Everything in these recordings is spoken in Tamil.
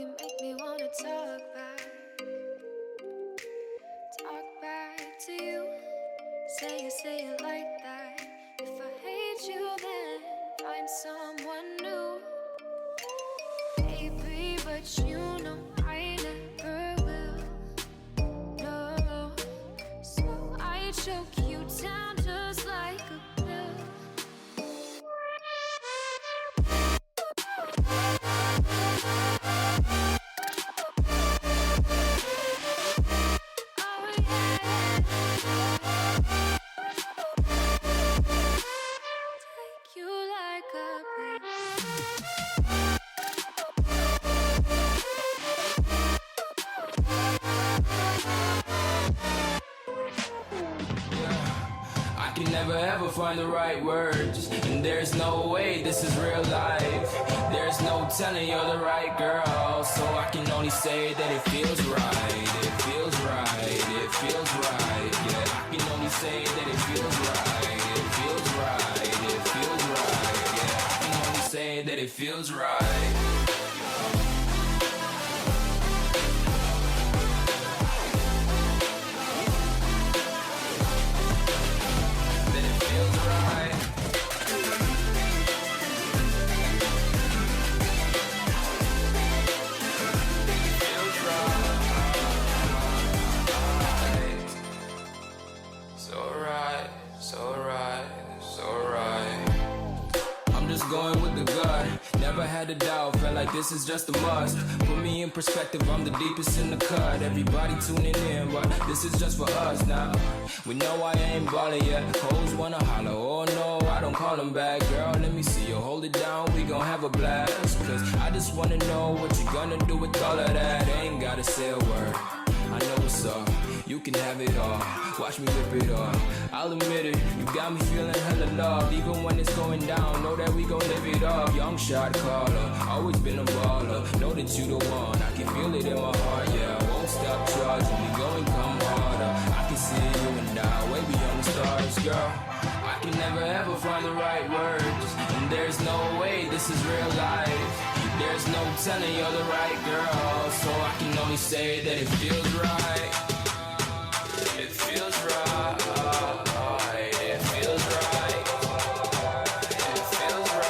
you make me wanna talk back to you. Say it like that. If I hate you, then find someone new. Baby, but you know I never will. No, so I choke you down just like a pill. Never ever find the right words, and there's no way this is real life. There's no telling you're the right girl, so I can only say that it feels right. It feels right, it feels right. Yeah, I can only say that it feels right. It feels right, it feels right. Yeah, I can only say that it feels right. Going with the gut, never had a doubt, felt like this is just a must. Put me in perspective, I'm the deepest in the cut. Everybody tuning in, but this is just for us now. We know I ain't ballin' yet, hoes wanna holler, oh no, I don't call them back. Girl, let me see you hold it down, we gon' have a blast. Cause I just wanna know what you gonna do with all of that. Ain't gotta say a word, I know what's up. You can have it all, watch me rip it off. I'll admit it, you got me feeling hella love. Even when it's going down, know that we gon' live it up. Young shot caller, always been a baller. Know that you the one, I can feel it in my heart. Yeah, I won't stop charging, we going come harder. I can see you and I, way beyond the stars, girl. I can never ever find the right words, and there's no way this is real life. There's no telling you're the right girl, so I can only say that it feels right. It feels right, it feels right, it feels right.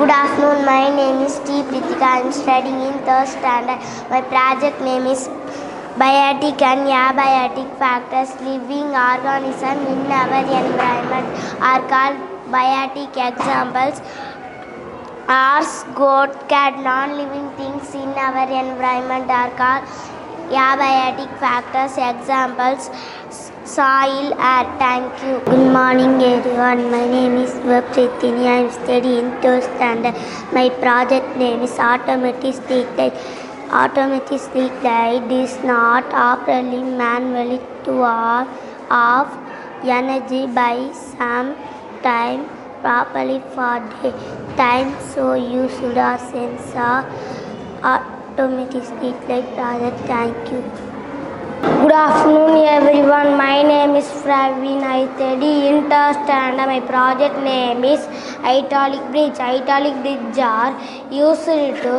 Good afternoon. My name is T. Pritika. I am studying in 3rd standard. My project name is Biotic and Abiotic factors living organisms in our environment are called biotic. Examples: horse, goat, cat. Non-living things in our environment are called abiotic factors. Examples: soil, air. Thank you. Good morning everyone. My name is Vapritini. I am studying 3rd standard. My project name is automatic street light. Automatic street light is not operating manually to off energy by some time properly for the time, so you should have sensor automatic street light project. Thank you. Good afternoon everyone. My name is Praveen. I study in 3rd standard. My project name is hydraulic bridge. Hydraulic bridge are used to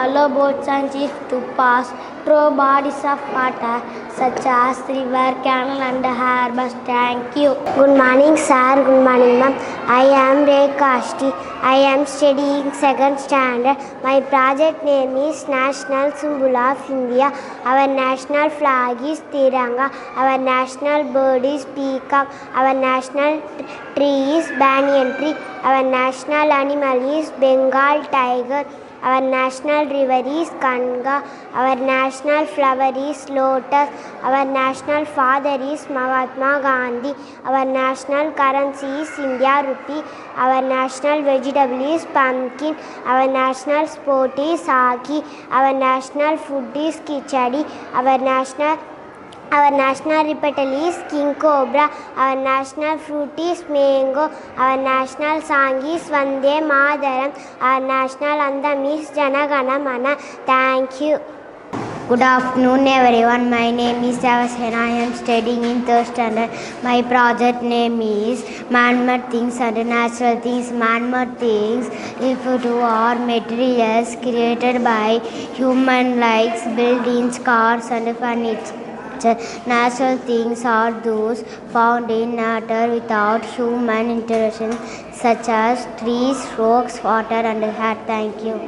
allow boats and ships to pass through bodies of water such as river, canal and harbors. Thank you. Good morning sir. Good morning ma'am. I am Rekashti. I am studying 2nd standard. My project name is National Symbol of India. Our national flag is Tiranga. Our national bird is peacock. Our national tree is banyan tree. Our national animal is Bengal tiger. Our national river is Ganga. Our national flower is lotus. Our national father is Mahatma Gandhi. Our national currency is India rupee. Our national vegetable is pumpkin. Our national sport is hockey. Our national food is khichdi. Our national reptile is king cobra. Our national fruit is mango. Our national song is Vande Mataram. Our national anthem is Jana Gana Mana. Thank you. Good afternoon everyone. My name is Javasena. I am studying in 3rd standard. My project name is Man-made things and natural things. Man-made things refer to are materials created by human like buildings, cars and furniture. Natural things are those found in nature without human intervention, such as trees, rocks, water and air. Thank you.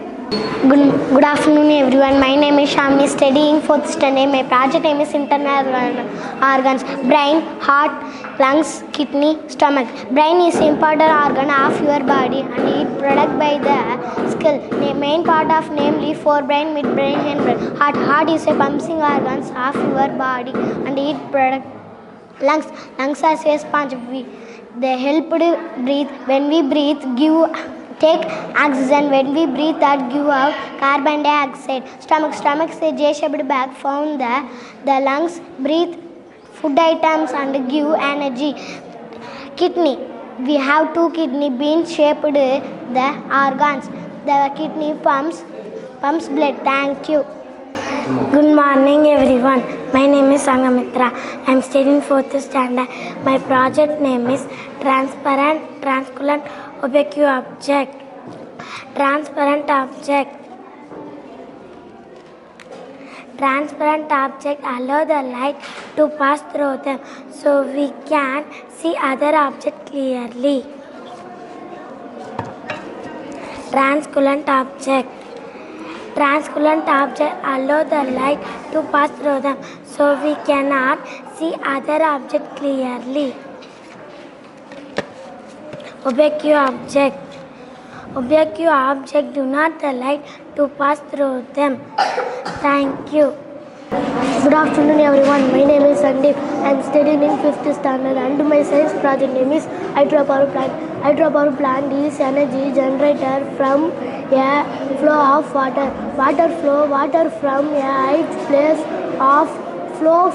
Good afternoon everyone. My name is Shamini, studying 4th standard. My project name is internal organs: brain, heart, lungs, kidney, stomach. Brain is important organ of your body and it produced by the skull. The main part of namely forebrain, midbrain and brain. Heart is a pumping organs of your body and it product lungs. Lungs are a sponge. They help to breathe. When we breathe, take oxygen. When we breathe that give out carbon dioxide. Stomach is a J-shaped bag found the lungs breathe food items and give energy. Kidney, we have 2 kidney bean shaped the organs. The kidney pumps blood. Thank you. Good morning everyone. My name is Sangamitra. I am studying 4th standard. My project name is transparent, translucent, opaque object. Transparent object allow the light to pass through them so we can see other objects clearly. Translucent object allow the light to pass through them so we cannot see other objects clearly. Opaque object do not the light to pass through them. Thank you. Good afternoon everyone. My name is Sandeep. I am studying in 5th standard and my science project name is hydropower plant. Hydropower plant is energy generated from a flow of water. Water from a height place of flows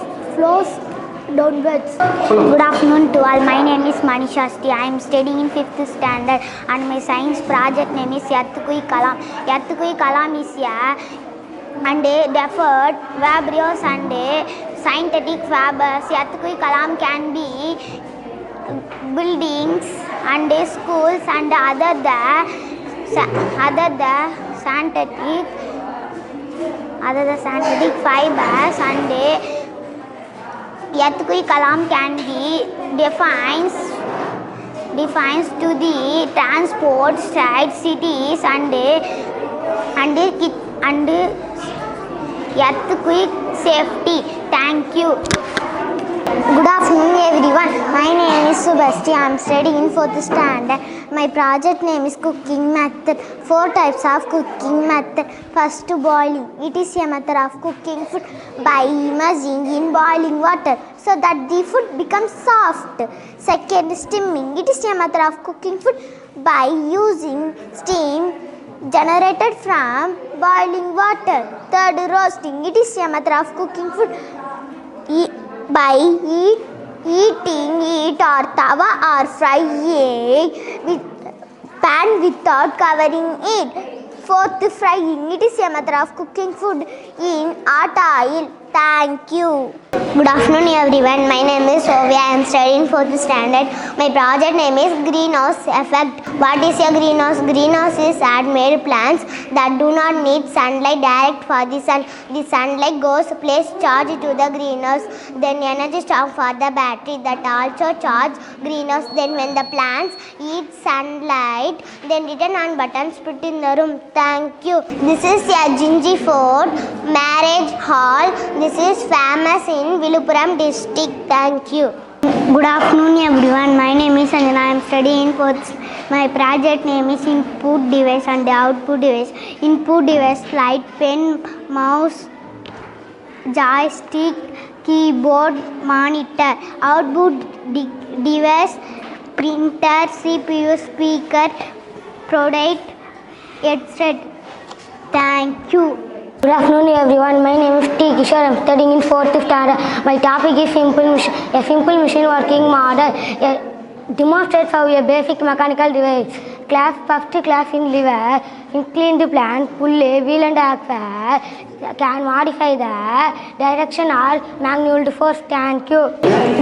downwards. Good afternoon to all. My name is Manishasti. I am studying in 5th standard and my science project name is Yathukui Kalam. Yathukui Kalam is and deferred fabulous and synthetic fibers. Yathukui Kalam can be buildings and schools and other the synthetic fibers and Yathukui Kalam can be defines defines to the transport, state, cities and earthquake safety. Thank you. Good afternoon everyone. My name is Subhasti. I am studying in 4th standard. My project name is cooking method. 4 types of cooking method. First, boiling. It is a method of cooking food by immersing in boiling water so that the food becomes soft. Second, steaming. It is a method of cooking food by using steam generated from boiling water. Third, roasting. It is a method of cooking food by heating it or tawa or fry egg with pan without covering it. Fourth, frying. It is a method of cooking food in hot oil. Thank you. Good afternoon everyone. My name is Sovia. I am studying 4th standard. My project name is greenhouse effect. What is a greenhouse? Greenhouse is handmade plants that do not need sunlight direct for the sun. The sunlight goes place charge to the greenhouse, then energy stock for the battery that also charge greenhouse. Then when the plants eat sunlight, then return on buttons put in the room. Thank you. This is a Gingy Fort marriage hall. This is famous in Viluppuram district. Thank you. Good afternoon everyone. My name is Sanjana. I am studying in 4th. My project name is input device and output device. Input device light, pen, mouse, joystick, keyboard, monitor. Output device printer, CPU, speaker, product, etc. Thank you. Good afternoon everyone. My name is T. Kishore. I am studying in 4th standard. My topic is simple machine. A simple machine working model demonstrates how a basic mechanical device. First class in lever, inclined plant, pulley, wheel and axle can modify the direction or magnitude force. Thank you.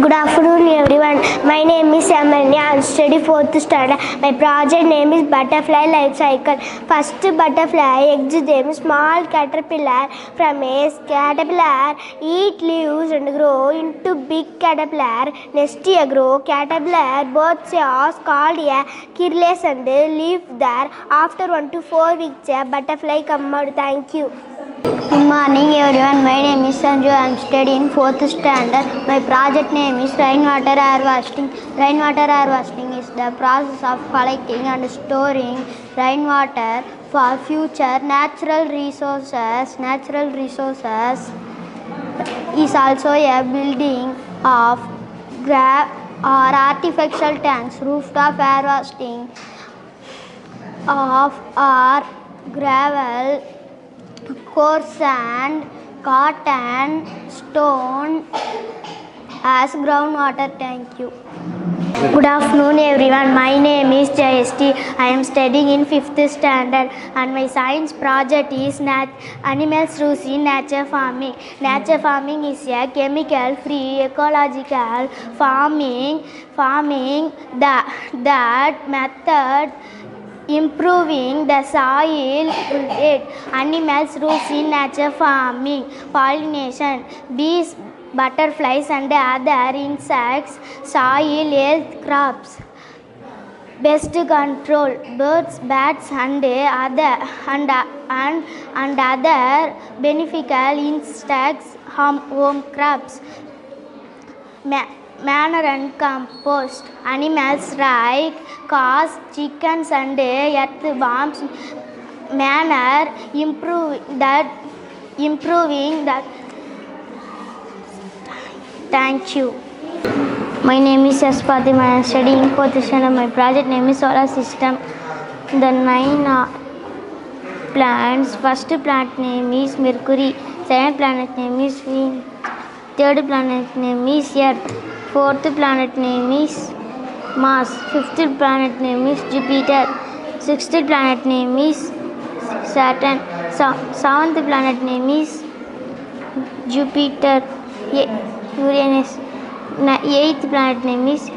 Good afternoon everyone. My name is Amalya. I study 4th standard. My project name is butterfly life cycle. First butterfly exudes small caterpillar. From a caterpillar eat leaves and grow into big caterpillar. Next year grow caterpillar. Both are called a chrysalis and live there. After 1 to 4 weeks a butterfly come out. Thank you. Good morning everyone. My name is Sanju. I am studying 4th standard. My project name is rainwater harvesting. Rainwater harvesting is the process of collecting and storing rainwater for future natural resources. Natural resources is also a building of or artificial tanks. Rooftop harvesting of or gravel, coarse sand, cotton, stone as groundwater. Thank you. Good afternoon everyone. My name is JST. I am studying in 5th standard and my science project is animals roots in nature farming. Nature farming is a chemical free ecological farming that method improving the soil health. Animals roots in nature farming, pollination, bees, butterflies and other insects, soil health, crops, pest control, birds, bats and other beneficial insects, home crops, manure and compost. Animals like cows, chickens and earthworms. Manure improving that. Thank you. My name is Yaspati. I am studying 4th standard. My project name is solar system. The 9 planets. First planet name is Mercury. Second planet name is Venus. Third planet name is Earth. Fourth planet name is Mars. Fifth planet name is Jupiter. Sixth planet name is Saturn. Seventh planet name is Jupiter, Uranus. Eighth planet name is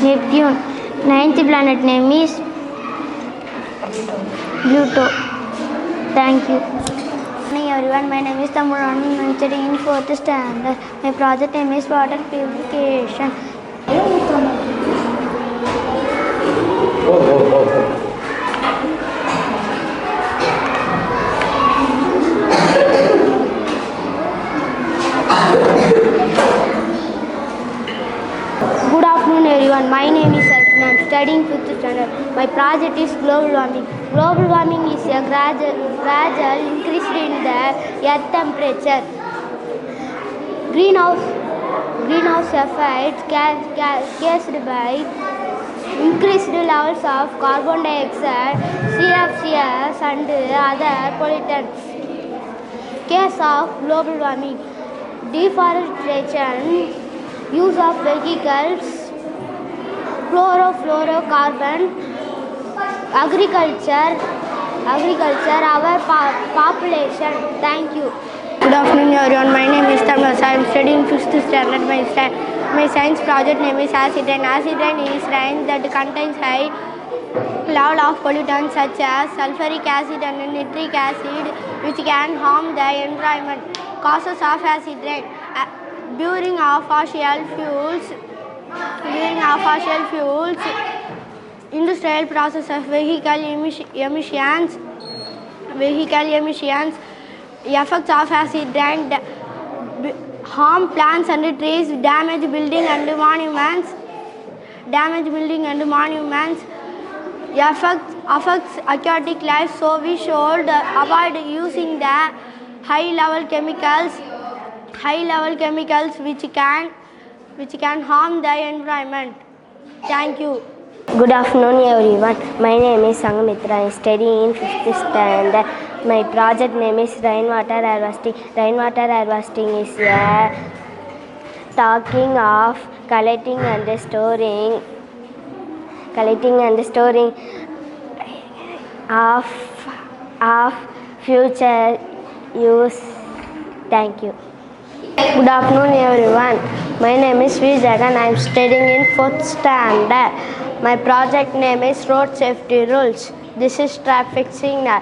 Neptune. Ninth planet name is Pluto. Thank you. Morning everyone, my name is Tamurani. I am studying in 4th standard. My project name is water purification. Good afternoon everyone, my name is Arjun. I am studying 5th standard. My project is global warming. Global warming is a gradual increase in the earth temperature. Greenhouse effects caused by increased levels of carbon dioxide, CFCs and other pollutants. Case of global warming: deforestation, use of vehicles, chlorofluorocarbon, agriculture, our population. Thank you. Good afternoon everyone, my name is Tamras. I am studying 5th standard. My science project name is acid rain. Acid rain is rain that contains high level of pollutants such as sulfuric acid and nitric acid which can harm the environment. Causes of acid rain: burning of fossil fuels, industrial processes, vehicle emissions, effects of acid rain, harm plants and trees, damage building and monuments, affects aquatic life. So we should avoid using the high level chemicals which can harm the environment. Thank you. Good afternoon everyone. My name is Sangamitra. I am studying in 5th standard. My project name is rainwater harvesting. Rainwater harvesting is a talking of collecting and storing of future use. Thank you. Good afternoon everyone. My name is V. Jagan. I am studying in 4th standard. My project name is road safety rules. This is traffic signal.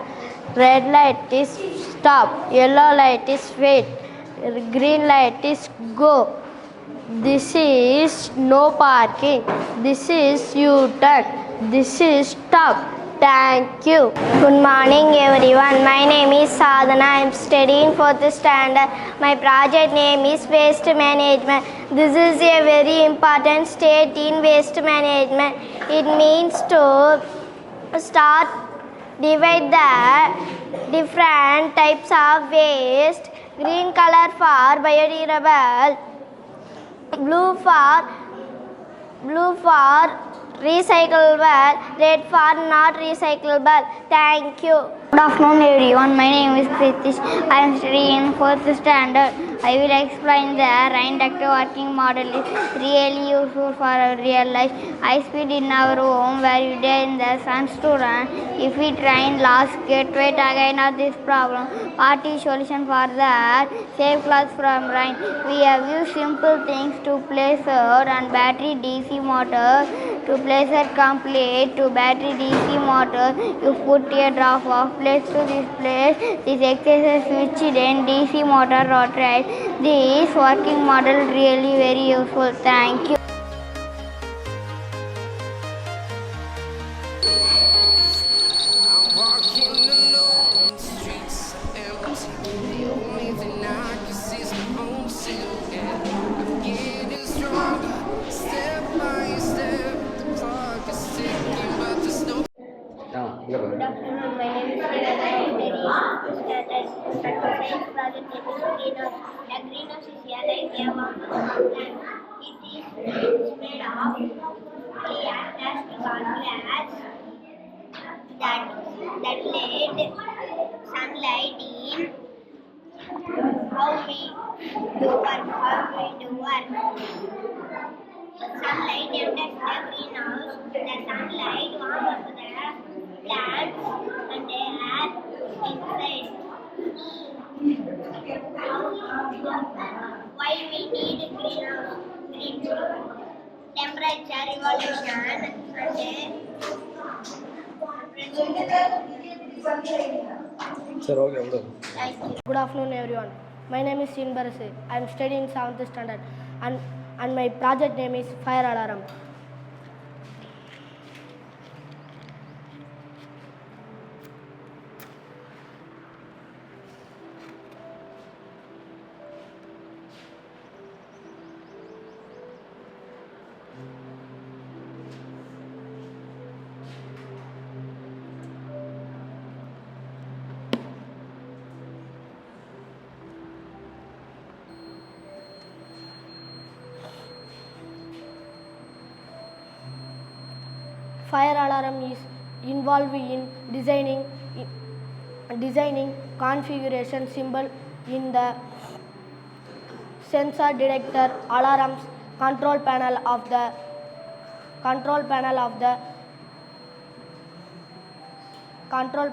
Red light is stop, yellow light is wait, green light is go. This is no parking. This is U-turn. This is stop. Thank you. Good morning everyone. My name is Sadhana. I am studying 4th standard. My project name is waste management. This is a very important stage in waste management. It means to divide the different types of waste. Green color for biodegradable, blue for recyclable, red for not recyclable. Thank you. Good afternoon everyone. My name is Kritish. I am studying in 4th standard. I will explain the rain duct working model. Is really useful for our real life. High speed in our home where we day in the sun to run. If it rain last, get wet again of this problem. What is solution for that? Save clothes from rain. We have used simple things to place out and battery DC motor. To place it complete to battery DC motor, you put a drop of place to this place. This exercise switch then DC motor rotates. This working model really very useful. Thank you. Good afternoon, my name is Science project name is greenhouse. A greenhouse is a like a plant. It is made of clear plastic or glass that let sunlight in. How we do work. Sunlight enters the greenhouse. The sunlight warms up the plants and the air inside. Why we need greenhouse? Temperature evolution and சரி ஓகே விடு. Good afternoon, everyone. My name is Shin Barase. I am studying 7th standard, and my project name is Fire Alarm. Fire alarm is involved in designing configuration symbol in the sensor detector alarms control panel of the control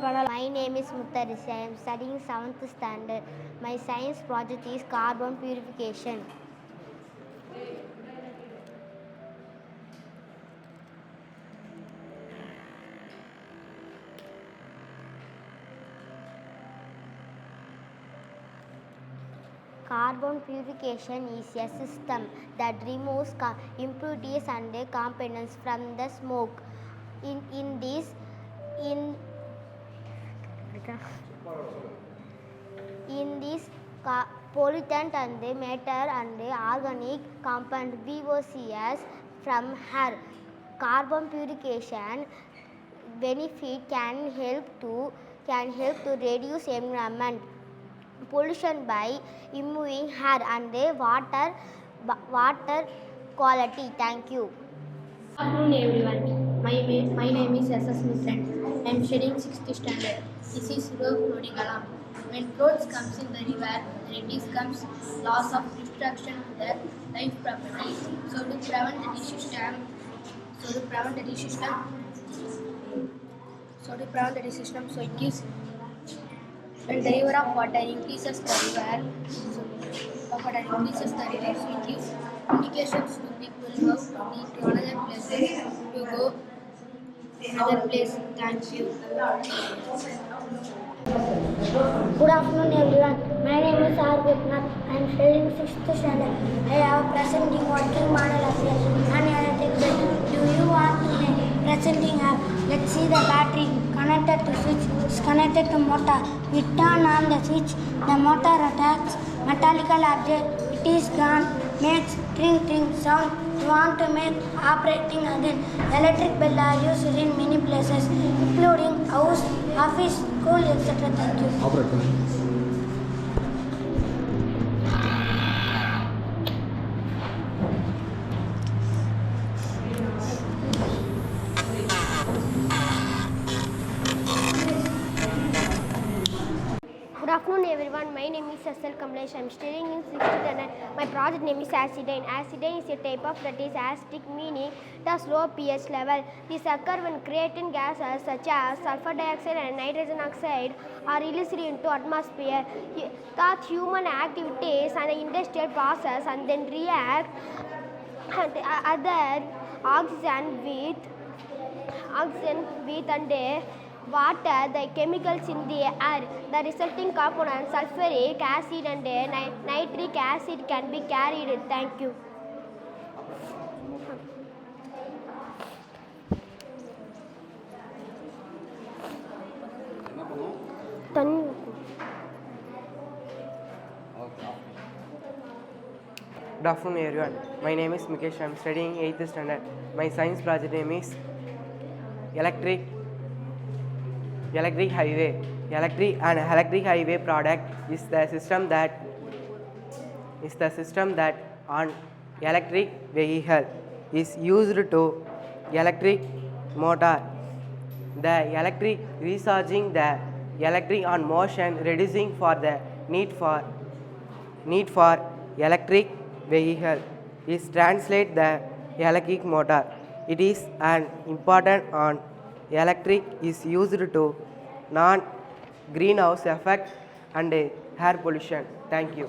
panel. My name is Muttarisi. I am studying 7th standard. My science project is carbon purification. Carbon purification is a system that removes impurities and components from the smoke. In this pollutant and matter and organic compound VOCs from air. Carbon purification benefit can help to reduce environment pollution by improving air and water quality. Thank you. Good afternoon, everyone. My name is S.S. Mithran. I am studying 6th standard. This is river flooding alarm. When floods comes in the river, then it comes loss of destruction to the life property. So to prevent the system, so it gives when the river of water increases the river, so it gives indications to people how to need to another places to go another place. Thank you. Good afternoon, everyone. My name is R. Gopinath. I am studying 6th standard. I have presenting working model of a non-electric bed. Do you want to make presenting app? Let's see the battery connected to switch. It's connected to motor. We turn on the switch. The motor attacks metallical object. It is gone. Makes tring tring sound. You want to make operating again. Electric bell are used in many places, including house, office, school, etc. Thank you. Operate பண்ணு. Good afternoon, everyone. My name is S.L. Kamlesh. I am studying in 6th standard. My project name is acetylene. Acetylene is a type of that is acidic, meaning it has low pH level. This occurs when creating gases such as sulfur dioxide and nitrogen oxide are released into atmosphere. That human activities and industrial process and then react and other oxygen with and water, the chemicals in the air. The resulting components, sulfuric acid and nitric acid, can be carried. Thank you. Good afternoon, everyone. My name is Mikesh. I am studying 8th standard. My science project name is electric highway. Electric highway product is the system that on electric vehicle is used to electric motor. The electric recharging the electric on motion, reducing for the need for electric vehicle is translate the electric motor. It is an important on electric is used to non-greenhouse effect and air pollution. Thank you.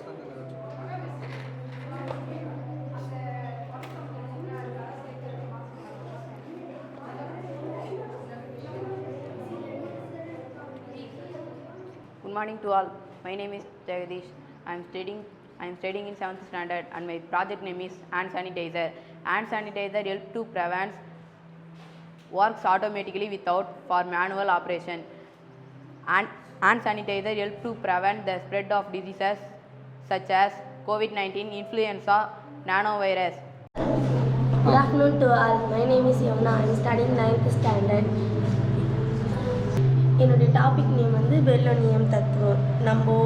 Good morning to all. My name is Jagadish. I am studying in 7th standard and my project name is hand sanitizer. Hand sanitizer helps to prevent works automatically without for manual operation. And hand sanitizer helps to prevent the spread of diseases such as COVID-19, influenza, nanovirus. Good afternoon to all. My name is Yamuna. I am studying 9th standard. என்னுடைய டாபிக் நேம் வந்து பெல்லோனியம் தத்துவம். நம்ம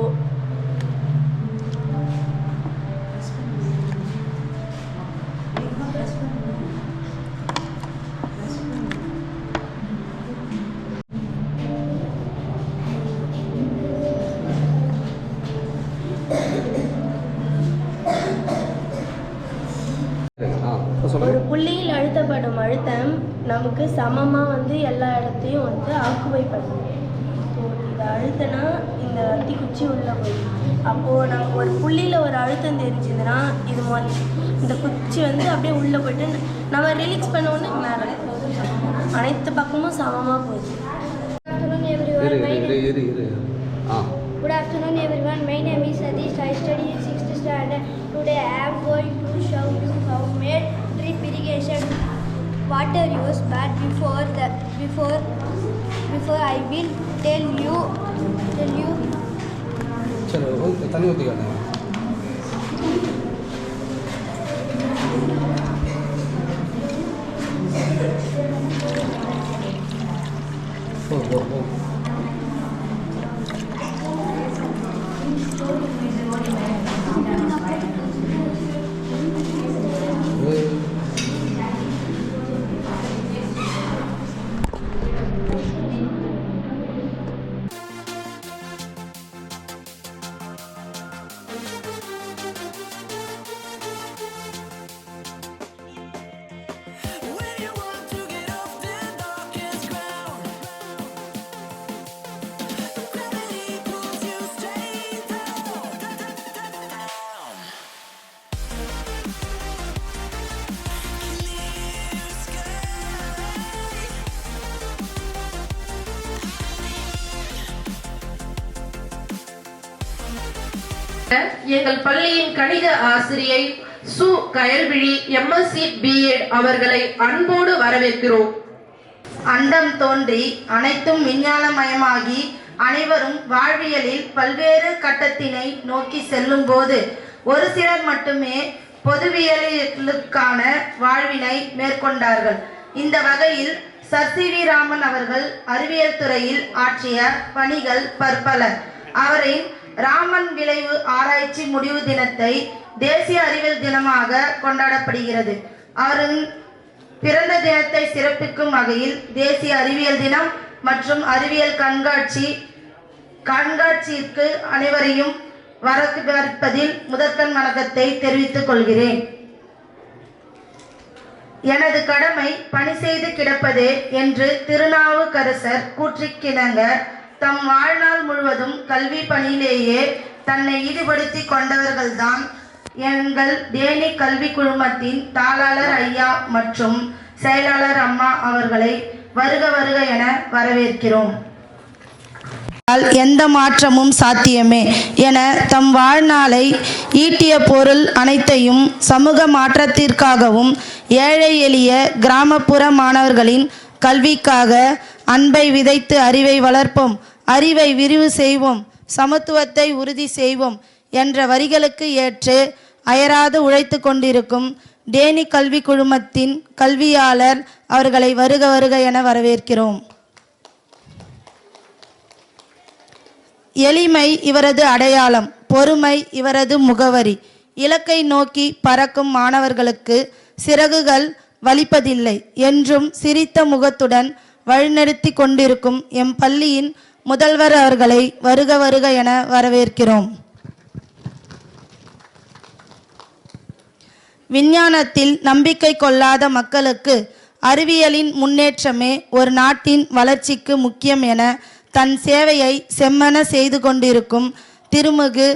ஒரு புள்ளியில் அழுத்தப்படும் அழுத்தம் நமக்கு சமமாக வந்து எல்லா இடத்தையும் வந்து ஆக்குபை பண்ணும். இதை அழுத்தினா இந்த தீக்குச்சி உள்ளே போயிடும். அப்போது நம்ம ஒரு புள்ளியில் ஒரு அழுத்தம் தெரிஞ்சுதுன்னா இது இந்த குச்சி வந்து அப்படியே உள்ளே போய்ட்டு நம்ம ரிலீக்ஸ் பண்ண உடனே மேலே அனைத்து பக்கமும் சமமாக போயிடுச்சு. Good afternoon everyone. My name is Sadish. I study in 6th standard. Today I am going to show you how made drip irrigation water use, but before I will tell you चलो तनी होती करना है எங்கள் பள்ளியின் கணித ஆசிரியை சு கயல்விழி எம்எஸ்சி பிஎட் அவர்களை அன்போடு வரவேற்கிறோம். அண்டம் தோன்றி அனைத்தும் விஞ்ஞானமயமாகி அனைவரும் வாழ்வியலில் பல்வேறு கட்டத்தினை நோக்கி செல்லும் போது ஒரு சிலர் மட்டுமே பொதுவியலுக்கான வாழ்வினை மேற்கொண்டார்கள். இந்த வகையில் சர் சி வி ராமன் அவர்கள் அறிவியல் துறையில் ஆற்றிய பணிகள் பற்பல. அவரின் ராமன் விளைவு ஆராய்ச்சி முடிவு தினத்தை தேசிய அறிவியல் தினமாக கொண்டாடப்படுகிறது. அவரின் பிறந்த தினத்தை சிறப்பிக்கும் வகையில் தேசிய அறிவியல் தினம் மற்றும் அறிவியல் கண்காட்சிக்கு அனைவரையும் வரவேற்பதில் முதற்கண் வணக்கத்தை தெரிவித்துக் கொள்கிறேன். எனது கடமை பணி செய்து கிடப்பதே என்று திருநாவுக்கரசர் கூற்றிக்கிணங்க தம் வாழ்நாள் முழுவதும் கல்வி பணியிலேயே தன்னை ஈடுபடுத்தி கொண்டவர்கள்தான் எங்கள் தேனி கல்வி குழுமத்தின் தாளாளர் ஐயா மற்றும் செயலாளர் அம்மா அவர்களை வருக வருக என வரவேற்கிறோம். எந்த மாற்றமும் சாத்தியமே என தம் வாழ்நாளை ஈட்டிய பொருள் அனைத்தையும் சமூக மாற்றத்திற்காகவும் ஏழை எளிய கிராமப்புற மாணவர்களின் கல்விக்காக அன்பை விதைத்து அறிவை வளர்ப்போம், அறிவை விரிவு செய்வோம், சமத்துவத்தை உறுதி செய்வோம் என்ற வரிகளுக்கு ஏற்று அயராது உழைத்து கொண்டிருக்கும் டேனி கல்வி குழுமத்தின் கல்வியாளர் அவர்களை வருக வருக என வரவேற்கிறோம். எளிமை இவரது அடையாளம், பொறுமை இவரது முகவரி. இலக்கை நோக்கி பறக்கும் மாணவர்களுக்கு சிறகுகள் வலிப்பதில்லை என்றும் சிரித்த முகத்துடன் வழிநடத்தி கொண்டிருக்கும் எம் பள்ளியின் முதல்வர் அவர்களை வருக வருக என வரவேற்கிறோம். விஞ்ஞானத்தில் நம்பிக்கை கொள்ளாத மக்களுக்கு அறிவியலின் முன்னேற்றமே ஒரு நாட்டின் வளர்ச்சிக்கு முக்கியம் என தன் சேவையை செம்மன செய்து கொண்டிருக்கும் திருமிகு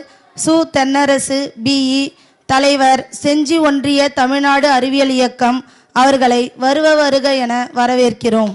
சு தென்னரசு பிஇ தலைவர், செஞ்சி ஒன்றிய தமிழ்நாடு அறிவியல் இயக்கம் அவர்களை வருக வருக என வரவேற்கிறோம்.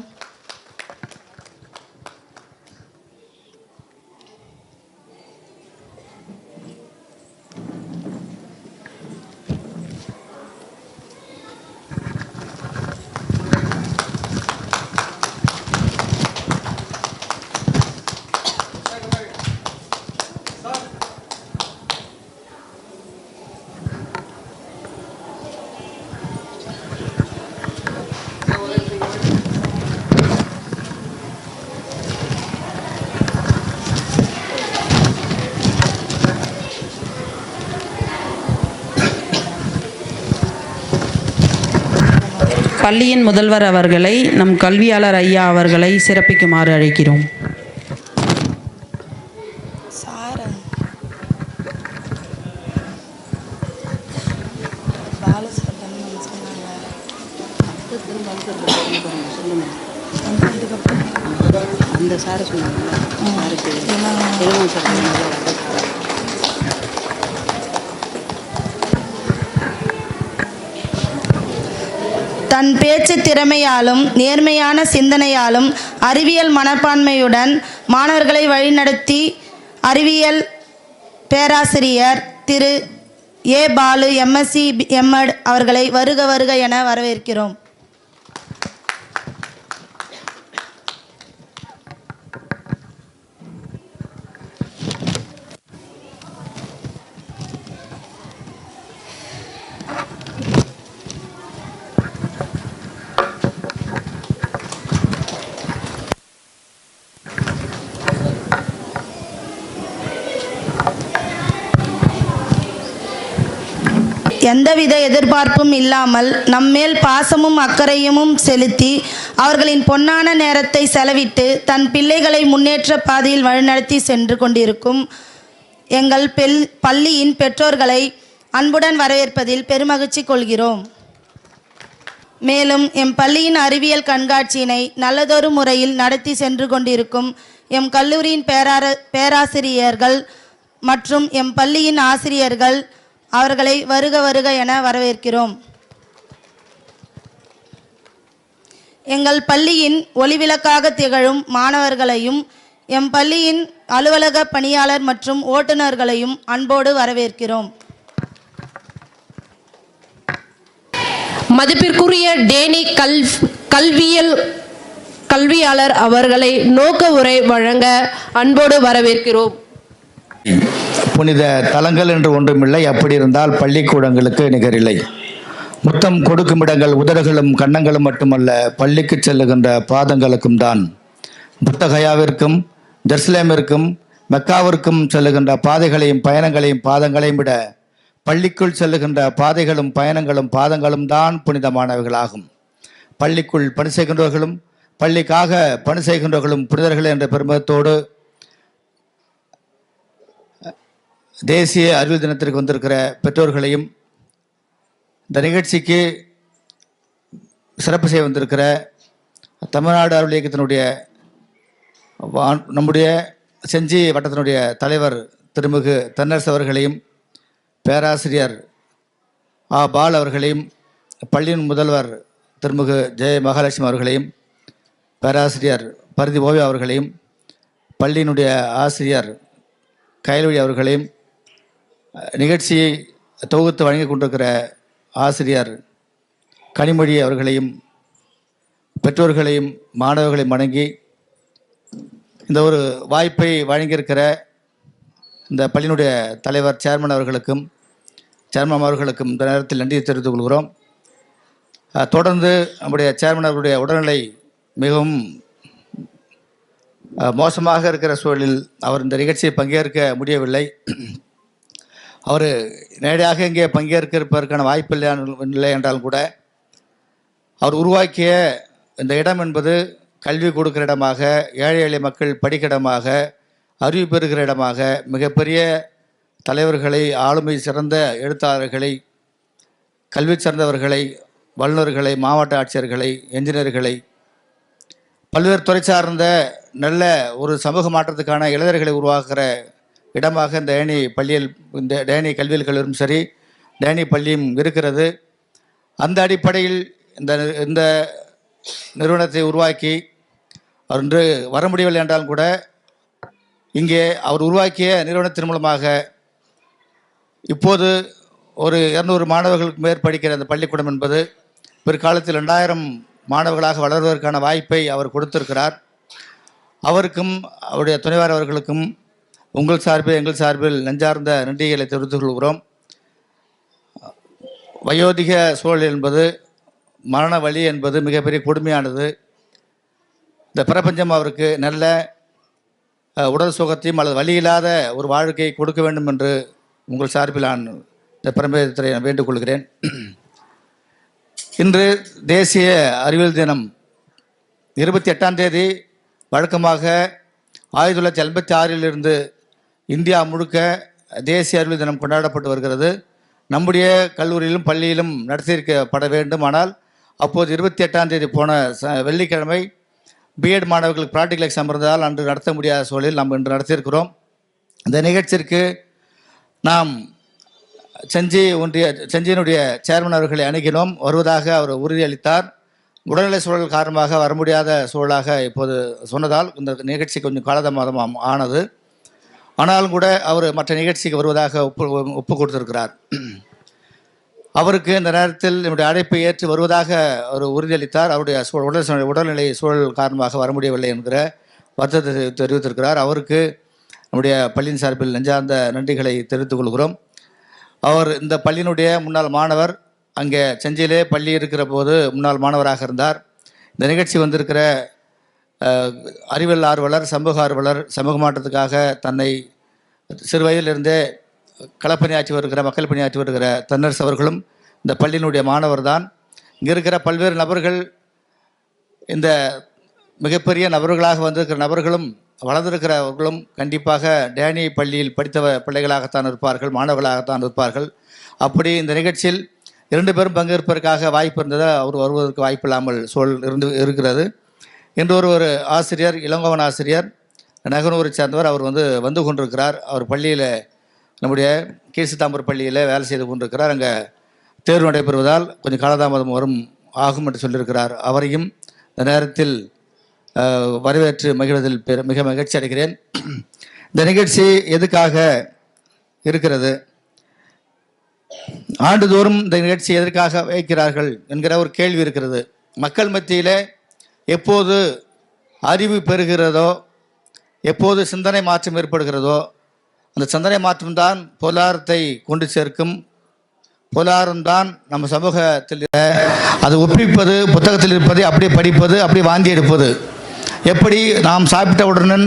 பள்ளியின் முதல்வர் அவர்களை, நம் கல்வியாளர் ஐயா அவர்களை சிறப்பிக்குமாறு அழைக்கிறோம். அந்த சார் சொன்னாங்க. தன் பேச்சு திறமையாலும் நேர்மையான சிந்தனையாலும் அறிவியல் மனப்பான்மையுடன் மாணவர்களை வழிநடத்தி அறிவியல் பேராசிரியர் திரு ஏ பாலு எம்எஸ்சி எம்எட் அவர்களை வருக வருக என வரவேற்கிறோம். எந்தவித எதிர்பார்ப்பும் இல்லாமல் நம்மேல் பாசமும் அக்கறையும் செலுத்தி அவர்களின் பொன்னான நேரத்தை செலவிட்டு தன் பிள்ளைகளை முன்னேற்ற பாதையில் வழிநடத்தி சென்று கொண்டிருக்கும் எங்கள் பள்ளியின் பெற்றோர்களை அன்புடன் வரவேற்பதில் பெருமகிழ்ச்சி கொள்கிறோம். மேலும் எம் பள்ளியின் அறிவியல் கண்காட்சியினை நல்லதொரு முறையில் நடத்தி சென்று கொண்டிருக்கும் எம் கல்லூரியின் பேராசிரியர்கள் மற்றும் எம் பள்ளியின் ஆசிரியர்கள் அவர்களை வருக வருக என வரவேற்கிறோம். எங்கள் பள்ளியின் ஒளிவிளக்காக திகழும் மாணவர்களையும் எம் பள்ளியின் அலுவலக பணியாளர் மற்றும் ஓட்டுநர்களையும் அன்போடு வரவேற்கிறோம். மதிப்பிற்குரிய டேனி கல்வியாளர் அவர்களை நோக்க உரை வழங்க அன்போடு வரவேற்கிறோம். புனித தலங்கள் என்று ஒன்றுமில்லை, அப்படி இருந்தால் பள்ளிக்கூடங்களுக்கு நிகரில்லை. முத்தம் கொடுக்கும் இடங்கள் உதடுகளும் கன்னங்களும் மட்டுமல்ல, பள்ளிக்கு செல்லுகின்ற பாதங்களுக்கும் தான். புத்தகயாவிற்கும் ஜெருசலேமிற்கும் மெக்காவிற்கும் செல்லுகின்ற பாதைகளையும் பயணங்களையும் பாதங்களையும் விட பள்ளிக்குள் செல்லுகின்ற பாதைகளும் பயணங்களும் பாதங்களும் தான் புனிதமானவைகளாகும். பள்ளிக்குள் பணி செய்கின்றவர்களும் பள்ளிக்காக பணி செய்கின்றவர்களும் புனிதர்கள் என்ற பெருமிதத்தோடு தேசிய அறிவியல் தினத்திற்கு வந்திருக்கிற பெற்றோர்களையும், இந்த நிகழ்ச்சிக்கு சிறப்பு செய்ய வந்திருக்கிற தமிழ்நாடு அறிவியல் இயக்கத்தினுடைய நம்முடைய செஞ்சி வட்டத்தினுடைய தலைவர் திருமிகு தென்னரசு அவர்களையும், பேராசிரியர் ஆ பால் அவர்களையும், பள்ளியின் முதல்வர் திருமிகு ஜெய மகாலட்சுமி அவர்களையும், பேராசிரியர் பரிதி ஓவியா அவர்களையும், பள்ளியினுடைய ஆசிரியர் கைல்வழி அவர்களையும், நிகழ்ச்சியை தொகுத்து வழங்கி கொண்டிருக்கிற ஆசிரியர் கனிமொழி அவர்களையும், பெற்றோர்களையும் மாணவர்களையும் வணங்கி இந்த ஒரு வாய்ப்பை வழங்கியிருக்கிற இந்த பள்ளியினுடைய தலைவர் சேர்மன் அவர்களுக்கும் இந்த நேரத்தில் நன்றியை தெரிவித்துக் கொள்கிறோம். தொடர்ந்து நம்முடைய சேர்மன் அவர்களுடைய உடல்நிலை மிகவும் மோசமாக இருக்கிற சூழலில் அவர் இந்த நிகழ்ச்சியை பங்கேற்க முடியவில்லை. அவர் நேரடியாக இங்கே பங்கேற்கிறதற்கான வாய்ப்பு இல்லை என்றாலும் கூட அவர் உருவாக்கிய இந்த இடம் என்பது கல்வி கொடுக்கிற இடமாக, ஏழை எளிய மக்கள் படிக்கிற இடமாக, அறிவு பெறுகிற இடமாக, மிகப்பெரிய தலைவர்களை, ஆளுமை சிறந்த எழுத்தாளர்களை, கல்வி சிறந்தவர்களை, வல்லுநர்களை, மாவட்ட ஆட்சியர்களை, என்ஜினியர்களை, பல்வேறு துறை சார்ந்த நல்ல ஒரு சமூக மாற்றத்துக்கான இளைஞர்களை உருவாக்குகிற இடமாக இந்த டேனி கல்வியல் கல்லூரியும் சரி, டேனி பள்ளியும் இருக்கிறது. அந்த அடிப்படையில் இந்த நிறுவனத்தை உருவாக்கி அவர் இன்று வர முடியவில்லை என்றாலும் கூட இங்கே அவர் உருவாக்கிய நிறுவனத்தின் மூலமாக இப்போது ஒரு 200 மாணவர்களுக்கு மேற் படிக்கிற அந்த பள்ளிக்கூடம் என்பது பிற்காலத்தில் 2000 மாணவர்களாக வளர்வதற்கான வாய்ப்பை அவர் கொடுத்திருக்கிறார். அவருக்கும் அவருடைய துணைவார் அவர்களுக்கும் உங்கள் சார்பில் எங்கள் சார்பில் நெஞ்சார்ந்த நன்றிகளை தெரிவித்துக் கொள்கிறோம். வயோதிக சூழல் என்பது, மரண வலி என்பது மிகப்பெரிய கொடுமையானது. இந்த பிரபஞ்சம் அவருக்கு நல்ல உடல் சுகத்தையும் அல்லது வலி இல்லாத ஒரு வாழ்க்கையை கொடுக்க வேண்டும் என்று உங்கள் சார்பில் நான் இந்த பிரபஞ்சத்தை வேண்டுகொள்கிறேன். இன்று தேசிய அறிவியல் தினம் 28ஆம் தேதி வழக்கமாக 1986 இந்தியா முழுக்க தேசிய அறிவியல் தினம் கொண்டாடப்பட்டு வருகிறது. நம்முடைய கல்லூரியிலும் பள்ளியிலும் நடத்தியிருக்கப்பட வேண்டும். ஆனால் அப்போது 28ஆம் தேதி போன வெள்ளிக்கிழமை பிஎட் மாணவர்களுக்கு ப்ராக்டிக்கல் எக்ஸாம் இருந்ததால் அன்று நடத்த முடியாத சூழலில் நாம் இன்று நடத்தியிருக்கிறோம். இந்த நிகழ்ச்சிக்கு நாம் செஞ்சியினுடைய சேர்மன் அவர்களை அணுகினோம். வருவதாக அவர் உறுதியளித்தார். உடல்நிலை சூழல் காரணமாக வர முடியாத சூழலாக இப்போது சொன்னதால் இந்த நிகழ்ச்சி கொஞ்சம் காலதாமதம் ஆனது. ஆனாலும் கூட அவர் மற்ற நிகழ்ச்சிக்கு வருவதாக ஒப்பு கொடுத்திருக்கிறார். அவருக்கு இந்த நேரத்தில் நம்முடைய அழைப்பை ஏற்று வருவதாக அவர் உறுதியளித்தார். அவருடைய உடல்நிலை சூழல் காரணமாக வர முடியவில்லை என்கிற வருத்தத்தை தெரிவித்திருக்கிறார். அவருக்கு நம்முடைய பள்ளியின் சார்பில் நெஞ்சார்ந்த நன்றிகளை தெரிவித்துக் கொள்கிறோம். அவர் இந்த பள்ளியினுடைய முன்னாள் மாணவர். அங்கே செஞ்சியிலே பள்ளி இருக்கிற போது முன்னாள் மாணவராக இருந்தார். இந்த நிகழ்ச்சி வந்திருக்கிற அறிவியல் ஆர்வலர், சமூக ஆர்வலர், சமூக மாற்றத்துக்காக தன்னை சிறு வயதிலிருந்தே களப்பணியாற்றி வருகிற, மக்கள் பணியாற்றி வருகிற தன்னரசு அவர்களும் இந்த பள்ளியினுடைய மாணவர் தான். இங்கே இருக்கிற பல்வேறு நபர்கள், இந்த மிகப்பெரிய நபர்களாக வந்திருக்கிற நபர்களும் வளர்ந்திருக்கிறவர்களும் கண்டிப்பாக டேனி பள்ளியில் படித்த பிள்ளைகளாகத்தான் இருப்பார்கள், மாணவர்களாகத்தான் இருப்பார்கள். அப்படி இந்த நிகழ்ச்சியில் 2 பேரும் பங்கேற்பதற்காக வாய்ப்பு இருந்ததை அவர் வருவதற்கு வாய்ப்பில்லாமல் இருக்கிறது. இன்று ஒரு ஆசிரியர், இளங்கோவன் ஆசிரியர், நகனூரை சேர்ந்தவர், அவர் வந்து கொண்டிருக்கிறார். அவர் பள்ளியில், நம்முடைய கீழ்சித்தாம்பூர் பள்ளியில் வேலை செய்து கொண்டிருக்கிறார். அங்கே தேர்வு நடைபெறுவதால் கொஞ்சம் காலதாமதம் ஆகும் என்று சொல்லியிருக்கிறார். அவரையும் இந்த நேரத்தில் வரவேற்று மகிழ்வதில் மிக மகிழ்ச்சி அடைகிறேன். இந்த நிகழ்ச்சி எதுக்காக இருக்கிறது, ஆண்டுதோறும் இந்த நிகழ்ச்சி எதற்காக வைக்கிறார்கள் என்கிற ஒரு கேள்வி இருக்கிறது. மக்கள் மத்தியில் எப்போது அறிவு பெறுகிறதோ, எப்போது சிந்தனை மாற்றம் ஏற்படுகிறதோ, அந்த சிந்தனை மாற்றம்தான் பொருளாதாரத்தை கொண்டு சேர்க்கும். பொருளாதாரம்தான் நம்ம சமூகத்தில் அது ஒப்பிப்பது, புத்தகத்தில் இருப்பதை அப்படியே படிப்பது, அப்படியே வாந்தி எடுப்பது. எப்படி நாம் சாப்பிட்டவுடன்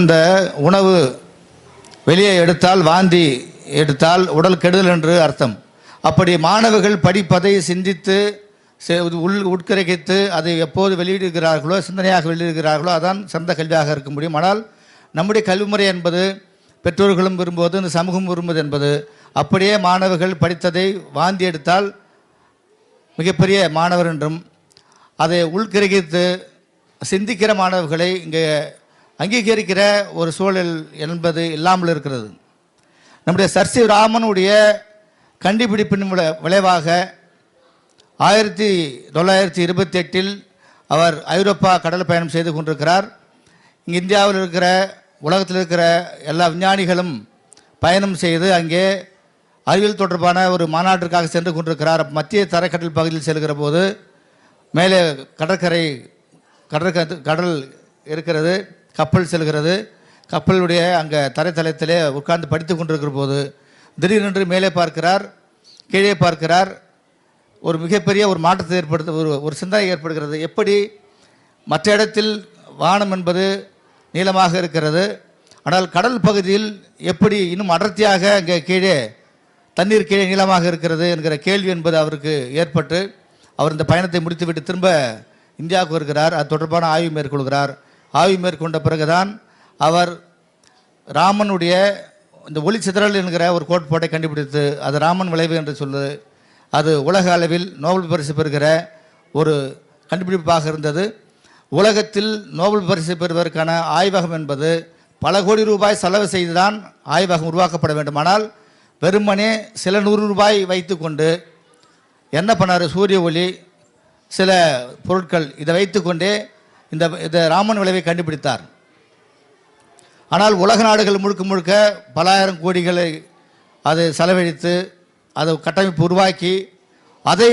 இந்த உணவு வெளியே எடுத்தால், வாந்தி எடுத்தால் உடல் கெடுதல் என்று அர்த்தம். அப்படி மாணவர்கள் படிப்பதை சிந்தித்து உட்கரைத்து அதை எப்போது வெளியிடுகிறார்களோ, சிந்தனையாக வெளியிடுகிறார்களோ, அதான் சிறந்த கல்வியாக இருக்க முடியும். ஆனால் நம்முடைய கல்வி முறை என்பது பெற்றோர்களும் விரும்புவது, இந்த சமூகம் விரும்புவது என்பது அப்படியே மாணவர்கள் படித்ததை வாந்தி எடுத்தால் மிகப்பெரிய மாணவர் என்றும், அதை உள்கிரகித்து சிந்திக்கிற மாணவர்களை இங்கே அங்கீகரிக்கிற ஒரு சூழல் என்பது இல்லாமல் இருக்கிறது. நம்முடைய சர் சி ராமனுடைய கண்டுபிடிப்பின் விளைவாக 1928 அவர் ஐரோப்பா கடல் பயணம் செய்து கொண்டிருக்கிறார். இங்கே இந்தியாவில் இருக்கிற, உலகத்தில் இருக்கிற எல்லா விஞ்ஞானிகளும் பயணம் செய்து அங்கே அறிவியல் தொடர்பான ஒரு மாநாட்டிற்காக சென்று கொண்டிருக்கிறார். மத்திய தரைக்கடல் பகுதியில் செல்கிற போது மேலே கடல் இருக்கிறது, கப்பல் செல்கிறது. கப்பலுடைய அங்கே தரைத்தளத்திலே உட்கார்ந்து படித்து கொண்டிருக்கிற போது திடீரென்று மேலே பார்க்கிறார், கீழே பார்க்கிறார். ஒரு மிகப்பெரிய ஒரு மாற்றத்தை ஒரு சிந்தனை ஏற்படுகிறது. எப்படி மற்ற இடத்தில் வானம் என்பது நீளமாக இருக்கிறது, ஆனால் கடல் பகுதியில் எப்படி இன்னும் அடர்த்தியாக அங்கே கீழே தண்ணீர் கீழே நீளமாக இருக்கிறது என்கிற கேள்வி என்பது அவருக்கு ஏற்பட்டு அவர் இந்த பயணத்தை முடித்துவிட்டு திரும்ப இந்தியாவுக்கு வருகிறார். அது தொடர்பான ஆய்வு மேற்கொள்கிறார். ஆய்வு மேற்கொண்ட பிறகுதான் அவர் ராமனுடைய இந்த ஒளி சிதறல் என்கிற ஒரு கோட்பாட்டை கண்டுபிடித்து, அது ராமன் விளைவு என்று சொல்லுது. அது உலக அளவில் நோபல் பரிசு பெறுகிற ஒரு கண்டுபிடிப்பாக இருந்தது. உலகத்தில் நோபல் பரிசு பெறுவதற்கான ஆய்வகம் என்பது பல கோடி ரூபாய் செலவு செய்துதான் ஆய்வகம் உருவாக்கப்பட வேண்டுமானால், வெறுமனே சில 100 ரூபாய் வைத்து கொண்டு என்ன பண்ணார், சூரிய ஒளி, சில பொருட்கள், இதை வைத்து கொண்டே இந்த ராமன் விளைவை கண்டுபிடித்தார். ஆனால் உலக நாடுகள் முழுக்க பல ஆயிரம் கோடிகளை அது செலவழித்து அதை கட்டமைப்பு உருவாக்கி அதை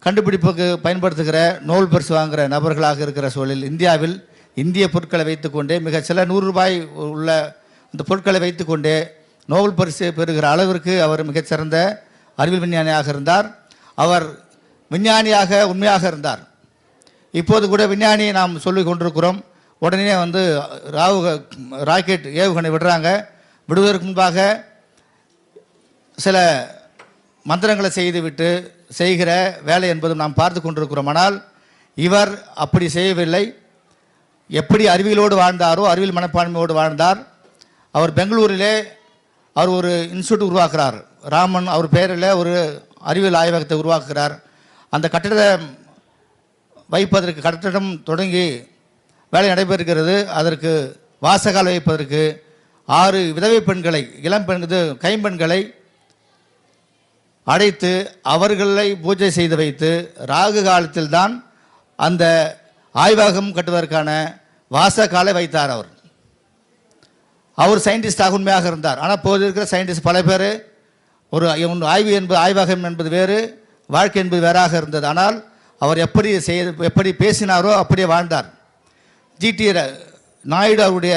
கண்டுபிடிப்புக்கு பயன்படுத்துகிற நோபல் பரிசு வாங்குகிற நபர்களாக இருக்கிற சூழலில் இந்தியாவில் இந்திய பொருட்களை வைத்துக்கொண்டே, மிக சில 100 ரூபாய் உள்ள இந்த பொருட்களை வைத்துக்கொண்டே நோபல் பரிசு பெறுகிற அளவிற்கு அவர் மிகச்சிறந்த அறிவியல் விஞ்ஞானியாக இருந்தார். அவர் விஞ்ஞானியாக உண்மையாக இருந்தார். இப்போது கூட விஞ்ஞானி நாம் சொல்லிக் கொண்டிருக்கிறோம். உடனே ராக்கெட் ஏவுகணை விடுறாங்க. விடுவதற்கு முன்பாக சில மந்திரங்களை செய்துவிட்டு செய்கிற வேலை என்பதும் நாம் பார்த்து கொண்டிருக்கிறோம். ஆனால் இவர் அப்படி செய்யவில்லை. எப்படி அறிவியலோடு வாழ்ந்தாரோ, அறிவியல் மனப்பான்மையோடு வாழ்ந்தார். அவர் பெங்களூரிலே அவர் ஒரு இன்ஸ்டியூட் உருவாக்குறார். ராமன் அவர் பெயரில் ஒரு அறிவியல் ஆய்வகத்தை உருவாக்குகிறார். அந்த கட்டிடம் வைப்பதற்கு கட்டிடம் தொடங்கி வேலை நடைபெறுகிறது. அதற்கு வாசகால் வைப்பதற்கு 6 விதவை பெண்களை, இளம் கைம்பெண்களை அழைத்து அவர்களை பூஜை செய்து வைத்து ராகு காலத்தில் தான் அந்த ஆய்வகம் கட்டுவதற்கான வாசகாலை வைத்தார். அவர் சயின்டிஸ்டாக உண்மையாக இருந்தார். ஆனால் போது இருக்கிற சயின்டிஸ்ட் பல பேர் ஒரு ஆய்வகம் என்பது வேறு, வாழ்க்கை என்பது வேறாக இருந்தது. ஆனால் அவர் எப்படி பேசினாரோ அப்படியே வாழ்ந்தார். ஜிடி நாயுடு அவருடைய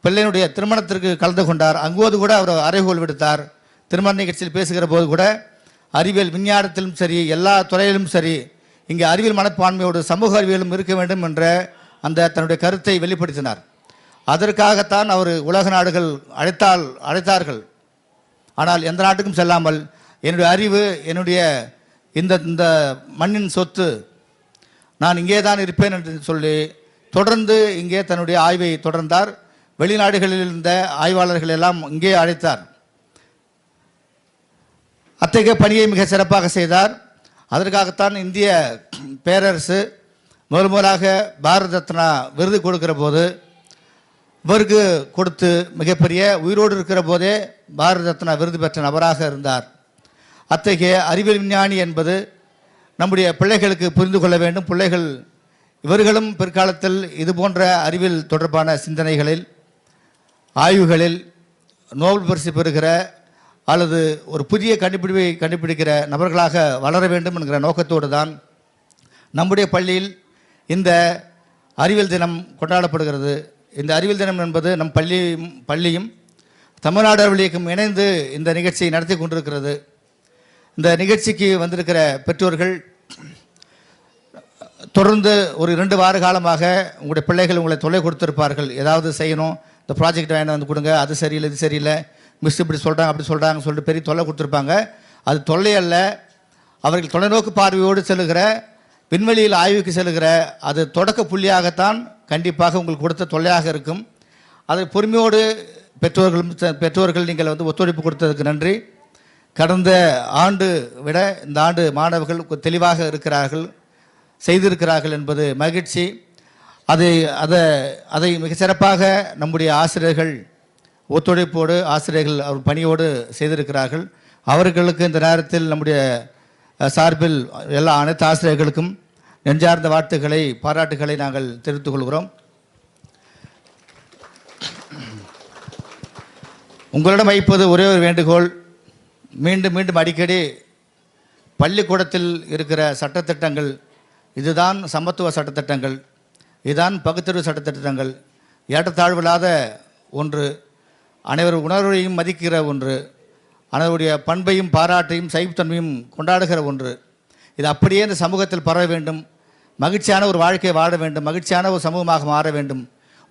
பிள்ளையினுடைய திருமணத்திற்கு கலந்து கொண்டார். அங்கோது கூட அவர் அறைகோல் விடுத்தார். திருமண நிகழ்ச்சியில் பேசுகிற போது கூட அறிவியல் விஞ்ஞானத்திலும் சரி, எல்லா துறையிலும் சரி, இங்கே அறிவியல் மனப்பான்மையோடு சமூக அறிவியலும் இருக்க வேண்டும் என்ற அந்த தன்னுடைய கருத்தை வெளிப்படுத்தினார். அதற்காகத்தான் அவர் உலக நாடுகள் அழைத்தார்கள். ஆனால் எந்த நாட்டுக்கும் செல்லாமல் என்னுடைய அறிவு, என்னுடைய இந்த மண்ணின் சொத்து, நான் இங்கே தான் இருப்பேன் என்று சொல்லி தொடர்ந்து இங்கே தன்னுடைய ஆய்வை தொடர்ந்தார். வெளிநாடுகளில் இருந்த ஆய்வாளர்கள் எல்லாம் இங்கே அழைத்தார். அத்தகைய பணியை மிக சிறப்பாக செய்தார். அதற்காகத்தான் இந்திய பேரரசு முதலாக பாரத ரத்னா விருது கொடுக்கிற போது இவருக்கு கொடுத்து மிகப்பெரிய உயிரோடு இருக்கிற போதே பாரத ரத்னா விருது பெற்ற நபராக இருந்தார். அத்தகைய அறிவியல் விஞ்ஞானி என்பது நம்முடைய பிள்ளைகளுக்கு புரிந்து கொள்ள வேண்டும். பிள்ளைகள் இவர்களும் பிற்காலத்தில் இது போன்ற அறிவியல் தொடர்பான சிந்தனைகளில், ஆய்வுகளில் நோபல் பரிசு பெறுகிற அல்லது ஒரு புதிய கண்டுபிடிக்கிற நபர்களாக வளர வேண்டும் என்கிற நோக்கத்தோடு தான் நம்முடைய பள்ளியில் இந்த அறிவியல் தினம் கொண்டாடப்படுகிறது. இந்த அறிவியல் தினம் என்பது நம் பள்ளியும் தமிழ்நாடு அறிவியல் இயக்கம் இணைந்து இந்த நிகழ்ச்சியை நடத்தி கொண்டிருக்கிறது. இந்த நிகழ்ச்சிக்கு வந்திருக்கிற பெற்றோர்கள் தொடர்ந்து ஒரு 2 வார காலமாக உங்களுடைய பிள்ளைகள் உங்களை தொல்லை கொடுத்திருப்பார்கள். ஏதாவது செய்யணும், இந்த ப்ராஜெக்ட் வாங்கி வந்து கொடுங்க, அது சரியில்லை, இது சரியில்லை, மிஸ் இப்படி சொல்கிறாங்க, அப்படி சொல்கிறாங்கன்னு சொல்லிட்டு பெரிய தொல்லை கொடுத்துருப்பாங்க. அது தொல்லை அல்ல. அவர்கள் தொலைநோக்கு பார்வையோடு செல்லுகிற, விண்வெளியில் ஆய்வுக்கு செல்லுகிற, அது தொடக்க புள்ளியாகத்தான் கண்டிப்பாக உங்களுக்கு கொடுத்த தொல்லையாக இருக்கும். அதை பொறுமையோடு பெற்றோர்கள் நீங்கள் ஒத்துழைப்பு கொடுத்ததுக்கு நன்றி. கடந்த ஆண்டு விட இந்த ஆண்டு மாணவர்கள் தெளிவாக இருக்கிறார்கள், செய்திருக்கிறார்கள் என்பது மகிழ்ச்சி. அதை மிக சிறப்பாக நம்முடைய ஆசிரியர்கள் ஒத்துழைப்போடு, ஆசிரியர்கள் அவர் பணியோடு செய்திருக்கிறார்கள். அவர்களுக்கு இந்த நேரத்தில் நம்முடைய சார்பில் அனைத்து ஆசிரியர்களுக்கும் நெஞ்சார்ந்த வாழ்த்துக்களை, பாராட்டுகளை நாங்கள் தெரிவித்துக் கொள்கிறோம். உங்களிடம் வைப்பது ஒரே ஒரு வேண்டுகோள். மீண்டும் மீண்டும் அடிக்கடி பள்ளிக்கூடத்தில் இருக்கிற சட்டத்திட்டங்கள், இதுதான் சமத்துவ சட்டத்திட்டங்கள், இதுதான் பகுத்தறிவு சட்டத்திட்டங்கள், ஏற்றத்தாழ்வில்லாத ஒன்று, அனைவர் உணர்வையும் மதிக்கிற ஒன்று, அனைவருடைய பண்பையும் பாராட்டையும் சைப்புத்தன்மையும் கொண்டாடுகிற ஒன்று. இது அப்படியே இந்த சமூகத்தில் பரவ வேண்டும். மகிழ்ச்சியான ஒரு வாழ்க்கையை வாழ வேண்டும். மகிழ்ச்சியான ஒரு சமூகமாக மாற வேண்டும்.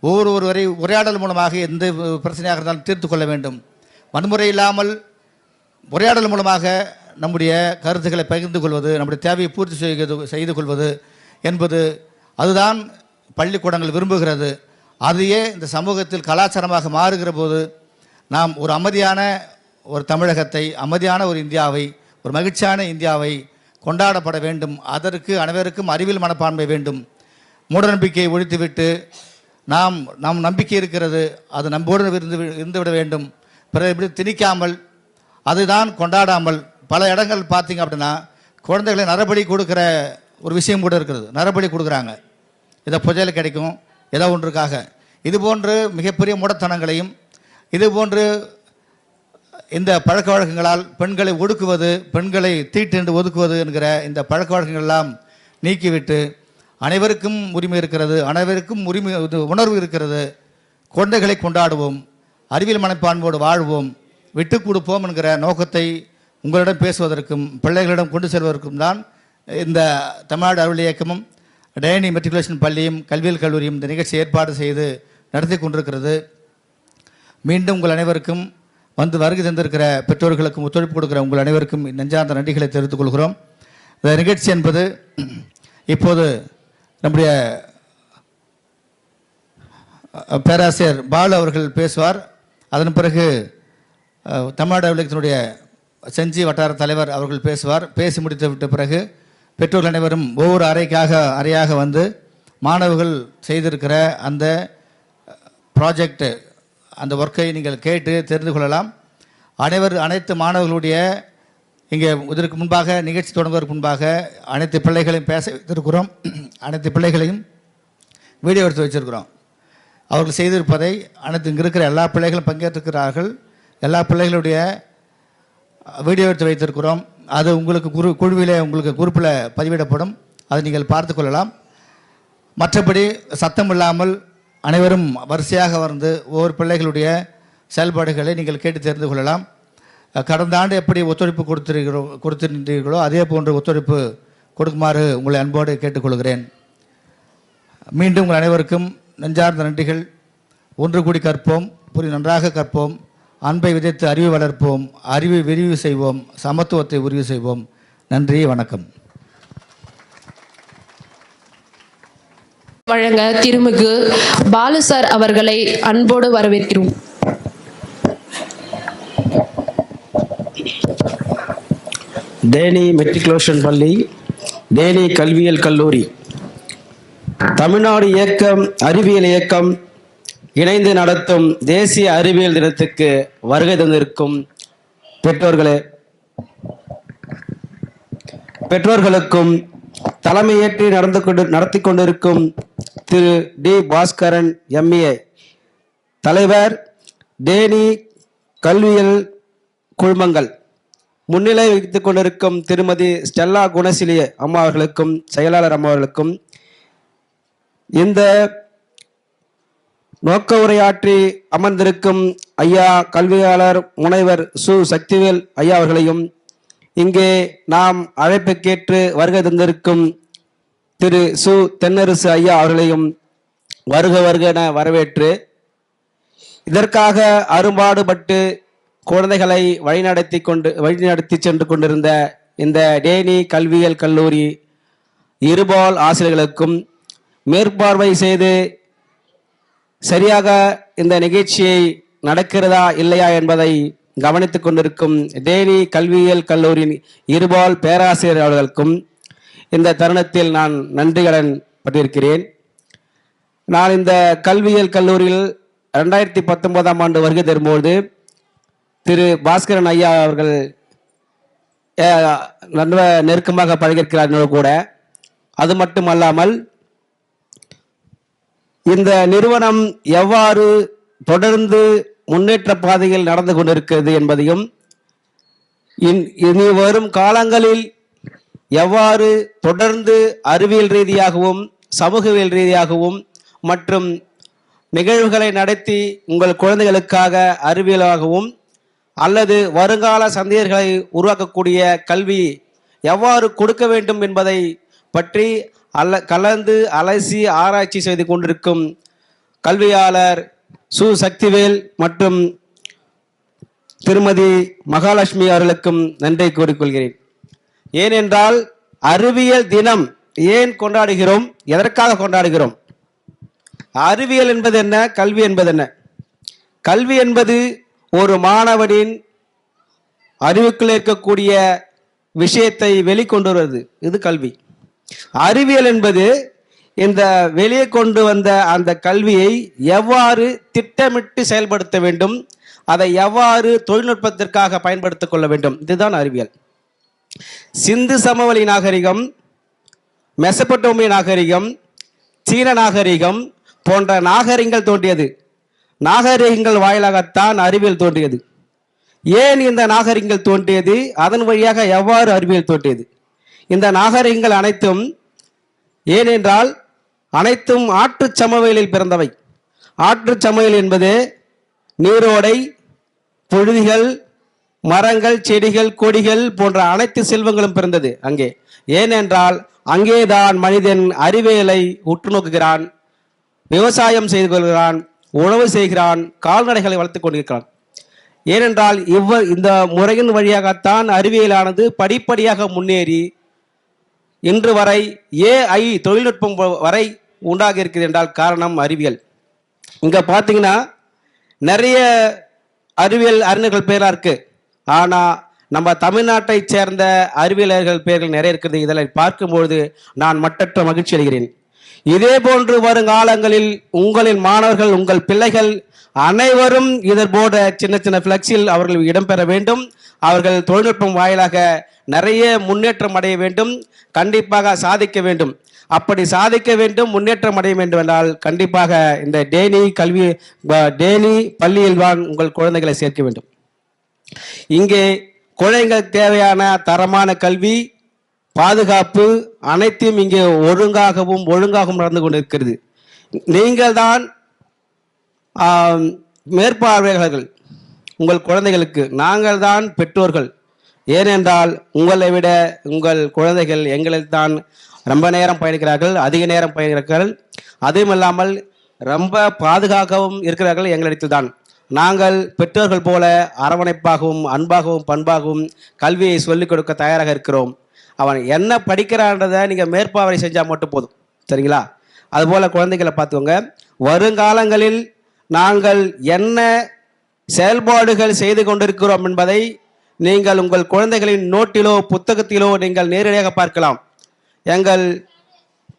ஒவ்வொருவரை உரையாடல் மூலமாக எந்த பிரச்சனையாக இருந்தாலும் தீர்த்து கொள்ள வேண்டும். வன்முறை இல்லாமல் உரையாடல் மூலமாக நம்முடைய கருத்துக்களை பகிர்ந்து கொள்வது, நம்முடைய தேவையை பூர்த்தி செய்து கொள்வது என்பது அதுதான் பள்ளிக்கூடங்கள் விரும்புகிறது. அதையே இந்த சமூகத்தில் கலாச்சாரமாக மாறுகிற போது நாம் ஒரு அமைதியான ஒரு தமிழகத்தை, அமைதியான ஒரு இந்தியாவை, ஒரு மகிழ்ச்சியான இந்தியாவை கொண்டாடப்பட வேண்டும். அதற்கு அனைவருக்கும் அறிவியல் மனப்பான்மை வேண்டும். மூடநம்பிக்கையை ஒழித்துவிட்டு நாம் நம்பிக்கை இருக்கிறது, அது நம்போடு இருந்துவிட வேண்டும். பிறகு இப்படி திணிக்காமல், அதுதான் கொண்டாடாமல், பல இடங்கள் பார்த்தீங்க அப்படின்னா குழந்தைகளை நரபலி கொடுக்குற ஒரு விஷயம் கூட இருக்கிறது. நரபலி கொடுக்குறாங்க, இதை புதையல் கிடைக்கும், ஏதோ ஒன்றுக்காக. இதுபோன்று மிகப்பெரிய மூடத்தனங்களையும், இதுபோன்று இந்த பழக்க வழக்கங்களால் பெண்களை ஒடுக்குவது, பெண்களை தீட்டென்று ஒதுக்குவது என்கிற இந்த பழக்க வழக்கங்களெல்லாம் நீக்கிவிட்டு அனைவருக்கும் உரிமை இருக்கிறது, அனைவருக்கும் உணர்வு இருக்கிறது. குழந்தைகளை கொண்டாடுவோம், அறிவியல் மனப்பான்மையோடு வாழ்வோம், விட்டு கொடுப்போம் என்கிற நோக்கத்தை உங்களிடம் பேசுவதற்கும் பிள்ளைகளிடம் கொண்டு செல்வதற்கும் தான் இந்த தமிழ்நாடு அறிவியல் இயக்கமும் டேனி மெட்ரிகுலேஷன் பள்ளியும் கல்வியல் கல்லூரியும் இந்த நிகழ்ச்சி ஏற்பாடு செய்து நடத்தி கொண்டிருக்கிறது. மீண்டும் உங்கள் அனைவருக்கும் வந்து வருகை தந்திருக்கிற பெற்றோர்களுக்கும் ஒத்துழைப்பு கொடுக்கிற உங்கள் அனைவருக்கும் நெஞ்சார்ந்த நன்றிகளை தெரிவித்துக் கொள்கிறோம். இந்த நிகழ்ச்சி என்பது இப்போது நம்முடைய பேராசிரியர் பாலு அவர்கள் பேசுவார். அதன் பிறகு தமிழ்நாடு அலுவலகத்தினுடைய செஞ்சி வட்டார தலைவர் அவர்கள் பேசுவார். பேசி முடித்து விட்ட பிறகு பெற்றோர்கள் அனைவரும் ஒவ்வொரு அறையாக வந்து மாணவர்கள் செய்திருக்கிற அந்த ப்ராஜெக்ட் அந்த ஒர்க்கை நீங்கள் கேட்டு தெரிந்து கொள்ளலாம். அனைத்து மாணவர்களுடைய இங்கே இதற்கு முன்பாக நிகழ்ச்சி தொடங்குவதற்கு முன்பாக அனைத்து பிள்ளைகளையும் பேச வைத்திருக்கிறோம். அனைத்து பிள்ளைகளையும் வீடியோ எடுத்து வச்சிருக்கிறோம். அவர்கள் செய்திருப்பதை இங்கே இருக்கிற எல்லா பிள்ளைகளும் பங்கேற்றிருக்கிறார்கள். எல்லா பிள்ளைகளுடைய வீடியோ எடுத்து வைத்திருக்கிறோம். அது உங்களுக்கு குழுவிலே உங்களுக்கு குரூப்பில் பதிவிடப்படும். அதை நீங்கள் பார்த்து கொள்ளலாம். மற்றபடி சத்தம் இல்லாமல் அனைவரும் வரிசையாக வந்து ஒவ்வொரு பிள்ளைகளுடைய செயல்பாடுகளை நீங்கள் கேட்டு தெரிந்து கொள்ளலாம். கடந்த ஆண்டு எப்படி ஒத்துழைப்பு கொடுத்திருந்தீர்களோ அதே போன்ற ஒத்துழைப்பு கொடுக்குமாறு உங்களை அன்போடு கேட்டுக்கொள்கிறேன். மீண்டும் உங்கள் அனைவருக்கும் நெஞ்சார்ந்த நன்றிகள். ஒன்று கூடி கற்போம், நன்றாக கற்போம், அன்பை விதைத்து அறிவை வளர்ப்போம், அறிவை விரிவு செய்வோம், சமத்துவத்தை உறுதி செய்வோம். நன்றி, வணக்கம். வழங்க திருமிகு பாலு சார் அவர்களை அன்போடு வரவேற்கிறோம். தேனி மெட்ரிகுலேஷன் பள்ளி, தேனி கல்வியியல் கல்லூரி, தமிழ்நாடு இயக்கம் அறிவியல் இயக்கம் இணைந்து நடத்தும் தேசிய அறிவியல் தினத்துக்கு வருகை தந்திருக்கும் பெற்றோர்களுக்கும் தலைமையேற்று நடத்தி கொண்டிருக்கும் திரு டி பாஸ்கரன் எம்ஏ தலைவர், தேனி கல்வியல் குழுமங்கள் முன்னிலை வைத்துக் கொண்டிருக்கும் திருமதி ஸ்டெல்லா குணசிலி அம்மா அவர்களுக்கும் செயலாளர் அம்மா அவர்களுக்கும், இந்த நோக்க உரையாற்றி அமர்ந்திருக்கும் ஐயா கல்வியாளர் முனைவர் சு சக்திவேல் ஐயா அவர்களையும், இங்கே நாம் அழைப்பு கேட்டு வருகை தந்திருக்கும் திரு சு தென்னரசு ஐயா அவர்களையும் வருக என வரவேற்று, இதற்காக அரும்பாடுபட்டு குழந்தைகளை வழிநடத்தி சென்று கொண்டிருந்த இந்த தேனி கல்வியியல் கல்லூரி இருபால் ஆசிரியர்களுக்கும், மேற்பார்வை செய்து சரியாக இந்த நிகழ்ச்சியை நடக்கிறதா இல்லையா என்பதை கவனித்துக் கொண்டிருக்கும் தேனி கல்வியியல் கல்லூரியின் இருபால் பேராசிரியர் அவர்களுக்கும் இந்த தருணத்தில் நான் நன்றிகடன் பட்டிருக்கிறேன். நான் இந்த கல்வியியல் கல்லூரியில் 2019ஆம் ஆண்டு வருகை தரும்போது திரு பாஸ்கரன் ஐயா அவர்கள் நெருக்கமாக பழகியிருக்கிறார்கள் கூட. அது மட்டுமல்லாமல் இந்த நிறுவனம் எவ்வாறு தொடர்ந்து முன்னேற்ற பாதையில் நடந்து கொண்டிருக்கிறது என்பதையும், இனி வரும் காலங்களில் எவ்வாறு தொடர்ந்து அறிவியல் ரீதியாகவும் சமூகவியல் ரீதியாகவும் மற்றும் நிகழ்வுகளை நடத்தி உங்கள் குழந்தைகளுக்காக அறிவியலாகவும் அல்லது வருங்கால சந்ததியர்களை உருவாக்கக்கூடிய கல்வி எவ்வாறு கொடுக்க வேண்டும் என்பதை பற்றி கலந்து அலசி ஆராய்ச்சி செய்து கொண்டிருக்கும் கல்வியாளர் சு சக்திவேல் மற்றும் திருமதி மகாலட்சுமி அவர்களுக்கும் நன்றி கூறிக்கொள்கிறேன். ஏனென்றால் அறிவியல் தினம் ஏன் கொண்டாடுகிறோம், எதற்காக கொண்டாடுகிறோம்? அறிவியல் என்பது என்ன, கல்வி என்பது என்ன? கல்வி என்பது ஒரு மாணவனின் அறிவுக்குள் இருக்கக்கூடிய விஷயத்தை வெளிக்கொண்டு வருவது, இது கல்வி. அறிவியல் என்பது இந்த வெளியே கொண்டு வந்த அந்த கல்வியை எவ்வாறு திட்டமிட்டு செயல்படுத்த வேண்டும், அதை எவ்வாறு தொழில்நுட்பத்திற்காக பயன்படுத்திக் கொள்ள வேண்டும், இதுதான் அறிவியல். சிந்து சமவெளி நாகரிகம், மெசபடோமிய நாகரிகம், சீன நாகரிகம் போன்ற நாகரிகங்கள் தோன்றியது. நாகரிகங்கள் வாயிலாகத்தான் அறிவியல் தோன்றியது. ஏன் இந்த நாகரிகங்கள் தோன்றியது, அதன் வழியாக எவ்வாறு அறிவியல் தோன்றியது? இந்த நாகரிகங்கள் அனைத்தும் ஏனென்றால் அனைத்தும் ஆற்று சமவெளியில் பிறந்தவை. ஆற்று சமவெளி என்பது நீரோடை, புழுதிகள், மரங்கள், செடிகள், கொடிகள் போன்ற அனைத்து செல்வங்களும் பிறந்தது அங்கே. ஏனென்றால் அங்கேதான் மனிதன் அறிவியலை உற்று நோக்குகிறான், விவசாயம் செய்து கொள்கிறான், உணவு செய்கிறான், கால்நடைகளை வளர்த்துக் கொண்டிருக்கிறான். ஏனென்றால் இந்த முறையின் வழியாகத்தான் அறிவியலானது படிப்படியாக முன்னேறி இன்று வரை AI தொழில்நுட்பம் வரை உண்டாகி இருக்கிறது என்றால் காரணம் அறிவியல். இங்கே பார்த்தீங்கன்னா நிறைய அறிவியல் அறிஞர்கள் பேராக இருக்கு. ஆனால் நம்ம தமிழ்நாட்டை சேர்ந்த அறிவியலர்கள் பேர்கள் நிறைய இருக்கிறது. இதில் பார்க்கும்பொழுது நான் மட்டற்ற மகிழ்ச்சி அடைகிறேன். இதே போன்று வருங்காலங்களில் உங்களின் மாணவர்கள், உங்கள் பிள்ளைகள் அனைவரும் இதர் போட சின்ன சின்ன ஃப்ளெக்ஸில் அவர்கள் இடம்பெற வேண்டும். அவர்கள் தொழில்நுட்பம் வாயிலாக நிறைய முன்னேற்றம் அடைய வேண்டும், கண்டிப்பாக சாதிக்க வேண்டும். அப்படி சாதிக்க வேண்டும், முன்னேற்றம் அடைய வேண்டும் என்றால் கண்டிப்பாக இந்த டேனி பள்ளியில் தான் உங்கள் குழந்தைகளை சேர்க்க வேண்டும். இங்கே குழந்தைகள் தேவையான தரமான கல்வி, பாதுகாப்பு அனைத்தையும் இங்கே ஒழுங்காகவும் நடந்து கொண்டிருக்கிறது. நீங்கள் தான் மேற்பார்வையாளர்கள் உங்கள் குழந்தைகளுக்கு, நாங்கள் தான் பெற்றோர்கள். ஏனென்றால் உங்களை விட உங்கள் குழந்தைகள் எங்களில் தான் ரொம்ப நேரம் பயணிக்கிறார்கள், அதிக நேரம் பயணிக்கிறார்கள். அதுவும் இல்லாமல் ரொம்ப பாதுகாக்கவும் இருக்கிறார்கள் எங்களிடத்தில் தான். நாங்கள் பெற்றோர்கள் போல அரவணைப்பாகவும் அன்பாகவும் பண்பாகவும் கல்வியை சொல்லிக் கொடுக்க தயாராக இருக்கிறோம். அவன் என்ன படிக்கிறான்றதை நீங்கள் மேற்பார்வை செஞ்சால் மட்டும் போதும், சரிங்களா? அதுபோல் குழந்தைகளை பார்த்துக்கோங்க. வருங்காலங்களில் நாங்கள் என்ன செயல்பாடுகள் செய்து கொண்டிருக்கிறோம் என்பதை நீங்கள் உங்கள் குழந்தைகளின் நோட்டிலோ புத்தகத்திலோ நீங்கள் நேரடியாக பார்க்கலாம். எங்கள்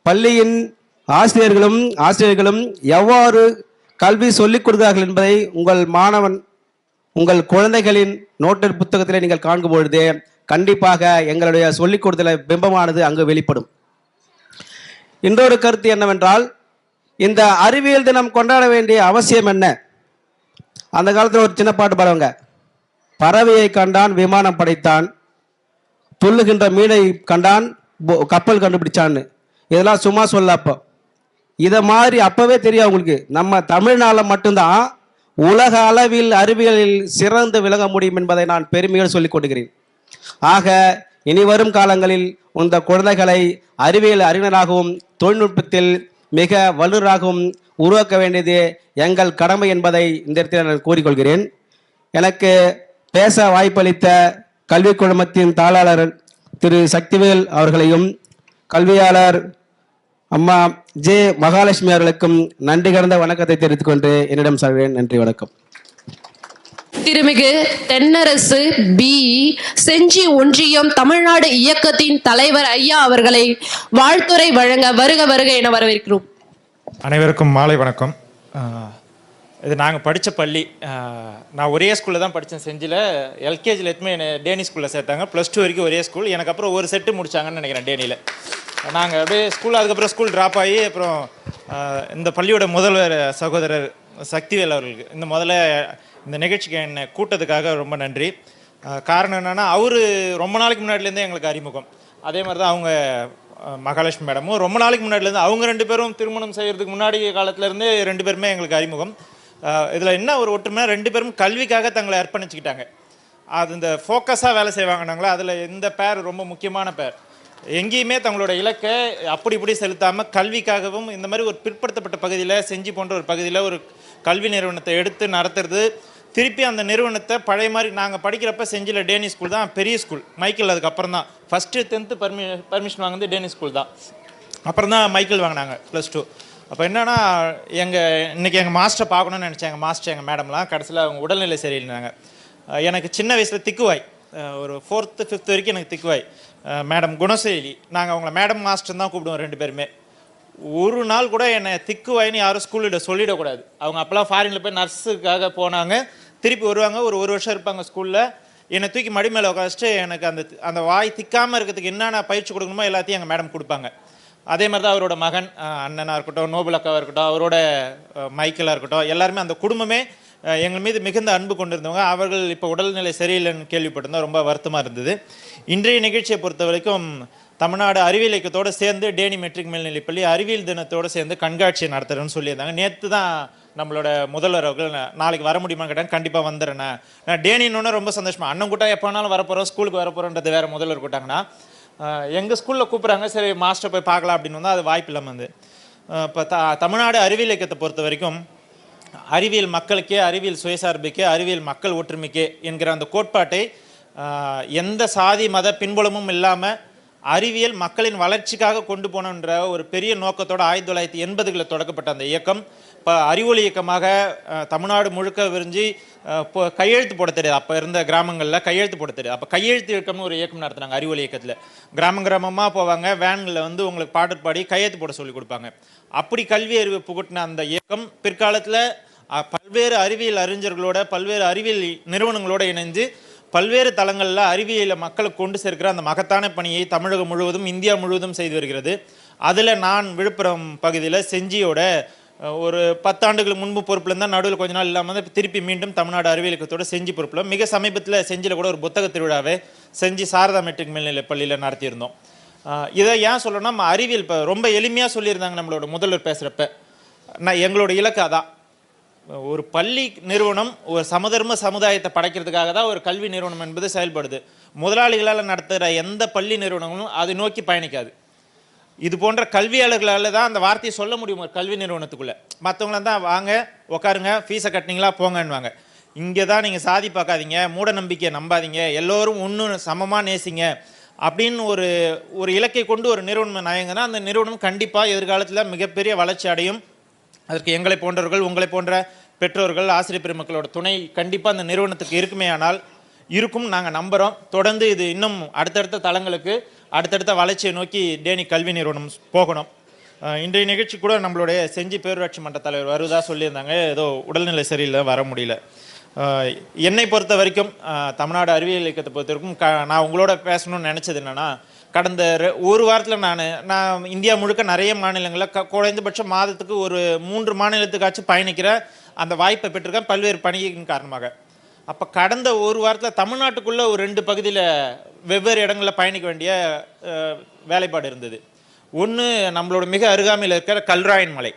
பள்ளியின் ஆசிரியர்களும் எவ்வாறு கல்வி சொல்லிக் கொடுக்கிறார்கள் என்பதை உங்கள் குழந்தைகளின் நோட்டு புத்தகத்தில் நீங்கள் காண்கும் பொழுது கண்டிப்பாக எங்களுடைய சொல்லிக் கொடுத்தல பிம்பமானது அங்கு வெளிப்படும். இன்னொரு கருத்து என்னவென்றால், இந்த அறிவியல் தினம் கொண்டாட வேண்டிய அவசியம் என்ன? அந்த காலத்தில் ஒரு சின்ன பாட்டு பாடுவாங்க, பறவையை கண்டான் விமானம் படைத்தான், துள்ளுகின்ற மீனை கண்டான் கப்பல் கண்டுபிடிச்சான்னு. இதெல்லாம் சும்மா சொல்ல. அப்போ இதை மாதிரி அப்பவே தெரியும் அவங்களுக்கு. நம்ம தமிழ்நாட்டில் மட்டும்தான் உலக அளவில் அறிவியலில் சிறந்து விளங்க முடியும் என்பதை நான் பெருமையோடு சொல்லிக் கொள்கிறேன். ஆக இனி வரும் காலங்களில் இந்த குழந்தைகளை அறிவியல் அறிஞராகவும் தொழில்நுட்பத்தில் மிக வல்லுநராகவும் உருவாக்க வேண்டியது எங்கள் கடமை என்பதை இந்த இடத்தில் நான் கூறிக்கொள்கிறேன். எனக்கு பேச வாய்ப்பளித்த கல்வி குழுமத்தின் தாளாளர் திரு சக்திவேல் அவர்களையும் கல்வியாளர் அம்மா ஜே மகாலட்சுமி அவர்களுக்கும் நன்றி கடந்த வணக்கத்தை தெரிவித்துக் கொண்டு என்னிடம் சொல்கிறேன். நன்றி, வணக்கம். திருமிகு தென்னரசு பிஇ செஞ்சி ஒன்றியம் தமிழ்நாடு இயக்கத்தின் தலைவர் ஐயா அவர்களை வாழ்த்துரை வழங்க வருக என வரவேற்கிறோம். அனைவருக்கும் மாலை வணக்கம். இது நாங்கள் படித்த பள்ளி. நான் ஒரே ஸ்கூலில் தான் படித்தேன். செஞ்சியில் எல்கேஜியில் எத்துமே என்னை டேனி ஸ்கூலில் சேர்த்தாங்க. +2 வரைக்கும் ஒரே ஸ்கூல். எனக்கு அப்புறம் ஒரு செட்டு முடித்தாங்கன்னு நினைக்கிறேன் டேனியில். நாங்கள் அப்படியே அதுக்கப்புறம் ஸ்கூல் ட்ராப் ஆகி அப்புறம் இந்த பள்ளியோட முதல்வர் சகோதரர் சக்திவேல் அவர்களுக்கு இந்த நிகழ்ச்சிக்கு என்னை கூட்டத்துக்காக ரொம்ப நன்றி. காரணம் என்னென்னா, அவர் ரொம்ப நாளைக்கு முன்னாடிலேருந்தே எங்களுக்கு அறிமுகம். அதே மாதிரி தான் அவங்க மகாலட்சுமி மேடமும் ரொம்ப நாளைக்கு முன்னாடிலேருந்து, அவங்க 2 பேரும் திருமணம் செய்கிறதுக்கு முன்னாடி காலத்துலேருந்தே 2 பேருமே எங்களுக்கு அறிமுகம். இதில் என்ன ஒரு ஒற்றுமை, 2 பேரும் கல்விக்காக தங்களை அர்ப்பணிச்சுக்கிட்டாங்க. அது இந்த ஃபோக்கஸாக வேலை செய்வாங்கன்னாங்களா, அதில் இந்த பேர் ரொம்ப முக்கியமான பேர். எங்கேயுமே தங்களோட இலக்கை அப்படி இப்படி செலுத்தாமல் கல்விக்காகவும் இந்த மாதிரி ஒரு பிற்படுத்தப்பட்ட பகுதியில், செஞ்சி போன்ற ஒரு பகுதியில் ஒரு கல்வி நிறுவனத்தை எடுத்து நடத்துறது, திருப்பி அந்த நிறுவனத்தை பழைய மாதிரி நாங்கள் படிக்கிறப்ப செஞ்சியில் டேனி ஸ்கூல் தான் பெரிய ஸ்கூல். மைக்கேல் அதுக்கப்புறம் தான் ஃபஸ்ட்டு 10th பர்மிஷன் வாங்கினது டேனி ஸ்கூல் தான். அப்புறம் தான் மைக்கேல் வாங்கினாங்க +2. அப்போ என்னென்னா, இன்றைக்கி எங்கள் மாஸ்டரை பார்க்கணுன்னு நினச்சேன். எங்கள் மாஸ்டர் எங்கள் மேடம்லாம் கடைசியில் அவங்க உடல்நிலை சரியில்லைனாங்க. எனக்கு சின்ன வயசில் திக்குவாய், ஒரு 4th 5th வரைக்கும் எனக்கு திக்குவாய். மேடம் குணசேலி, நாங்கள் அவங்கள மேடம் மாஸ்டர் தான் கூப்பிடுவோம் 2 பேருமே. ஒரு நாள் கூட என்னை திக்குவாயின்னு யாரும் ஸ்கூலில் சொல்லிடக்கூடாது. அவங்க அப்போல்லாம் ஃபாரினில் போய் நர்ஸுக்காக போனாங்க, திருப்பி வருவாங்க, ஒரு வருஷம் இருப்பாங்க ஸ்கூலில். என்னை தூக்கி மடி மேலே உட்காந்துட்டு எனக்கு அந்த வாய் திக்காமல் இருக்கிறதுக்கு என்னென்ன பயிற்சி கொடுக்கணுமோ எல்லாத்தையும் எங்கள் மேடம் கொடுப்பாங்க. அதே மாதிரி தான் அவரோட மகன் அண்ணனாக இருக்கட்டும், நோபல் அக்காவாக இருக்கட்டும், அவரோட மைக்கேலாக இருக்கட்டும், எல்லாருமே அந்த குடும்பமே எங்கள் மீது மிகுந்த அன்பு கொண்டிருந்தவங்க. அவர்கள் இப்போ உடல்நிலை சரியில்லைன்னு கேள்விப்பட்டிருந்தோம், ரொம்ப வருத்தமாக இருந்தது. இன்றைய நிகழ்ச்சியை பொறுத்த வரைக்கும் தமிழ்நாடு அறிவியல் இயக்கத்தோடு சேர்ந்து டேனி மெட்ரிக் மேல்நிலைப்பள்ளி அறிவியல் தினத்தோடு சேர்ந்து கண்காட்சியை நடத்துகிறேன்னு சொல்லியிருந்தாங்க. நேற்று தான் நம்மளோட முதல்வர் அவர்கள் நாளைக்கு வர முடியுமான்னு கேட்டாங்க. கண்டிப்பாக வந்துடுறேண்ணே. நான் டேனின்னு ரொம்ப சந்தோஷமாக, அண்ணன் கூட்டம் எப்போ வேணாலும் வரப்போகிறோம், ஸ்கூலுக்கு வரப்போகிறோன்றது வேறு முதல்வர் கூட்டாங்கன்னா எங்கள் ஸ்கூலில் கூப்பிட்றாங்க, சரி மாஸ்டர் போய் பார்க்கலாம் அப்படின்னு வந்தால் அது வாய்ப்பு இல்லாமல் வந்து. இப்போ தமிழ்நாடு அறிவியல் இயக்கத்தை பொறுத்த வரைக்கும் அறிவியல் மக்களுக்கே, அறிவியல் சுயசார்புக்கே, அறிவியல் மக்கள் ஒற்றுமைக்கே என்கிற அந்த கோட்பாட்டை எந்த சாதி மத பின்புலமும் இல்லாமல் அறிவியல் மக்களின் வளர்ச்சிக்காக கொண்டு போனன்ற ஒரு பெரிய நோக்கத்தோடு 1980களில் தொடக்கப்பட்ட அந்த இயக்கம் இப்போ அறிவொளி இயக்கமாக தமிழ்நாடு முழுக்க விரிஞ்சு கையெழுத்து போட தெரியாது. அப்போ இருந்த கிராமங்களில் கையெழுத்து போட தெரியாது. அப்போ கையெழுத்து இயக்கம்னு ஒரு இயக்கம் நடத்துனாங்க அறிவொளி இயக்கத்தில். கிராமமாக போவாங்க, வேன்களில் வந்து உங்களுக்கு பாட்டு பாடி கையெழுத்து போட சொல்லி கொடுப்பாங்க. அப்படி கல்வி அறிவு புகட்டின அந்த இயக்கம் பிற்காலத்தில் பல்வேறு அறிவியல் அறிஞர்களோட, பல்வேறு அறிவியல் நிறுவனங்களோடு இணைந்து பல்வேறு தளங்களில் அறிவியலை மக்களுக்கு கொண்டு சேர்க்கிற அந்த மகத்தான பணியை தமிழகம் முழுவதும், இந்தியா முழுவதும் செய்து வருகிறது. அதில் நான் விழுப்புரம் பகுதியில் செஞ்சியோட ஒரு 10 ஆண்டுகளுக்கு முன்பு பொறுப்பில் இருந்தால் நடுவில் கொஞ்ச நாள் இல்லாமல் வந்து திருப்பி மீண்டும் தமிழ்நாடு அறிவியல் இயக்கத்தோட செஞ்சி பொறுப்பில் மிக சமீபத்தில் செஞ்சியில் கூட ஒரு புத்தக திருவிழாவை செஞ்சி சாரதா மெட்ரிக் மேல்நிலை பள்ளியில் நடத்தியிருந்தோம். இதை ஏன் சொல்லணும்னா, அறிவியல் இப்போ ரொம்ப எளிமையாக சொல்லியிருந்தாங்க நம்மளோட முதல்வர் பேசுகிறப்ப. எங்களோட இலக்கு அதான், ஒரு பள்ளி நிறுவனம் ஒரு சமதர்ம சமுதாயத்தை படைக்கிறதுக்காக தான் ஒரு கல்வி நிறுவனம் என்பது செயல்படுது. முதலாளிகளால் நடத்துகிற எந்த பள்ளி நிறுவனங்களும் அதை நோக்கி பயணிக்காது. இது போன்ற கல்வியாளர்களால் தான் அந்த வார்த்தையை சொல்ல முடியும் ஒரு கல்வி நிறுவனத்துக்குள்ளே. மற்றவங்களாம் தான் வாங்க உட்காருங்க, ஃபீஸை கட்டினீங்களா போங்கன்னுவாங்க. இங்கே தான் நீங்கள் சாதி பார்க்காதீங்க, மூட நம்பிக்கையை நம்பாதீங்க, எல்லோரும் ஒன்று சமமாக நேசிங்க அப்படின்னு ஒரு இலக்கை கொண்டு ஒரு நிறுவனம் நயங்கன்னா அந்த நிறுவனம் கண்டிப்பாக எதிர்காலத்தில் மிகப்பெரிய வளர்ச்சி அடையும். அதற்கு எங்களை போன்றவர்கள், உங்களை போன்ற பெற்றோர்கள், ஆசிரியர் பெருமக்களோட துணை கண்டிப்பாக அந்த நிறுவனத்துக்கு இருக்குமே ஆனால் இருக்கும் நாங்கள் நம்புகிறோம். தொடர்ந்து இது இன்னும் அடுத்தடுத்த தளங்களுக்கு, அடுத்தடுத்த வளர்ச்சியை நோக்கி டேனி கல்வி நிறுவனம் போகணும். இன்றைய நிகழ்ச்சி கூட நம்மளுடைய செஞ்சி பேரூராட்சி மன்ற தலைவர் வருவதா சொல்லியிருந்தாங்க. ஏதோ உடல்நிலை சரியில்லை, வர முடியல. என்னை பொறுத்த வரைக்கும் தமிழ்நாடு அறிவியல் இயக்கத்தை பொறுத்த வரைக்கும் நான் உங்களோட பேசணும்னு நினச்சது என்னென்னா, கடந்த ஒரு வாரத்தில் நான் இந்தியா முழுக்க நிறைய மாநிலங்களில் குறைந்தபட்சம் மாதத்துக்கு ஒரு 3 மாநிலத்துக்காச்சும் பயணிக்கிற அந்த வாய்ப்பை பெற்றிருக்கேன் பல்வேறு பணியின் காரணமாக. அப்போ கடந்த ஒரு வாரத்தில் தமிழ்நாட்டுக்குள்ளே ஒரு 2 பகுதியில் வெவ்வேறு இடங்களில் பயணிக்க வேண்டிய வேலைப்பாடு இருந்தது. ஒன்று நம்மளோட மிக அருகாமையில் இருக்கிற கல்ராயன் மலை.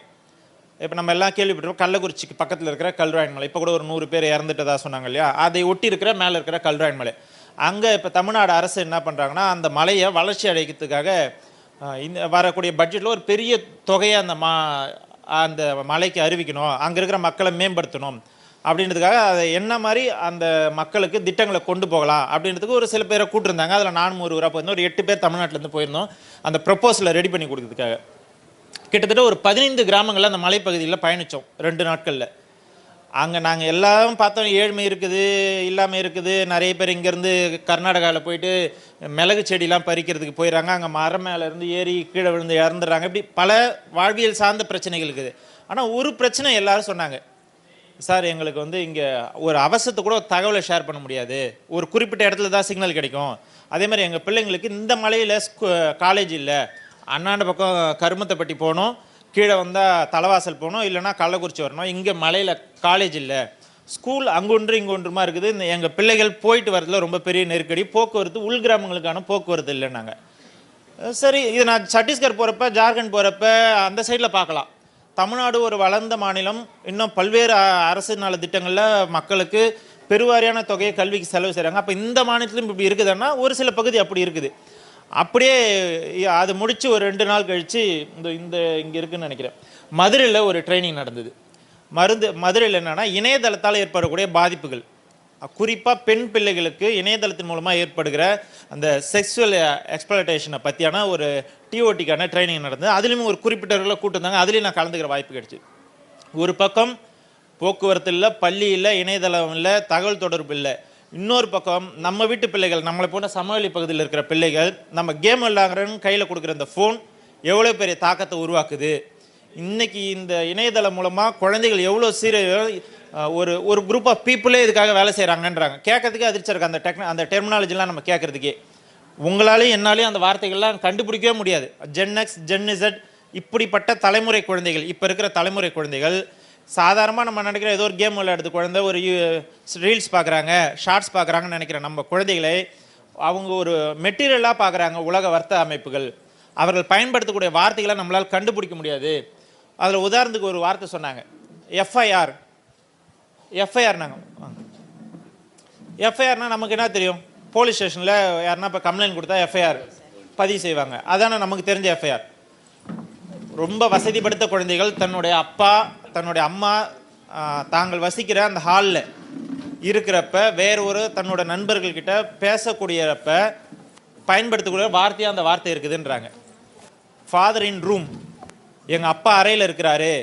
இப்போ நம்ம எல்லாம் கேள்விப்பட்டிருக்கோம், கள்ளக்குறிச்சிக்கு பக்கத்தில் இருக்கிற கல்ராயன் மலை. இப்போ கூட ஒரு 100 பேர் இறந்துட்டதா சொன்னாங்க இல்லையா? அதை ஒட்டி இருக்கிற மேலே இருக்கிற கல்ராயன் மலை. அங்கே இப்போ தமிழ்நாடு அரசு என்ன பண்ணுறாங்கன்னா, அந்த மலையை வளர்ச்சி அடைக்கிறதுக்காக இந்த வரக்கூடிய பட்ஜெட்டில் ஒரு பெரிய தொகையை அந்த மலைக்கு அறிவிக்கணும், அங்கே இருக்கிற மக்களை மேம்படுத்தணும் அப்படின்றதுக்காக அதை என்ன மாதிரி அந்த மக்களுக்கு திட்டங்களை கொண்டு போகலாம் அப்படின்றதுக்கு ஒரு சில பேரை கூட்டிருந்தாங்க. அதில் நானும் ஒருவராக போயிருந்தோம். ஒரு 8 பேர் தமிழ்நாட்டிலேருந்து போயிருந்தோம் அந்த ப்ரொப்போசலை ரெடி பண்ணி கொடுக்கறதுக்காக. கிட்டத்தட்ட ஒரு 15 கிராமங்களில் அந்த மலைப்பகுதியில் பயணித்தோம் 2 நாட்களில். அங்கே நாங்கள் எல்லாரும் பார்த்தோம், ஏழ்மை இருக்குது, இல்லாமல் இருக்குது. நிறைய பேர் இங்கேருந்து கர்நாடகாவில் போயிட்டு மிளகு செடியெலாம் பறிக்கிறதுக்கு போயிடறாங்க. அங்கே மரம் மேலே இருந்து ஏறி கீழே விழுந்து இறந்துடுறாங்க. இப்படி பல வாழ்வியல் சார்ந்த பிரச்சனைகள் இருக்குது. ஆனால் ஒரு பிரச்சனை எல்லாரும் சொன்னாங்க, சார் எங்களுக்கு வந்து இங்கே ஒரு அவசரத்தை கூட தகவலை ஷேர் பண்ண முடியாது, ஒரு குறிப்பிட்ட இடத்துல தான் சிக்னல் கிடைக்கும். அதே மாதிரி எங்கள் பிள்ளைங்களுக்கு இந்த மலையில் காலேஜ் இல்லை, அண்ணாண்ட பக்கம் கருமத்தைப்பட்டி போகணும், கீழே வந்தால் தலைவாசல் போகணும், இல்லைனா கள்ளக்குறிச்சி வரணும், இங்கே மலையில் காலேஜ் இல்லை, ஸ்கூல் அங்கொன்று இங்கொன்றுமா இருக்குது. இந்த எங்கள் பிள்ளைகள் போயிட்டு வரதுல ரொம்ப பெரிய நெருக்கடி, போக்குவரத்து உள்கிராமங்களுக்கான போக்குவரத்து இல்லைன்னாங்க. சரி, இது நான் சத்தீஸ்கர் போகிறப்ப, ஜார்க்கண்ட் போகிறப்ப அந்த சைடில் பார்க்கலாம். தமிழ்நாடு ஒரு வளர்ந்த மாநிலம், இன்னும் பல்வேறு அரசு நல திட்டங்களில் மக்களுக்கு பெருவாரியான தொகையை கல்விக்கு செலவு செய்கிறாங்க. அப்போ இந்த மாநிலத்திலும் இப்படி இருக்குதுன்னா ஒரு சில பகுதி அப்படி இருக்குது. அப்படியே அது முடித்து ஒரு 2 நாள் கழித்து இங்கே இருக்குதுன்னு நினைக்கிறேன், மதுரையில் ஒரு ட்ரைனிங் நடந்தது. மதுரையில் என்னென்னா, இணையதளத்தால் ஏற்படக்கூடிய பாதிப்புகள், குறிப்பாக பெண் பிள்ளைகளுக்கு இணையதளத்தின் மூலமாக ஏற்படுகிற அந்த செக்ஸுவல் எக்ஸ்ப்ளாய்டேஷனை பற்றியான ஒரு டிஓடிக்கான ட்ரைனிங் நடந்தது. அதுலேயும் ஒரு குறிப்பிட்டவர்களை கூட்டிருந்தாங்க. அதுலேயும் நான் கலந்துக்கிற வாய்ப்பு கிடைச்சி. ஒரு பக்கம் போக்குவரத்து இல்லை, பள்ளி இல்லை, இணையதளம் இல்லை, தகவல் தொடர்பு இல்லை. இன்னொரு பக்கம் நம்ம வீட்டு பிள்ளைகள், நம்மளை போன்ற சமவெளி பகுதியில் இருக்கிற பிள்ளைகள், நம்ம கேம் விளாடுறன்னு கையில் கொடுக்குற இந்த ஃபோன் எவ்வளோ பெரிய தாக்கத்தை உருவாக்குது. இன்றைக்கி இந்த இணையதளம் மூலமாக குழந்தைகள் எவ்வளோ ஒரு குரூப் ஆஃப் பீப்புளே இதுக்காக வேலை செய்கிறாங்கன்றாங்க. கேட்கறதுக்கே அதிர்ச்சி இருக்குது அந்த டெர்மினாலஜிலாம் நம்ம கேட்குறதுக்கே. உங்களாலேயும் என்னாலேயும் அந்த வார்த்தைகள்லாம் கண்டுபிடிக்கவே முடியாது. ஜென்எக்ஸ், ஜென்இசட், இப்படிப்பட்ட தலைமுறை குழந்தைகள், இப்போ இருக்கிற தலைமுறை குழந்தைகள் சாதாரணமாக நம்ம நினைக்கிற ஏதோ ஒரு கேம் விளையாடுறது குழந்தை, ஒரு ரீல்ஸ் பார்க்குறாங்க, ஷார்ட்ஸ் பார்க்குறாங்கன்னு நினைக்கிற நம்ம குழந்தைகளை அவங்க ஒரு மெட்டீரியலாக பார்க்குறாங்க. உலக வர்த்தக அமைப்புகள் அவர்கள் பயன்படுத்தக்கூடிய வார்த்தைகளை நம்மளால் கண்டுபிடிக்க முடியாது. அதில் உதாரணத்துக்கு ஒரு வார்த்தை சொன்னாங்க, எஃப்ஐஆர்னாங்க. எஃப்ஐஆர்னால் நமக்கு என்ன தெரியும், போலீஸ் ஸ்டேஷனில் யாருன்னா இப்போ கம்ப்ளைண்ட் கொடுத்தா எஃப்ஐஆர் பதிவு செய்வாங்க. அதான நமக்கு தெரிஞ்ச எஃப்ஐஆர். ரொம்ப வசதிப்படுத்த குழந்தைகள் தன்னுடைய அப்பா, தன்னுடைய அம்மா, தாங்கள் வசிக்கிற அந்த ஹாலில் இருக்கிறப்ப வேற ஒரு தன்னோட நண்பர்கள்கிட்ட பேசக்கூடியப்ப பயன்படுத்தக்கூடிய வார்த்தையாக அந்த வார்த்தை இருக்குதுன்றாங்க. ஃபாதர் இன் ரூம், எங்கள் அப்பா அறையில் இருக்கிறாரு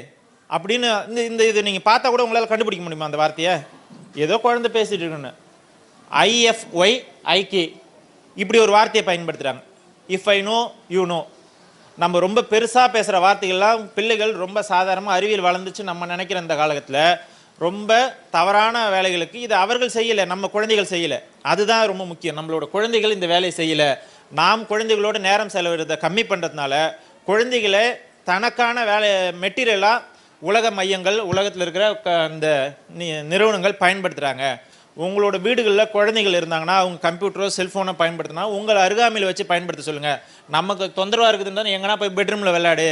அப்படின்னு இந்த இது நீங்கள் பார்த்தா கூட உங்களால் கண்டுபிடிக்க முடியுமா அந்த வார்த்தையை? ஏதோ குழந்தை பேசிட்டு இருக்குன்னு. IFY IK இப்படி ஒரு வார்த்தையை பயன்படுத்துகிறாங்க. If I know you know. நம்ம ரொம்ப பெருசாக பேசுகிற வார்த்தைகள்லாம் பிள்ளைகள் ரொம்ப சாதாரணமாக அறிவியல் வளர்ந்துச்சு நம்ம நினைக்கிற இந்த காலகட்டத்தில் ரொம்ப தவறான வேலைகளுக்கு இது அவர்கள் செய்யலை, நம்ம குழந்தைகள் செய்யலை. அதுதான் ரொம்ப முக்கியம். நம்மளோட குழந்தைகள் இந்த வேலையை செய்யலை. நாம் குழந்தைகளோட நேரம் செலவிடுறதை கம்மி பண்ணுறதுனால குழந்தைகளை தனக்கான வேலை மெட்டீரியலாக உலக மையங்கள் உலகத்தில் இருக்கிற அந்த நிறுவனங்கள் பயன்படுத்துகிறாங்க. உங்களோட வீடுகளில் குழந்தைகள் இருந்தாங்கன்னா அவங்க கம்ப்யூட்டரோ செல்ஃபோனோ பயன்படுத்தினா உங்களை அருகாமையில் வச்சு பயன்படுத்த சொல்லுங்கள். நமக்கு தொந்தரவாக இருக்குதுன்னு எங்கன்னா போய் பெட்ரூமில் விளையாடு,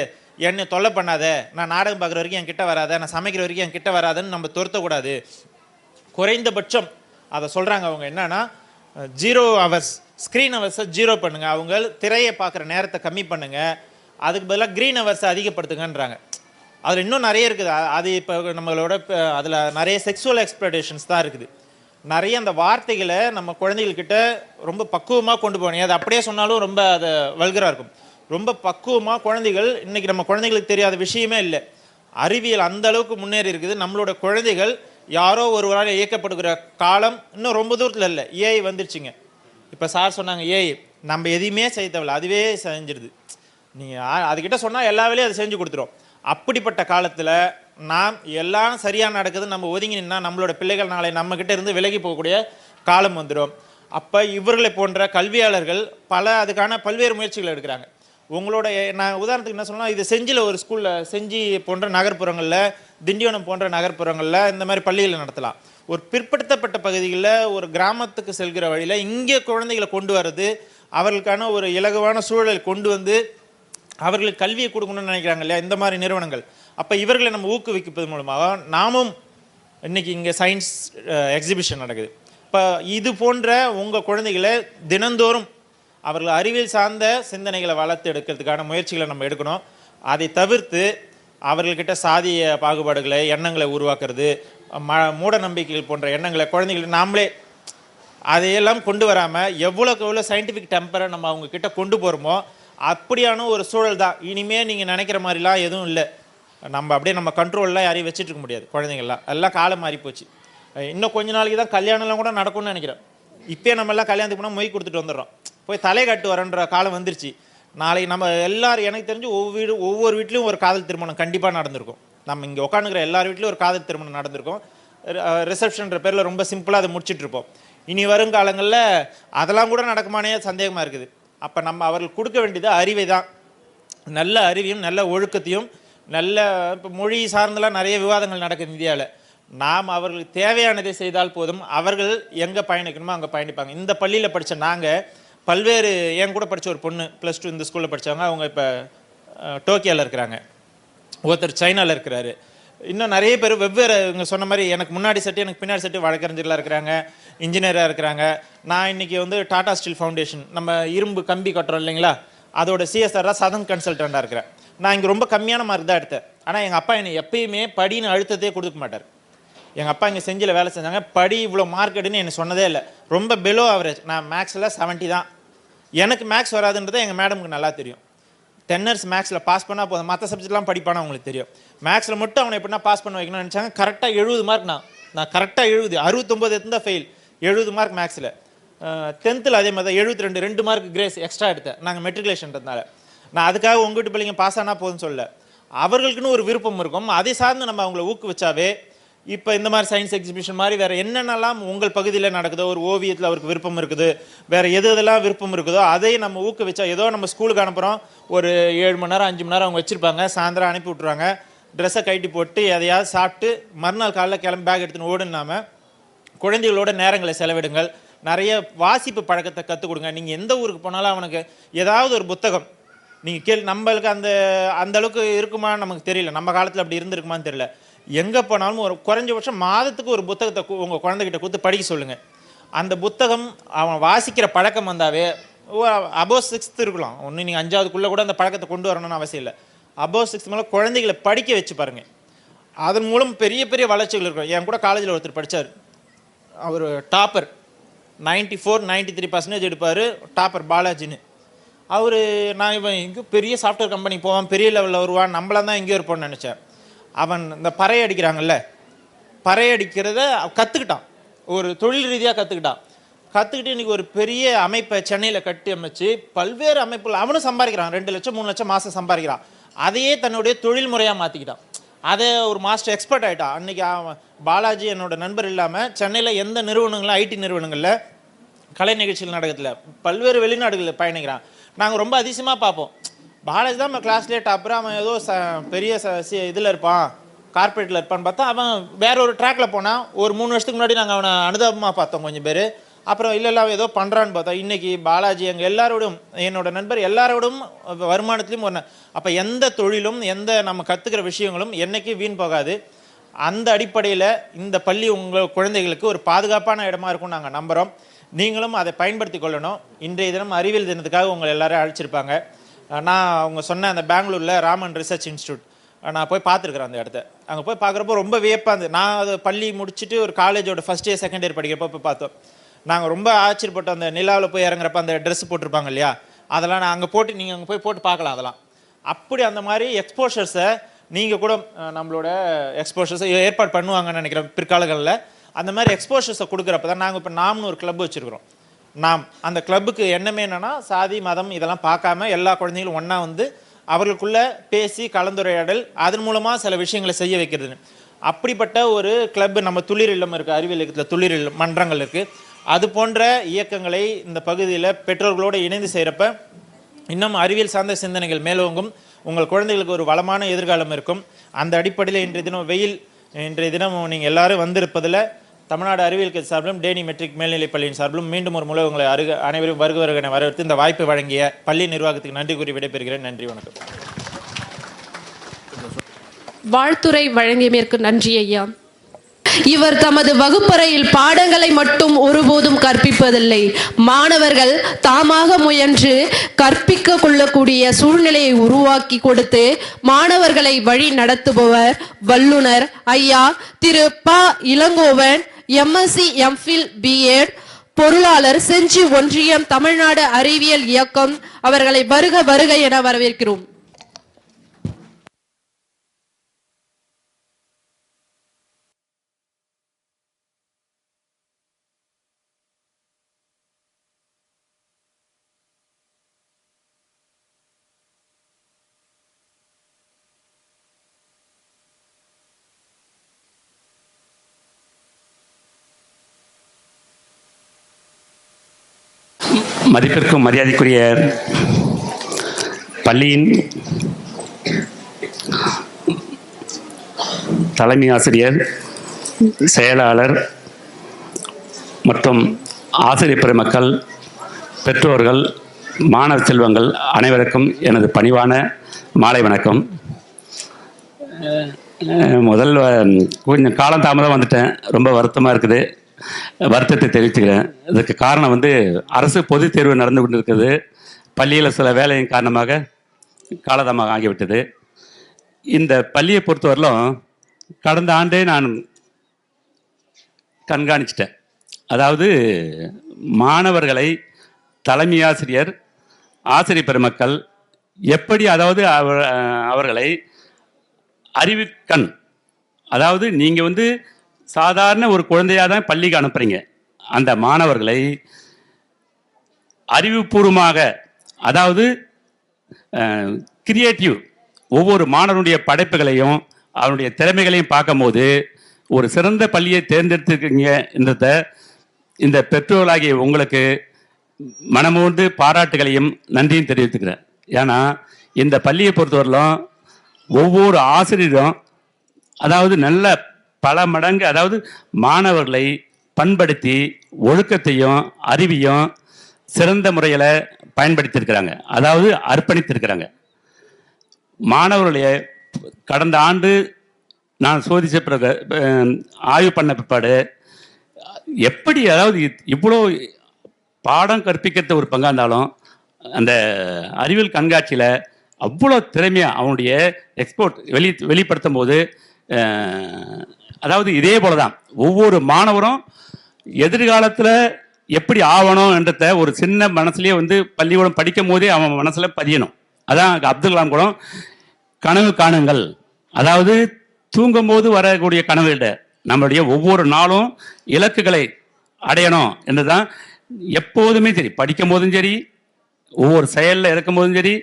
என்னை தொல்லை பண்ணாத, நான் நாடகம் பார்க்குற வரைக்கும் என் கிட்ட வராத, நான் சமைக்கிற வரைக்கும் என் கிட்ட வராதுன்னு நம்ம துரத்தக்கூடாது. குறைந்தபட்சம் அதை சொல்கிறாங்க அவங்க. என்னன்னா 0 hours ஸ்க்ரீன் ஹவர்ஸை 0 பண்ணுங்கள். அவங்க திரையை பார்க்குற நேரத்தை கம்மி பண்ணுங்கள். அதுக்கு பதிலாக க்ரீன் ஹவர்ஸை அதிகப்படுத்துங்கன்றாங்க. அதில் இன்னும் நிறைய இருக்குது. அது இப்போ நம்மளோட அதில் நிறைய செக்ஸுவல் எக்ஸ்ப்ளோடேஷன்ஸ் தான் இருக்குது. நிறைய அந்த வார்த்தைகளை நம்ம குழந்தைகள்கிட்ட ரொம்ப பக்குவமாக கொண்டு போகணும். அது அப்படியே சொன்னாலும் ரொம்ப அது வல்கராக இருக்கும். ரொம்ப பக்குவமாக குழந்தைகள், இன்றைக்கி நம்ம குழந்தைகளுக்கு தெரியாத விஷயமே இல்லை. அறிவியல் அந்த அளவுக்கு முன்னேறி இருக்குது. நம்மளோட குழந்தைகள் யாரோ ஒருவரால் இயக்கப்படுகிற காலம் இன்னும் ரொம்ப தூரத்தில் இல்லை. ஏஐ வந்துருச்சுங்க. இப்போ சார் சொன்னாங்க ஏஐ நம்ம எதையுமே செய்ய தேவையில்ல, அதுவே செஞ்சிருது. நீங்கள் அதுக்கிட்ட சொன்னால் எல்லா வேலையும் அது செஞ்சு கொடுத்துரும். அப்படிப்பட்ட காலத்தில் நாம் எல்லாம் சரியாக நடக்குதுன்னு நம்ம ஒதுங்கி நின்னால் நம்மளோட பிள்ளைகள் நாளை நம்மக்கிட்ட இருந்து விலகி போகக்கூடிய காலம் வந்துடும். அப்போ இவர்களை போன்ற கல்வியாளர்கள் அதுக்கான பல்வேறு முயற்சிகள் எடுக்கிறாங்க. உங்களோட நான் உதாரணத்துக்கு என்ன சொல்லலாம், இது செஞ்சியில் ஒரு ஸ்கூலில், செஞ்சி போன்ற நகர்ப்புறங்களில், திண்டிவனம் போன்ற நகர்ப்புறங்களில் இந்த மாதிரி பள்ளிகளை நடத்தலாம். ஒரு பிற்படுத்தப்பட்ட பகுதிகளில் ஒரு கிராமத்துக்கு செல்கிற வழியில் இங்கே குழந்தைகளை கொண்டு வர்றது, அவர்களுக்கான ஒரு இலகுவான சூழலை கொண்டு வந்து அவர்களுக்கு கல்வியை கொடுக்கணும்னு நினைக்கிறாங்க இல்லையா இந்த மாதிரி நிறுவனங்கள். அப்போ இவர்களை நம்ம ஊக்குவிப்பது மூலமாக நாமும் இன்றைக்கி இங்கே சயின்ஸ் எக்ஸிபிஷன் நடக்குது. இப்போ இது போன்ற உங்கள் குழந்தைகளை தினந்தோறும் அவர்கள் அறிவியல் சார்ந்த சிந்தனைகளை வளர்த்து எடுக்கிறதுக்கான முயற்சிகளை நம்ம எடுக்கணும். அதை தவிர்த்து அவர்கள்கிட்ட சாதிய பாகுபாடுகளை எண்ணங்களை உருவாக்குறது, மூட நம்பிக்கைகள் போன்ற எண்ணங்களை குழந்தைகள் நாமளே அதையெல்லாம் கொண்டு வராமல் எவ்வளோக்கு எவ்வளோ சயின்டிஃபிக் டெம்பரை நம்ம அவங்கக்கிட்ட கொண்டு போகிறோமோ அப்படியான ஒரு சூழல் தான். இனிமேல் நீங்கள் நினைக்கிற மாதிரிலாம் எதுவும் இல்லை. நம்ம அப்படியே நம்ம கண்ட்ரோல்லாம் யாரையும் வச்சுட்டு இருக்க முடியாது. குழந்தைங்கள்லாம் எல்லாம் காலம் மாறி போச்சு. இன்னும் கொஞ்ச நாளைக்கு தான் கல்யாணம்லாம் கூட நடக்கும்னு நினைக்கிறேன். இப்போ நம்ம எல்லாம் கல்யாணத்துக்கு போனால் மொய் கொடுத்துட்டு வந்துடுறோம், போய் தலை காட்டு வரன்ற காலம் வந்துருச்சு. நாளைக்கு நம்ம எல்லோரும், எனக்கு தெரிஞ்சு ஒவ்வொரு வீட்லேயும் ஒரு காதல் திருமணம் கண்டிப்பாக நடந்திருக்கும். நம்ம இங்கே உட்காந்துக்கிற எல்லார் வீட்லேயும் ஒரு காதல் திருமணம் நடந்திருக்கும். ரிசப்ஷன்ற பேரில் ரொம்ப சிம்பிளாக அதை முடிச்சிட்ருப்போம். இனி வருங்காலங்களில் அதெல்லாம் கூட நடக்குமானே சந்தேகமாக இருக்குது. அப்போ நம்ம அவர்கள் கொடுக்க வேண்டியது அறிவை தான். நல்ல அறிவையும் நல்ல ஒழுக்கத்தையும் நல்ல இப்போ மொழி சார்ந்தெல்லாம் நிறைய விவாதங்கள் நடக்குது இந்தியாவில். நாம் அவர்களுக்கு தேவையானதை செய்தால் போதும். அவர்கள் எங்கே பயணிக்கணுமோ அங்கே பயணிப்பாங்க. இந்த பள்ளியில் படித்த நாங்கள் பல்வேறு, என் கூட படித்த ஒரு பொண்ணு +2 இந்த ஸ்கூலில் படித்தவங்க, அவங்க இப்போ டோக்கியோவில் இருக்கிறாங்க, ஒருத்தர் சைனாவில் இருக்கிறாரு. இன்னும் நிறைய பேர் வெவ்வேறு, இவங்க சொன்ன மாதிரி எனக்கு முன்னாடி செட்டு எனக்கு பின்னாடி செட்டு வழக்கறிஞர்களாக இருக்கிறாங்க, இன்ஜினியராக இருக்கிறாங்க. நான் இன்றைக்கி வந்து டாடா ஸ்டீல் ஃபவுண்டேஷன், நம்ம இரும்பு கம்பி கட்டுறோம் இல்லைங்களா, அதோட CSR சதன் கன்சல்டண்ட்டாக இருக்கிறேன். நான் இங்கே ரொம்ப கம்மியான மார்க் தான் எடுத்தேன். ஆனால் எங்கள் அப்பா என்னை எப்பயுமே படின்னு அழுத்தத்தையே கொடுக்க மாட்டார். எங்கள் அப்பா இங்கே செஞ்சியில் வேலை செஞ்சாங்க. படி இவ்வளோ மார்க் எடுன்னு எனக்கு சொன்னதே இல்லை. ரொம்ப பிலோ ஆவரேஜ். நான் மேக்ஸில் 70 தான். எனக்கு மேக்ஸ் வராதுன்றதை எங்கள் மேடமுக்கு நல்லா தெரியும். 10 years மேக்ஸில் பாஸ் பண்ணால் போதும், மற்ற சப்ஜெக்ட்லாம் படிப்பானா அவங்களுக்கு தெரியும். மேக்ஸில் மட்டும் அவனை எப்படின்னா பாஸ் பண்ண வைக்கணும்னு நினச்சாங்க. கரெக்டாக 70 மார்க். நான் கரெக்டாக 69 எடுத்துதான் ஃபெயில். 70 மார்க் மேக்ஸில். 10th அதே மாதிரி தான் 72, 2 மார்க் கிரேஸ் எக்ஸ்ட்ரா எடுத்தேன். நாங்கள் மெட்ரிகுலேஷன்றதுனால. நான் அதுக்காக உங்கள் வீட்டு பிள்ளைங்க பாஸ் ஆனால் போதும்னு சொல்ல, அவர்களுக்குன்னு ஒரு விருப்பம் இருக்கும். அதை சார்ந்து நம்ம அவங்கள ஊக்குவிச்சாவே, இப்போ இந்த மாதிரி சயின்ஸ் எக்ஸிபிஷன் மாதிரி வேறு என்னென்னலாம் உங்கள் பகுதியில் நடக்குதோ, ஒரு ஓவியத்தில் அவருக்கு விருப்பம் இருக்குது, வேறு எதெல்லாம் விருப்பம் இருக்குதோ அதை நம்ம ஊக்குவிச்சா, ஏதோ நம்ம ஸ்கூலுக்கு அனுப்புகிறோம், ஒரு 7 மணி நேரம் 5 மணி நேரம் அவங்க வச்சுருப்பாங்க, சாயந்தரம் அனுப்பி விட்ருவாங்க, ட்ரெஸ்ஸை கட்டி போட்டு எதையாவது சாப்பிட்டு மறுநாள் காலைல கிளம்பி பேக் எடுத்துன்னு ஓடுனாமல் குழந்தைகளோட நேரங்களை செலவிடுங்கள். நிறைய வாசிப்பு பழக்கத்தை கற்றுக் கொடுங்க. நீங்கள் எந்த ஊருக்கு போனாலும் அவனுக்கு ஏதாவது ஒரு புத்தகம் நீங்கள் நம்மளுக்கு அந்த அளவுக்கு இருக்குமான்னு நமக்கு தெரியல, நம்ம காலத்தில் அப்படி இருந்திருக்குமான்னு தெரியல. எங்கே போனாலும் ஒரு குறைஞ்சபட்சம் மாதத்துக்கு ஒரு புத்தகத்தை உங்கள் குழந்தைகிட்ட கொடுத்து படிக்க சொல்லுங்கள். அந்த புத்தகம் அவன் வாசிக்கிற பழக்கம் வந்தாவே, above 6th இருக்கலாம், ஒன்று நீங்கள் 5ஆவதுக்குள்ளே கூட அந்த பழக்கத்தை கொண்டு வரணும்னு அவசியம் இல்லை. above 6th மேலே குழந்தைகளை படிக்க வச்சு பாருங்கள். அதன் மூலம் பெரிய பெரிய வளர்ச்சிகள் இருக்கும். என் கூட காலேஜில் ஒருத்தர் படித்தார், அவர் டாப்பர் 94-93% எடுப்பார், டாப்பர் பாலாஜின்னு. அவர் நான் இவன் இங்கே பெரிய சாஃப்ட்வேர் கம்பெனி போவான், பெரிய லெவலில் வருவான், நம்மளாம் தான் எங்கேயோ இருப்போம்னு நினச்சேன். அவன் இந்த பறை அடிக்கிறாங்கல்ல, பறை அடிக்கிறத கற்றுக்கிட்டான், ஒரு தொழில் ரீதியாக கற்றுக்கிட்டு இன்றைக்கி ஒரு பெரிய அமைப்பை சென்னையில் கட்டி அமைச்சு பல்வேறு அமைப்புகள் அவனும் சம்பாதிக்கிறான். 2 லட்சம் 3 லட்சம் மாதம் சம்பாதிக்கிறான். அதையே தன்னுடைய தொழில் முறையாக மாற்றிக்கிட்டான். அதை ஒரு மாஸ்டர் எக்ஸ்பர்ட் ஆகிட்டான். அன்றைக்கி அவன் பாலாஜி என்னோட நண்பர் இல்லாமல் சென்னையில் எந்த நிறுவனங்களும் ஐடி நிறுவனங்களில் கலை நிகழ்ச்சிகள் நடக்கிறதுல பல்வேறு வெளிநாடுகளில் பயணிக்கிறான். நாங்கள் ரொம்ப அதிசயமாக பார்ப்போம், பாலாஜி தான் நம்ம கிளாஸ்லேயே டாப்பர், அவன் ஏதோ பெரிய இதில் இருப்பான், கார்பரேட்டில் இருப்பான்னு பார்த்தா அவன் வேற ஒரு ட்ராக்கில் போனான். ஒரு 3 வருஷத்துக்கு முன்னாடி நாங்கள் அவனை அனுதாபமாக பார்த்தோம் கொஞ்சம் பேர். அப்புறம் இல்லை அவன் ஏதோ பண்ணுறான்னு பார்த்தோம். இன்றைக்கி பாலாஜி எங்கள் எல்லாரோடும், என்னோட நண்பர் எல்லாரோடும் வருமானத்துலேயும் ஒரு. அப்போ எந்த தொழிலும் எந்த நம்ம கற்றுக்கிற விஷயங்களும் என்றைக்கும் வீண் போகாது. அந்த அடிப்படையில் இந்த பள்ளி உங்கள் குழந்தைகளுக்கு ஒரு பாதுகாப்பான இடமா இருக்கும்னு நாங்கள் நம்புகிறோம். நீங்களும் அதை பயன்படுத்தி கொள்ளணும். இன்றைய தினம் அறிவியல் தினத்துக்காக உங்களை எல்லாரும் அழைச்சிருப்பாங்க. நான் அவங்க சொன்ன அந்த பெங்களூரில் ராமன் ரிசர்ச் இன்ஸ்டியூட் நான் போய் பார்த்துருக்குறேன். அந்த இடத்த அங்கே போய் பார்க்குறப்போ ரொம்ப வியப்பாக இருந்தது. நான் அது பள்ளி முடிச்சுட்டு ஒரு காலேஜோட ஃபஸ்ட் இயர் செகண்ட் இயர் படிக்கிறப்போ போய் பார்த்தோம். நாங்கள் ரொம்ப ஆச்சரியப்பட்டோம். அந்த நிலாவில் போய் இறங்குறப்ப அந்த ட்ரெஸ் போட்டிருப்பாங்க இல்லையா, அதெல்லாம் நான் அங்கே போட்டு நீங்கள் அங்கே போய் போட்டு பார்க்கலாம். அதெல்லாம் அப்படி அந்த மாதிரி எக்ஸ்போஷர்ஸை நீங்கள் கூட நம்மளோட எக்ஸ்போஷர்ஸை ஏற்பாடு பண்ணுவாங்கன்னு நினைக்கிறேன் பிற்காலங்களில். அந்த மாதிரி எக்ஸ்போஷர்ஸை கொடுக்குறப்ப தான் நாங்கள் இப்போ நாம்னு ஒரு கிளப் வச்சுருக்கிறோம். நாம் அந்த கிளப்புக்கு எண்ணமே என்னென்னா சாதி மதம் இதெல்லாம் பார்க்காம எல்லா குழந்தைங்களும் ஒன்றா வந்து அவர்களுக்குள்ளே பேசி கலந்துரையாடல், அதன் மூலமாக சில விஷயங்களை செய்ய வைக்கிறதுன்னு. அப்படிப்பட்ட ஒரு கிளப் நம்ம துளிர் இல்லம் இருக்குது, அறிவியல் இயக்கத்தில் துளிர் இல்லம் மன்றங்கள் இருக்குது. அது போன்ற இயக்கங்களை இந்த பகுதியில் பெற்றோர்களோடு இணைந்து செய்கிறப்ப இன்னும் அறிவியல் சார்ந்த சிந்தனைகள் மேலோங்கும். உங்கள் குழந்தைகளுக்கு ஒரு வளமான எதிர்காலம் இருக்கும். அந்த அடிப்படையில் இன்றைய தினம் நீங்கள் எல்லாரும் வந்திருப்பதில் தமிழ்நாடு அறிவியல் கட்சி சார்பிலும் டேனி மெட்ரிக் மேல்நிலைப் பள்ளியின் சார்பிலும் மீண்டும் ஒரு முறை உங்களை அனைவரும் வருக வரவேற்று இந்த வாய்ப்பை வழங்கிய பள்ளி நிர்வாகத்துக்கு நன்றி கூறி விடைபெறுகிறேன். நன்றி, வணக்கம். வாழ்த்துரை வழங்கியமைக்கு நன்றி ஐயா. இவர் தமது வகுப்பறையில் பாடங்களை மட்டும் ஒருபோதும் கற்பிப்பதில்லை, மாணவர்கள் தாமாக முயன்று கற்பிக்க கொள்ளக்கூடிய சூழ்நிலையை உருவாக்கி கொடுத்து மாணவர்களை வழி நடத்துபவர் வல்லுனர் ஐயா திரு ப. இளங்கோவன், எம்எஸ்சி எம்ஃபில் பிஎட், பொருளாளர், செஞ்சி ஒன்றியம், தமிழ்நாடு அறிவியல் இயக்கம். அவர்களை வருக வருக என வரவேற்கிறோம். மதிப்பிற்கும் மரியாதைக்குரிய பள்ளியின் தலைமை ஆசிரியர், செயலாளர் மற்றும் ஆசிரியர் பெருமக்கள், பெற்றோர்கள், மாணவ செல்வங்கள் அனைவருக்கும் எனது பணிவான மாலை வணக்கம். முதல்ல கொஞ்சம் காலம் தாமதம் வந்துட்டேன், ரொம்ப வருத்தமாக இருக்குது, வருத்தத்தை தெரிவிச்சுக்கிறேன். இதுக்கு காரணம் அரசு பொதுத் தேர்வு நடந்து கொண்டு இருக்குது. பள்ளியில் சில வேலையின் காரணமாக காலதாமதம் ஆகிவிட்டது. இந்த பள்ளியை பொறுத்தவரையிலும் கடந்த ஆண்டே நான் கண்காணிச்சிட்டேன். அதாவது மாணவர்களை தலைமை ஆசிரியர், ஆசிரியர் பெருமக்கள் எப்படி அவர்களை அறிவுக்கண், அதாவது நீங்கள் சாதாரண ஒரு குழந்தையாக தான் பள்ளிக்கு அனுப்புகிறீங்க, அந்த மாணவர்களை அறிவுபூர்வமாக, அதாவது கிரியேட்டிவ், ஒவ்வொரு மாணவனுடைய படைப்புகளையும் அவனுடைய திறமைகளையும் பார்க்கும்போது ஒரு சிறந்த பள்ளியை தேர்ந்தெடுத்துருக்கீங்க. இந்த பெற்றோர்களாகிய உங்களுக்கு மனமோந்து பாராட்டுகளையும் நன்றியும் தெரிவித்துக்கிறேன். ஏன்னா இந்த பள்ளியை பொறுத்தவரையிலும் ஒவ்வொரு ஆசிரியரும் நல்ல பல மடங்கு மாணவர்களை பண்படுத்தி ஒழுக்கத்தையும் அறிவையும் சிறந்த முறையில் பயன்படுத்தியிருக்கிறாங்க, அர்ப்பணித்திருக்கிறாங்க. மாணவர்களுடைய கடந்த ஆண்டு நான் சோதித்த பிறகு ஆய்வு பண்ண பிற்பாடு எப்படி இவ்வளோ பாடம் கற்பிக்கிறது ஒரு பங்காக இருந்தாலும் அந்த அறிவியல் கண்காட்சியில் அவ்வளோ திறமையாக அவனுடைய எக்ஸ்போர்ட் வெளிப்படுத்தும் போது அதாவது இதே போல தான் ஒவ்வொரு மாணவரும் எதிர்காலத்தில் எப்படி ஆகணும் என்றத ஒரு சின்ன மனசுலேயே வந்து பள்ளிக்கூடம் படிக்கும் போதே அவன் மனசில் பதியணும். அதான் அப்துல் கலாம் கூட கனவு காணுங்கள், அதாவது தூங்கும் போது வரக்கூடிய கனவு இல்லை, நம்மளுடைய ஒவ்வொரு நாளும் இலக்குகளை அடையணும் என்றுதான். எப்போதுமே சரி, படிக்கும் போதும் சரி, ஒவ்வொரு செயலில் இருக்கும் போதும் சரி,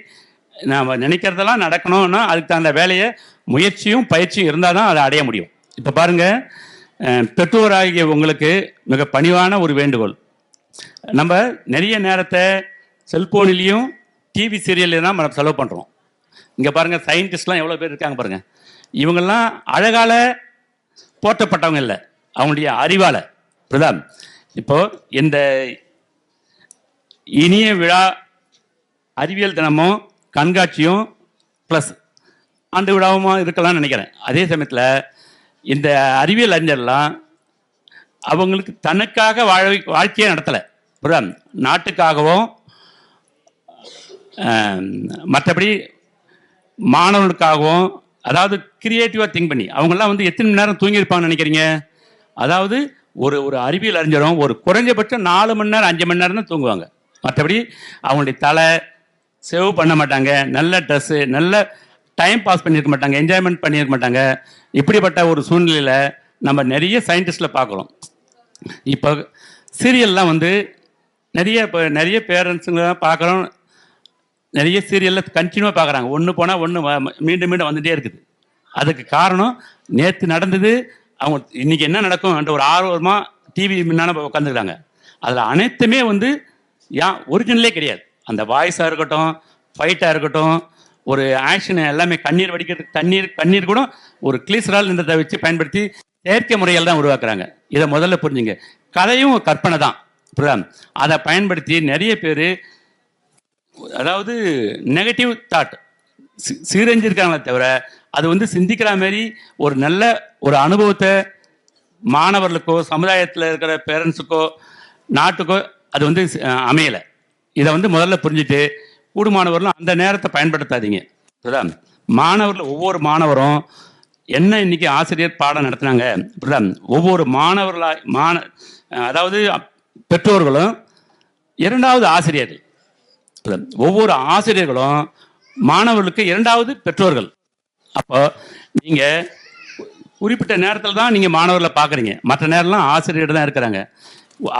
நாம் நினைக்கிறதெல்லாம் நடக்கணும்னா அதுக்கு அந்த வேலையை முயற்சியும் பயிற்சியும் இருந்தால் தான் அதை அடைய முடியும். இப்போ பாருங்கள், பெற்றோராகிய உங்களுக்கு மிக பணிவான ஒரு வேண்டுகோள். நம்ம நிறைய நேரத்தை செல்ஃபோன்லேயும் டிவி சீரியல்லையும் தான் நம்ம செலவு பண்ணுறோம். இங்கே பாருங்கள், சயின்டிஸ்ட்லாம் எவ்வளோ பேர் இருக்காங்க பாருங்கள். இவங்கெல்லாம் அழகால போற்றப்பட்டவங்க இல்லை, அவங்களுடைய அறிவால். புரியுதா? இப்போது இந்த இனிய விழா அறிவியல் தினமும் கண்காட்சியும் ப்ளஸ் ஆண்டு விழாவுமா இருக்கலாம்னு நினைக்கிறேன். அதே சமயத்தில் இந்த அறிவியல் அறிஞர்லாம் அவங்களுக்கு தனக்காக வாழ்க்கையை நடத்தலை. புரியுதா? நாட்டுக்காகவும் மற்றபடி மாணவர்களுக்காகவும், அதாவது கிரியேட்டிவாக திங்க் பண்ணி அவங்கெல்லாம் வந்து எத்தனை மணி நேரம் தூங்கியிருப்பாங்கன்னு நினைக்கிறீங்க? அதாவது ஒரு ஒரு அறிவியல் அறிஞரும் ஒரு குறைஞ்சபட்சம் 4 மணி நேரம் 5 மணி நேரம் தான் தூங்குவாங்க. மற்றபடி அவங்களுடைய தலை சேவ் பண்ண மாட்டாங்க, நல்ல ட்ரெஸ்ஸு, நல்ல டைம் பாஸ் பண்ணியிருக்க மாட்டாங்க, என்ஜாய்மெண்ட் பண்ணியிருக்க மாட்டாங்க. இப்படிப்பட்ட ஒரு சூழ்நிலையில் நம்ம நிறைய சயின்டிஸ்டில் பார்க்குறோம். இப்போ சீரியல்லாம் வந்து நிறைய பேரண்ட்ஸுங்க பார்க்குறோம், நிறைய சீரியலில் கண்டினியூவாக பார்க்குறாங்க. ஒன்று போனால் ஒன்று மீண்டும் மீண்டும் வந்துகிட்டே இருக்குது. அதுக்கு காரணம் நேற்று நடந்தது, அவங்க இன்றைக்கி என்ன நடக்கும் என்ற ஒரு ஆர்வமாக டிவி முன்னாடி உட்காந்துக்கிறாங்க. அதில் அனைத்துமே வந்து ஒரிஜினலே கிடையாது. அந்த வாய்ஸாக இருக்கட்டும், ஃபைட்டாக இருக்கட்டும், ஒரு ஆக்ஷன் எல்லாமே கண்ணீர் வடிக்கிறதுக்கு கண்ணீர் கூட ஒரு கிளிசரால் என்றதை வச்சு பயன்படுத்தி செயற்கை முறைகள் தான் உருவாக்குறாங்க. இதை முதல்ல புரிஞ்சுங்க. கதையும் கற்பனை தான். புரியுதா? அதை பயன்படுத்தி நிறைய பேர் அதாவது நெகட்டிவ் தாட் சீரஞ்சிருக்காங்களே தவிர அது வந்து சிந்திக்கிற மாதிரி ஒரு நல்ல ஒரு அனுபவத்தை மாணவர்களுக்கோ சமுதாயத்தில் இருக்கிற பேரண்ட்ஸுக்கோ நாட்டுக்கோ அது வந்து அமையலை. இதை வந்து முதல்ல புரிஞ்சுட்டு கூடுமானவர்களும் அந்த நேரத்தை பயன்படுத்தாதீங்க. புரியுதா? மாணவர்கள் ஒவ்வொரு மாணவரும் என்ன இன்னைக்கு ஆசிரியர் பாடம் நடத்தினாங்க. புரியுதா? ஒவ்வொரு அதாவது பெற்றோர்களும் இரண்டாவது ஆசிரியர்கள். ஒவ்வொரு ஆசிரியர்களும் மாணவர்களுக்கு இரண்டாவது பெற்றோர்கள். அப்போ நீங்கள் குறிப்பிட்ட நேரத்தில் தான் நீங்கள் மாணவர்களை பார்க்குறீங்க, மற்ற நேரம்லாம் ஆசிரியர் தான் இருக்கிறாங்க.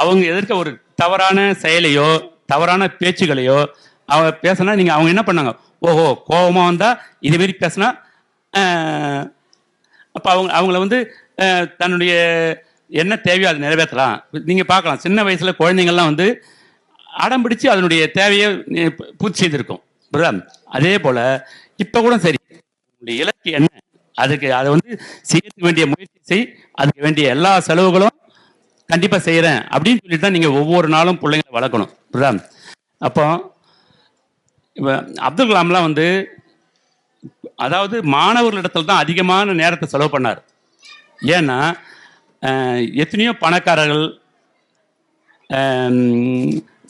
அவங்க எதிர்க்க ஒரு தவறான செயலையோ தவறான பேச்சுகளையோ அவங்க பேசினா நீங்கள் அவங்க என்ன பண்ணாங்க, ஓஹோ கோபமாக வந்தால் இதுமாரி பேசினா அப்போ அவங்கள வந்து தன்னுடைய என்ன தேவையோ அதை நிறைவேற்றலாம். நீங்கள் பார்க்கலாம், சின்ன வயசில் குழந்தைங்கள்லாம் வந்து அடம் பிடிச்சி அதனுடைய தேவையை பூர்த்தி செய்திருக்கும். புரியுதா? அதே போல் இப்போ கூட சரி, உங்களுடைய இலக்கு என்ன, அதுக்கு அதை வந்து செய்ய வேண்டிய முயற்சி செய், அதுக்கு வேண்டிய எல்லா செலவுகளும் கண்டிப்பாக செய்கிறேன் அப்படின்னு சொல்லிட்டு தான் நீங்கள் ஒவ்வொரு நாளும் பிள்ளைங்களை வளர்க்கணும். புரியுதா? அப்போ இப்போ அப்துல் கலாம்லாம் வந்து அதாவது மாணவர்களிடத்தில் தான் அதிகமான நேரத்தை செலவு பண்ணார். ஏன்னா எத்தனையோ பணக்காரர்கள்,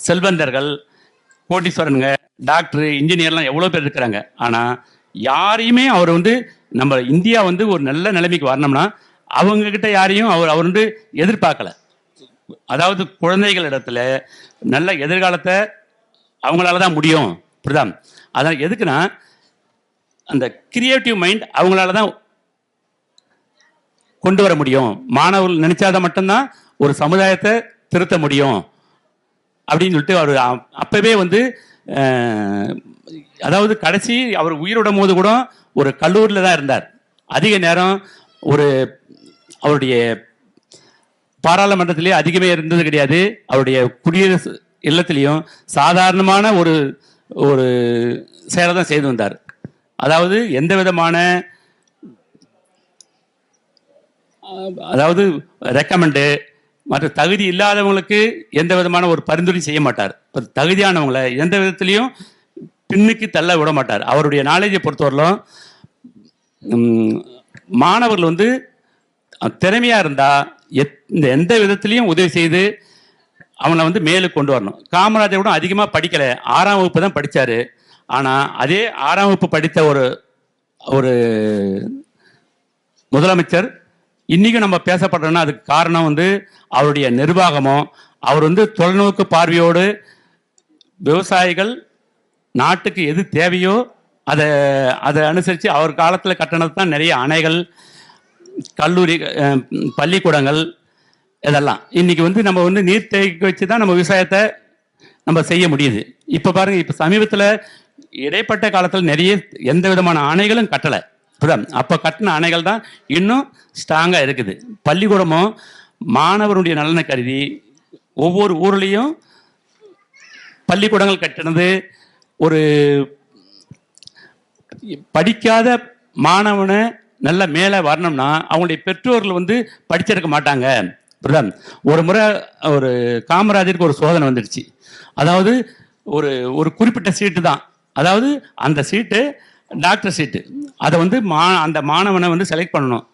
செல்வந்தர்கள், கோட்டீஸ்வரனுங்க, டாக்டரு, இன்ஜினியர்லாம் எவ்வளோ பேர் இருக்கிறாங்க. ஆனால் யாரையுமே அவர் வந்து நம்ம இந்தியா வந்து ஒரு நல்ல நிலைமைக்கு வரணும்னா அவங்கக்கிட்ட யாரையும் அவர் வந்து எதிர்பார்க்கலை. அதாவது குழந்தைகள் இடத்துல நல்ல எதிர்காலத்தை அவங்களால தான் முடியும். புரியுதா? அதான் எதுக்குன்னா அந்த கிரியேட்டிவ் மைண்ட் அவங்களால தான் கொண்டு வர முடியும். மாணவர்கள் நினைச்சாதான் மட்டும்தான் ஒரு சமுதாயத்தை திருத்த முடியும் அப்படின்னு சொல்லிட்டு அவர் அப்பவே வந்து அதாவது கடைசி அவர் உயிரிடும் போது கூட ஒரு கல்லூரியில் தான் இருந்தார். அதிக நேரம் அவருடைய பாராளுமன்றத்திலே அதிகமே இருந்தது கிடையாது. அவருடைய குடியரசு இல்லத்திலையும் சாதாரணமான ஒரு செயலை தான் செய்து வந்தார். அதாவது எந்த விதமான அதாவது ரெக்கமெண்டு மற்ற தகுதி இல்லாதவங்களுக்கு எந்த விதமான ஒரு பரிந்துரை செய்ய மாட்டார். இப்போ தகுதியானவங்களை எந்த விதத்துலையும் பின்னுக்கு தள்ள விட மாட்டார். அவருடைய நாலேஜை பொறுத்தவரையிலும் மாணவர்கள் வந்து திறமையாக இருந்தால் எந்த விதத்துலையும் உதவி செய்து அவனை வந்து மேலுக்கு கொண்டு வரணும். காமராஜர் கூட அதிகமாக படிக்கலை, 6ஆம் வகுப்பு தான் படித்தார். ஆனால் அதே 6ஆம் வகுப்பு படித்த ஒரு முதலமைச்சர் இன்றைக்கும் நம்ம பேசப்படுறோன்னா அதுக்கு காரணம் வந்து அவருடைய நிர்வாகமும், அவர் வந்து தொலைநோக்கு பார்வையோடு விவசாயிகள் நாட்டுக்கு எது தேவையோ அதை அனுசரித்து அவர் காலத்தில் கட்டினது தான் நிறைய அணைகள், கல்லூரி, பள்ளிக்கூடங்கள், இதெல்லாம் இன்றைக்கி வந்து நம்ம வந்து நீர் தேக்கி வச்சு தான் நம்ம விவசாயத்தை நம்ம செய்ய முடியுது. இப்போ பாருங்கள், இப்போ சமீபத்தில் இடைப்பட்ட காலத்தில் நிறைய எந்த விதமான அணைகளும் கட்டலை. அப்போ கட்டின அணைகள் தான் இன்னும் ஸ்ட்ராங்காக இருக்குது. பள்ளிக்கூடமும் மாணவருடைய நலனை கருதி ஒவ்வொரு ஊர்லேயும் பள்ளிக்கூடங்கள் கட்டினது. ஒரு படிக்காத மாணவனை நல்ல மேலே வரணும்னா அவங்களுடைய பெற்றோர்கள் வந்து படிச்சிருக்க மாட்டாங்க. ஒரு முறை ஒரு காமராஜருக்கு ஒரு சோதனை வந்துடுச்சு. அதாவது ஒரு குறிப்பிட்ட சீட்டு தான், அதாவது அந்த சீட்டு டாக்டர் சீட்டு. அதை வந்து அந்த மாணவனை வந்து செலக்ட் பண்ணணும்.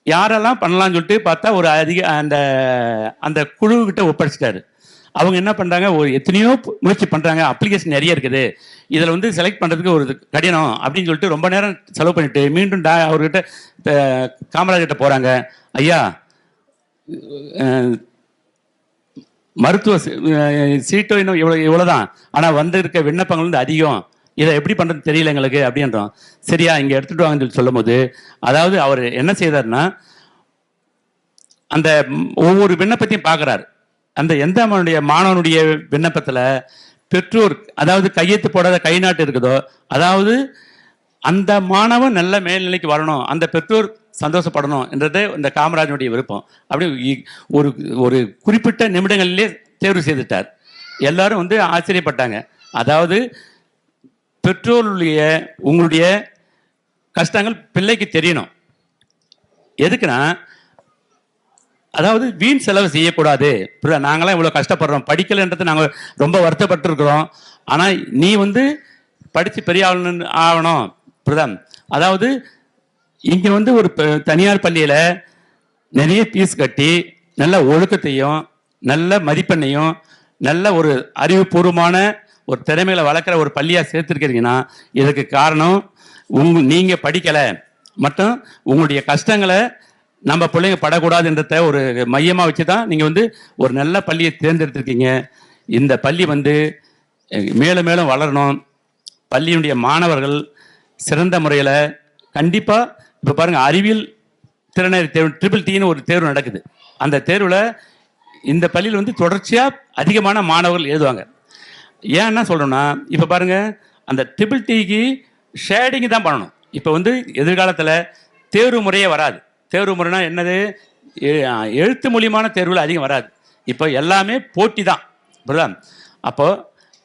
யாரெல்லாம் பண்ணலாம்னு சொல்லிட்டு பார்த்தா ஒரு அந்த குழுக்கிட்ட ஒப்படைச்சிட்டாரு. அவங்க என்ன பண்ணுறாங்க, எத்தனையோ முயற்சி பண்ணுறாங்க, அப்ளிகேஷன் நிறைய இருக்குது, இதில் வந்து செலக்ட் பண்ணுறதுக்கு ஒரு கடினம் அப்படின்னு சொல்லிட்டு ரொம்ப நேரம் செலவு பண்ணிட்டு மீண்டும் அவர்கிட்ட காமராஜர்கிட்ட போகிறாங்க. ஐயா, மருத்துவ சீட்டோ இன்னும் இவ்வளோதான், ஆனால் வந்து இருக்க விண்ணப்பங்கள் வந்து அதிகம், இதை எப்படி பண்ணுறது தெரியல எங்களுக்கு அப்படின்றோம். சரியா, இங்கே எடுத்துகிட்டு வாங்கன்னு சொல்லி சொல்லும் போது, அதாவது அவர் என்ன செய்தார்னா அந்த ஒவ்வொரு விண்ணப்பத்தையும் பார்க்குறாரு. அந்த எந்த மாணவனுடைய விண்ணப்பத்தில் பெற்றோர், அதாவது கையெழுத்து போடாத கை நாட்டு இருக்குதோ, அதாவது அந்த மாணவன் நல்ல மேல்நிலைக்கு வரணும், அந்த பெற்றோர் சந்தோஷப்படணும் என்றது இந்த காமராஜனுடைய விருப்பம். அப்படி ஒரு குறிப்பிட்ட நிமிடங்களிலே தேர்வு செய்துட்டார். எல்லாரும் வந்து ஆச்சரியப்பட்டாங்க. அதாவது பெற்றோருடைய உங்களுடைய கஷ்டங்கள் பிள்ளைக்கு தெரியணும். எதுக்குன்னா, அதாவது வீண் செலவு செய்யக்கூடாது. நாங்களாம் இவ்வளோ கஷ்டப்படுறோம், படிக்கலைன்றது நாங்கள் ரொம்ப வருத்தப்பட்டிருக்கிறோம், ஆனால் நீ வந்து படித்து பெரிய ஆகணும். அதாவது இங்கே வந்து ஒரு தனியார் பள்ளியில் நிறைய ஃபீஸ் கட்டி நல்ல ஒழுக்கத்தையும் நல்ல மதிப்பெண்ணையும் நல்ல ஒரு அறிவுபூர்வமான ஒரு திறமைகளை வளர்க்குற ஒரு பள்ளியாக சேர்த்துருக்கிறீங்கன்னா இதுக்கு காரணம் நீங்கள் படிக்கலை மற்றும் உங்களுடைய கஷ்டங்களை நம்ம பிள்ளைங்க படக்கூடாதுன்றத ஒரு மையமாக வச்சு தான் நீங்கள் வந்து ஒரு நல்ல பள்ளியை தேர்ந்தெடுத்திருக்கீங்க. இந்த பள்ளி வந்து மேலும் மேலும் வளரணும். பள்ளியினுடைய மாணவர்கள் சிறந்த முறையில் கண்டிப்பாக, இப்போ பாருங்கள், அறிவியல் திறனறி தேர்வு TTT ஒரு தேர்வு நடக்குது. அந்த தேர்வில் இந்த பள்ளியில் வந்து தொடர்ச்சியாக அதிகமான மாணவர்கள் எழுதுவாங்க. ஏன்னா சொல்கிறோன்னா, இப்போ பாருங்கள், அந்த TTTக்கு ஷேடிங் தான் பண்ணணும். இப்போ வந்து எதிர்காலத்தில் தேர்வு முறையே வராது. தேர்வு முறைனா என்னது, எழுத்து மூலியமான தேர்வில் அதிகம் வராது. இப்போ எல்லாமே போட்டி தான். புரியுதா? அப்போது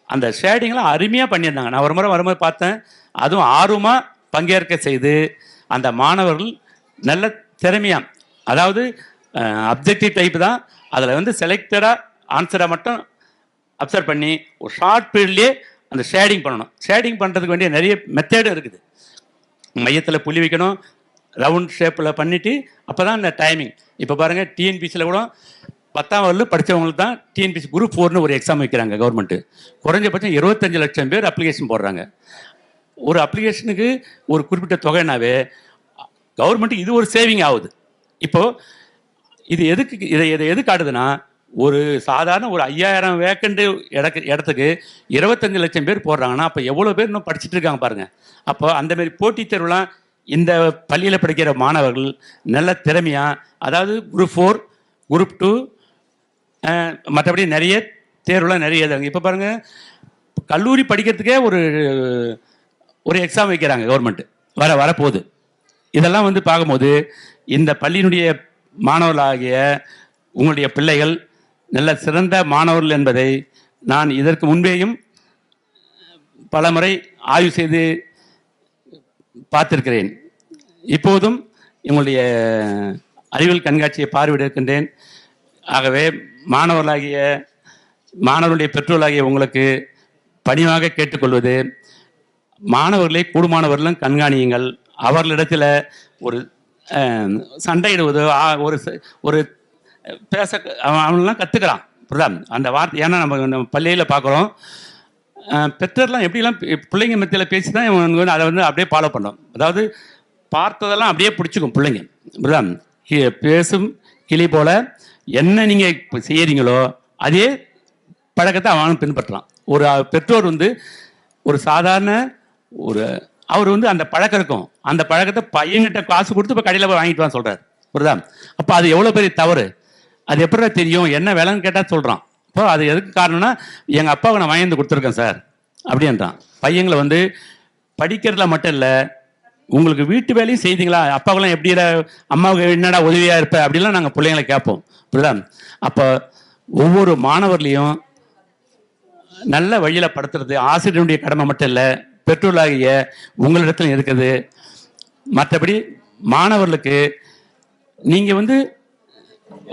அந்த ஷேடிங்லாம் அருமையாக பண்ணியிருந்தாங்க. நான் ஒரு முறை வரும்போது பார்த்தேன். அதுவும் ஆர்வமாக பங்கேற்க செய்து அந்த மாணவர்கள் நல்ல திறமையாக, அதாவது அப்ஜெக்டிவ் டைப் தான், அதில் வந்து செலக்டடாக ஆன்சரை மட்டும் அப்சர்வ் பண்ணி ஒரு ஷார்ட் பீரியட்லேயே அந்த ஷேடிங் பண்ணணும். ஷேடிங் பண்ணுறதுக்கு வேண்டிய நிறைய மெத்தேடு இருக்குது. மையத்தில் புள்ளி வைக்கணும், ரவுண்ட் ஷேப்பில் பண்ணிவிட்டு அப்போ தான் இந்த டைமிங். இப்போ பாருங்கள், டிஎன்பிசியில் கூட 10ஆம் வகுப்பு படித்தவங்களுக்கு தான் டிஎன்பிசி குரூப் 4ன்னு ஒரு எக்ஸாம் வைக்கிறாங்க கவர்மெண்ட்டு. குறைஞ்சபட்சம் 25 லட்சம் பேர் அப்ளிகேஷன் போடுறாங்க. ஒரு அப்ளிகேஷனுக்கு ஒரு குறிப்பிட்ட தொகைனாவே கவர்மெண்ட்டுக்கு இது ஒரு சேவிங் ஆகுது. இப்போது இது எது காட்டுதுன்னா, ஒரு சாதாரண ஒரு 5000 வேக்கண்ட் இடத்துக்கு 25 லட்சம் பேர் போடுறாங்கன்னா அப்போ எவ்வளோ பேர் இன்னும் படிச்சுட்டு இருக்காங்க பாருங்கள். அப்போ அந்தமாரி போட்டித் தேர்வுலாம் இந்த பள்ளியில் படிக்கிற மாணவர்கள் நல்ல திறமையாக, அதாவது குரூப் 4, குரூப் 2, மற்றபடி நிறைய தேர்வுலாம் நிறைய எழுதுறாங்க. இப்போ பாருங்கள், கல்லூரி படிக்கிறதுக்கே ஒரு எக்ஸாம் வைக்கிறாங்க கவர்மெண்ட்டு, வரப்போகுது. இதெல்லாம் வந்து பார்க்கும்போது இந்த பள்ளியினுடைய மாணவர்களாகிய உங்களுடைய பிள்ளைகள் நல்ல சிறந்த மாணவர்கள் என்பதை நான் இதற்கு முன்பேயும் பல முறை ஆய்வு செய்து பார்த்திருக்கிறேன். இப்போதும் எங்களுடைய அறிவியல் கண்காட்சியை பார்வையிட இருக்கின்றேன். ஆகவே மாணவர்களுடைய பெற்றோர்களாகிய உங்களுக்கு பணிவாக கேட்டுக்கொள்வது, மாணவர்களை கூடுமானவர்களும் கண்காணியுங்கள். அவர்களிடத்தில் ஒரு சண்டையிடுவதோ ஒரு பேச அவனெலாம் கற்றுக்கிறான். புரியுதா? அந்த வார்த்தை, ஏன்னா நம்ம பள்ளியில் பார்க்குறோம், பெற்றோர்லாம் எப்படிலாம் பிள்ளைங்க மத்தியில் பேசி தான் இவங்க வந்து அதை வந்து அப்படியே ஃபாலோ பண்ணோம். அதாவது பார்த்ததெல்லாம் அப்படியே பிடிச்சிக்கும் பிள்ளைங்க. புரியுதா? பேசும் கிளி போல என்ன நீங்கள் இப்போ செய்கிறீங்களோ அதே பழக்கத்தை அவனும் பின்பற்றலாம். ஒரு பெற்றோர் வந்து ஒரு சாதாரண ஒரு அவர் வந்து அந்த பழக்கம் இருக்கும், அந்த பழக்கத்தை பையன்கிட்ட காசு கொடுத்து இப்போ கடையில் போய் வாங்கிட்டு வான்னு சொல்கிறார். புரியுதா? அப்போ அது எவ்வளோ பெரிய தவறு. அது எப்படி தெரியும், என்ன வேலைன்னு கேட்டால் சொல்கிறான். இப்போ அது எதுக்கு காரணம்னா, எங்கள் அப்பாவை நான் வாங்கி வந்து கொடுத்துருக்கேன் சார் அப்படின்றான். பையங்களை வந்து படிக்கிறதுல மட்டும் இல்லை, உங்களுக்கு வீட்டு வேலையும் செய்தீங்களா, அப்பாவெல்லாம் எப்படி அம்மாவுக்கு என்னடா உதவியாக இருப்ப அப்படிலாம் நாங்கள் பிள்ளைங்களை கேட்போம். புரியுதா? அப்போ ஒவ்வொரு மாணவர்களையும் நல்ல வழியில் படுத்துறது ஆசிரியருடைய கடமை மட்டும் இல்லை, பெற்றோர்களாகிய உங்களிடத்துல இருக்குது. மற்றபடி மாணவர்களுக்கு நீங்கள் வந்து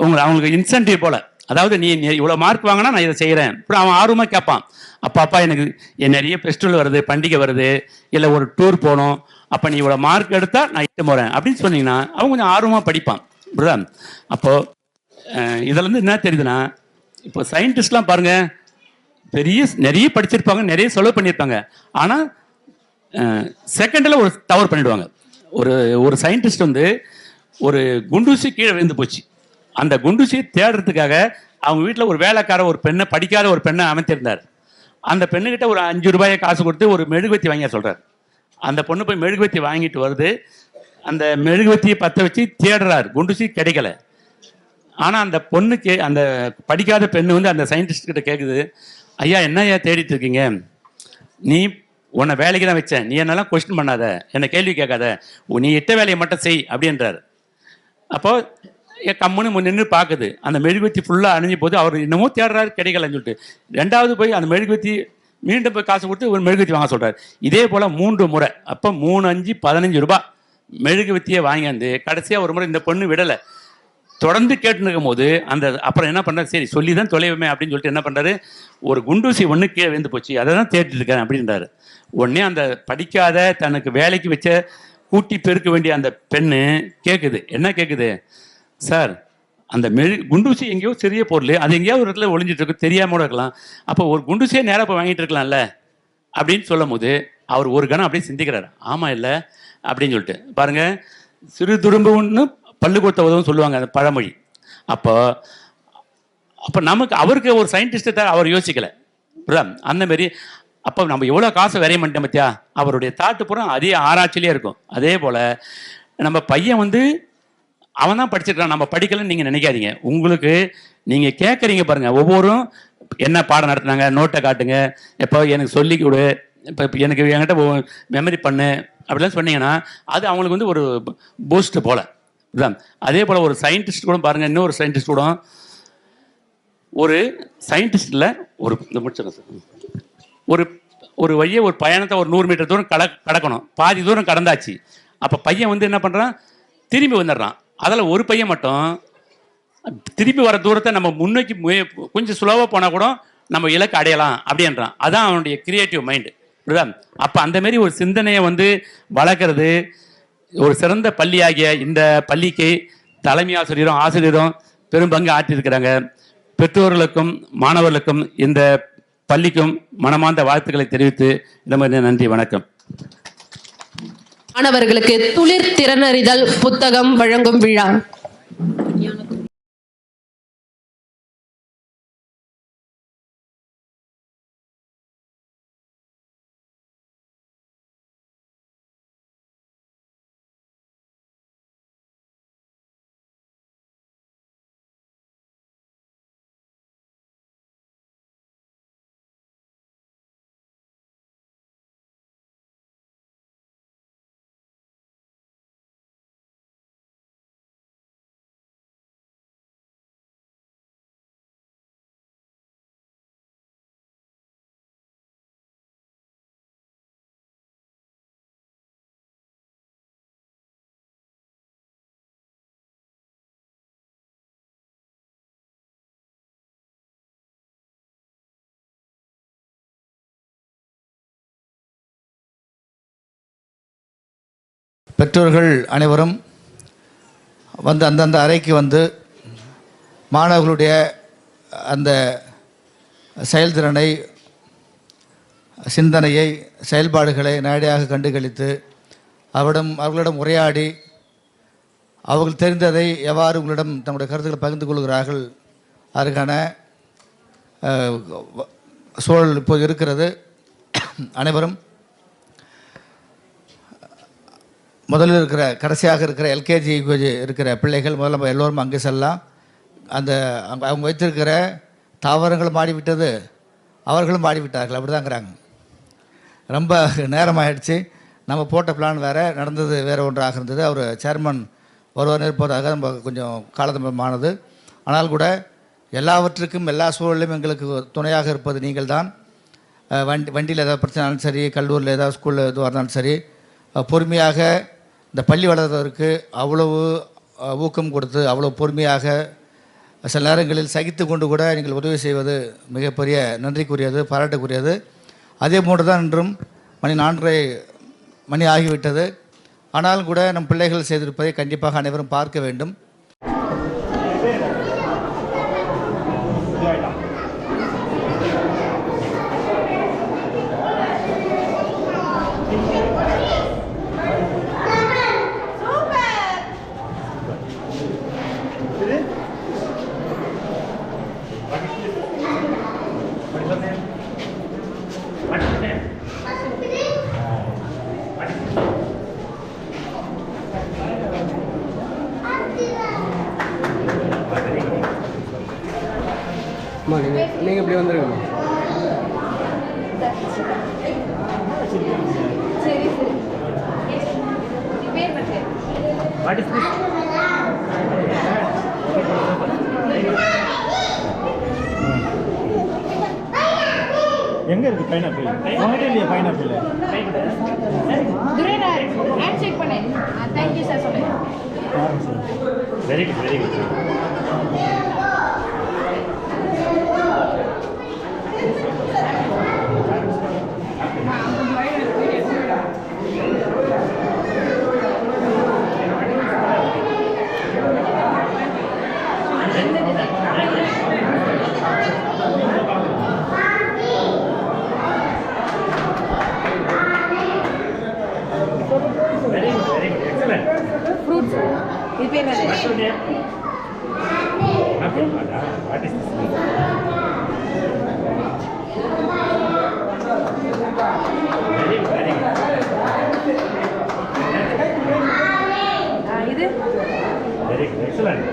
அவங்களுக்கு இன்சென்டிவ் போல், அதாவது நீ இவ்வளோ மார்க் வாங்கினா நான் இதை செய்கிறேன். அப்புறம் அவன் ஆர்வமாக கேட்பான், அப்பா எனக்கு நிறைய ஃபெஸ்டிவல் வருது, பண்டிகை வருது, இல்லை ஒரு டூர் போகணும், அப்போ நீ இவ்வளோ மார்க் எடுத்தால் நான் இட்டு போகிறேன் அப்படின்னு சொன்னீங்கன்னா அவன் கொஞ்சம் ஆர்வமாக படிப்பான். புரியுதா? அப்போது இதில் என்ன தெரியுதுன்னா, இப்போ சயின்டிஸ்ட்லாம் பாருங்கள், நிறைய படிச்சிருப்பாங்க, நிறைய செலவு பண்ணியிருப்பாங்க, ஆனால் செகண்டில் ஒரு தவறு பண்ணிடுவாங்க. ஒரு சயின்டிஸ்ட் வந்து ஒரு குண்டூசி கீழே விழுந்து போச்சு. அந்த குண்டூசியை தேடுறதுக்காக அவங்க வீட்டில் ஒரு வேலைக்கார ஒரு பெண்ணை, படிக்காத ஒரு பெண்ணை அமைத்திருந்தார். அந்த பெண்ணுக்கிட்ட ஒரு 5 ரூபாயை காசு கொடுத்து ஒரு மெழுகுவத்தி வாங்க சொல்கிறார். அந்த பொண்ணு போய் மெழுகுவத்தி வாங்கிட்டு வருது. அந்த மெழுகுவத்தியை பற்ற வச்சு தேடுறார், குண்டூசி கிடைக்கல. ஆனால் அந்த பொண்ணுக்கு, அந்த படிக்காத பெண்ணு வந்து அந்த சயின்டிஸ்ட் கிட்ட கேட்குது, ஐயா என்ன ஐயா தேடிட்டு இருக்கீங்க, நீ உன்னை வேலைக்கு தான் வச்சேன், நீ என்னெல்லாம் கொஸ்டின் பண்ணாத, என்னை கேள்வி கேட்காத, நீ இட்ட வேலையை மட்டும் செய் அப்படின்றார். அப்போது கம்முன்னு நின்று பார்க்குது, அந்த மெழுகுவத்தி ஃபுல்லாக அணிஞ்சு போது அவர் இன்னமும் தேடுறாரு, கிடைக்கலன்னு சொல்லிட்டு 2வது போய் அந்த மெழுகுவத்தி மீண்டும் போய் காசு கொடுத்து ஒரு மெழுகுவத்தி வாங்க சொல்கிறார். இதே போல் 3 முறை, அப்போ 3, 5, 15 ரூபாய் மெழுகுவத்தியை வாங்கியாந்து கடைசியாக ஒரு முறை இந்த பொண்ணு விடலை, தொடர்ந்து கேட்டுன்னு இருக்கும் போது அப்புறம் என்ன பண்ணுறாரு, சரி சொல்லி தான் தொலைவுமே அப்படின்னு சொல்லிட்டு என்ன பண்ணுறாரு, ஒரு குண்டூசி ஒன்று கீழே விழுந்து போச்சு, அதை தான் தேடிட்டு இருக்கேன் அப்படின்றாரு. உடனே அந்த படிக்காத தனக்கு வேலைக்கு வச்ச கூட்டி பெருக்க வேண்டிய அந்த பெண்ணு கேட்குது, என்ன கேட்குது, சார் அந்த குண்டூசி எங்கேயோ சிறிய பொருள், அது எங்கேயாவது ஒரு இடத்துல ஒளிஞ்சிட்டு இருக்கு, தெரியாம இருக்கலாம், அப்போ ஒரு குண்டூசியே நேராக போய் வாங்கிட்டு இருக்கலாம்ல அப்படின்னு சொல்லும் போது அவர் ஒரு கணம் அப்படியே சிந்திக்கிறார். ஆமாம் இல்லை அப்படின்னு சொல்லிட்டு பாருங்க, சிறு துரும்பு ஒன்று பல்லு கொடுத்த உதவும் சொல்லுவாங்க அந்த பழமொழி. அப்போ நமக்கு அவருக்கு ஒரு சயின்டிஸ்ட்டை அவர் யோசிக்கலை. அந்த மாதிரி அப்போ நம்ம எவ்வளோ காசு விரைய மாட்டோம் பத்தியா, அவருடைய தாட்டு பூரா அதே ஆராய்ச்சியிலே இருக்கும். அதே போல் நம்ம பையன் வந்து அவன் தான் படிச்சிருக்கான், நம்ம படிக்கலன்னு நீங்கள் நினைக்காதீங்க. உங்களுக்கு நீங்கள் கேட்குறீங்க பாருங்கள், ஒவ்வொருவரும் என்ன பாடம் நடத்துனாங்க, நோட்டை காட்டுங்க, இப்போ எனக்கு சொல்லி கொடு, இப்போ எனக்கு என்கிட்ட மெமரி பண்ணு அப்படிலாம் சொன்னீங்கன்னா அது அவங்களுக்கு வந்து ஒரு பூஸ்ட்டு போல். அதே போல் ஒரு சயின்டிஸ்ட் கூட பாருங்கள், இன்னொரு சயின்டிஸ்ட் கூட, ஒரு சயின்டிஸ்டில் ஒரு வழியை ஒரு பயணத்தை ஒரு 100 மீட்டர் தூரம் கடக்கணும், பாதி தூரம் கடந்தாச்சு. அப்போ பையன் வந்து என்ன பண்ணுறான், திரும்பி வந்துடுறான். அதில் ஒரு பையன் மட்டும் திருப்பி வர தூரத்தை நம்ம முன்னோக்கி கொஞ்சம் ஸ்லோவாக போனால் கூட நம்ம இலக்கு அடையலாம் அப்படின்றான். அதான் அவனுடைய கிரியேட்டிவ் மைண்டு. புரியுதா? அப்போ அந்தமாரி ஒரு சிந்தனையை வந்து வளர்க்குறது ஒரு சிறந்த பள்ளியாகிய இந்த பள்ளிக்கு தலைமை ஆசிரியரும் பெரும் பங்கு ஆற்றியிருக்கிறாங்க. பெற்றோர்களுக்கும் மாணவர்களுக்கும் இந்த பள்ளிக்கும் மனமார்ந்த வாழ்த்துக்களை தெரிவித்து இந்த நன்றி, வணக்கம். மாணவர்களுக்கு துளிர் திறனறிதல் புத்தகம் வழங்கும் விழா. பெற்றோர்கள் அனைவரும் வந்து அந்தந்த அறைக்கு வந்து மாணவர்களுடைய அந்த செயல்திறனை, சிந்தனையை, செயல்பாடுகளை நேரடியாக கண்டுகளித்து அவர்களிடம் உரையாடி அவர்கள் தெரிந்ததை எவ்வாறு உங்களிடம் தங்களுடைய கருத்துக்களை பகிர்ந்து கொள்கிறார்கள் அதற்கான சூழல் இப்போது இருக்கிறது. அனைவரும் முதலில் இருக்கிற கடைசியாக இருக்கிற எல்கேஜி யூகேஜி இருக்கிற பிள்ளைகள் முதல்ல நம்ம எல்லோரும் அங்கே செல்லலாம். அவங்க வைத்திருக்கிற தாவரங்களும் மாடிவிட்டது, அவர்களும் மாடிவிட்டார்கள், அப்படி தாங்கிறாங்க. ரொம்ப நேரமாகிடுச்சு. நம்ம போட்ட பிளான் வேறு, நடந்தது வேறு ஒன்றாக இருந்தது. அவர் சேர்மன் ஒருவர் இருப்பதாக நம்ம கொஞ்சம் காலதாமதமானது. ஆனால் கூட எல்லாவற்றுக்கும் எல்லா சூழலிலும் எங்களுக்கு துணையாக இருப்பது நீங்கள் தான். வண்டியில் ஏதாவது பிரச்சனைனாலும் சரி, கல்லூரியில் ஏதாவது ஸ்கூலில் எதுவாக இருந்தாலும் சரி, பொறுமையாக இந்த பள்ளி வளர்வதற்கு அவ்வளவு ஊக்கம் கொடுத்து அவ்வளோ பொறுமையாக சில நேரங்களில் சகித்து கொண்டு கூட நீங்கள் உதவி செய்வது மிகப்பெரிய நன்றிக்குரியது, பாராட்டுக்குரியது. அதே போன்று தான் இன்றும் மணி 4:30 ஆகிவிட்டது. ஆனாலும் கூட நம் பிள்ளைகள் செய்திருப்பதை கண்டிப்பாக அனைவரும் பார்க்க வேண்டும். நீங்கள் இப்படி வந்துருங்க. எங்க இருக்கு பைனாப்பிள்? உங்ககிட்ட இல்லையா பைனாப்பிள்? ஹேண்ட் ஷேக் பண்ணு. थैंक यू சார் சொல்லுங்க. Very good, very good. Fruits இது பேர் என்ன? What is this? Very good, very good. இது Very good, excellent.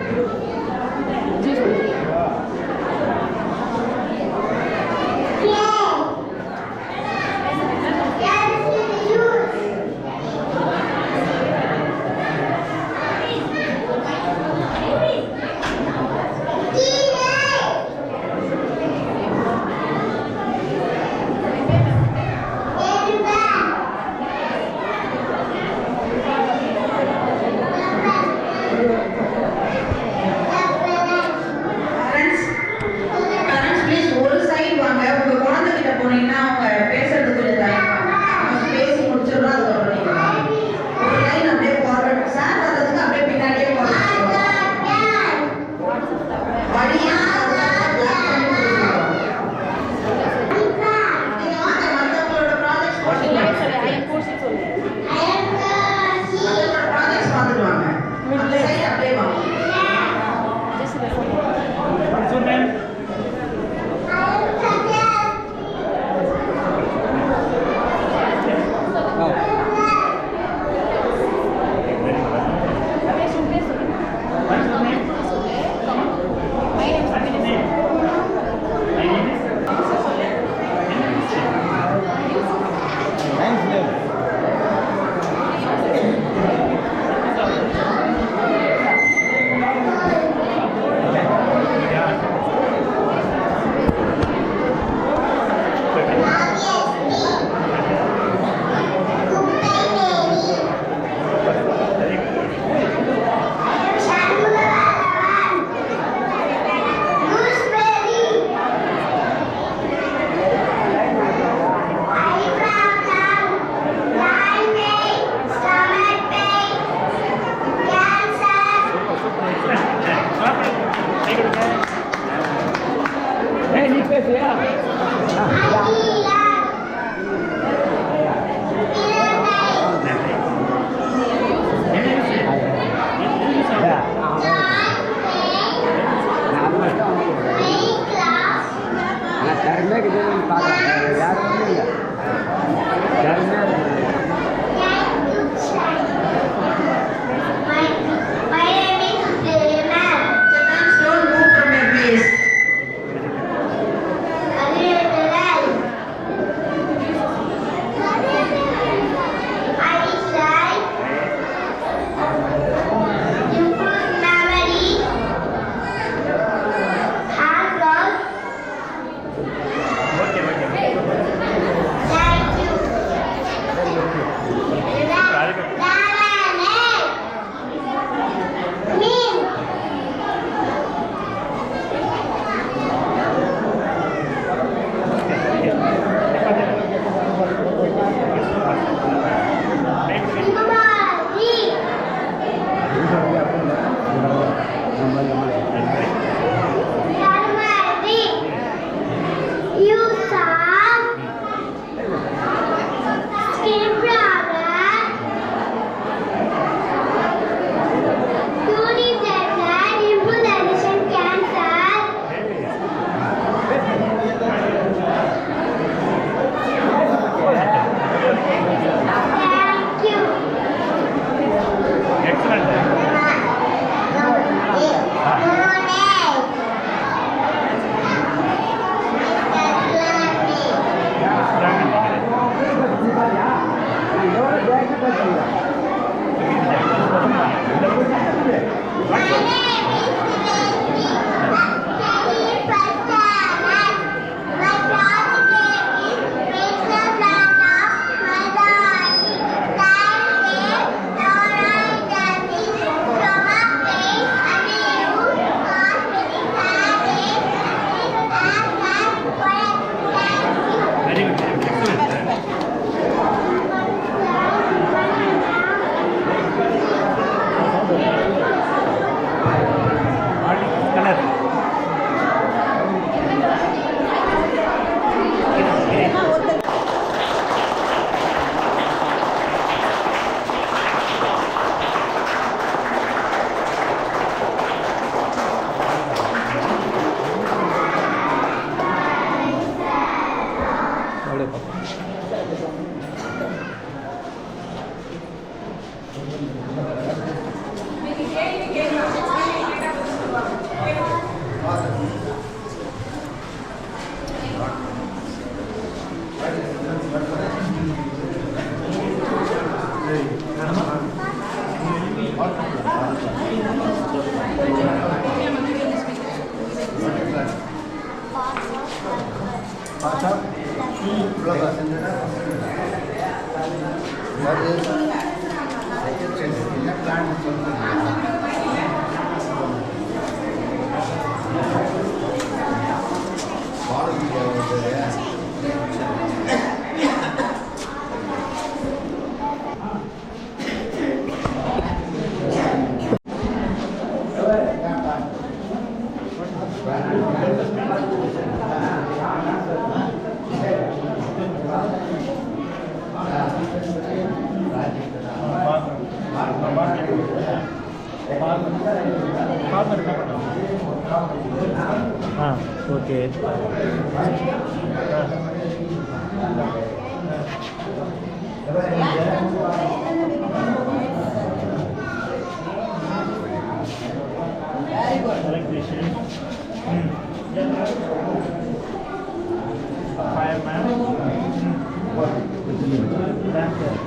Okay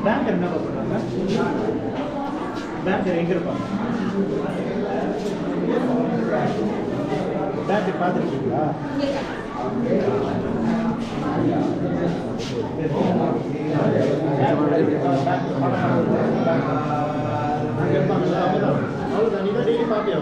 bank என்ன பண்ணுறாங்க? பேங்க் எங்கே இருப்பாங்க? பேங்க் பார்த்துருக்கீங்களா? அவ்வளோதான், நீங்கள் டெய்லி பார்ப்பியா?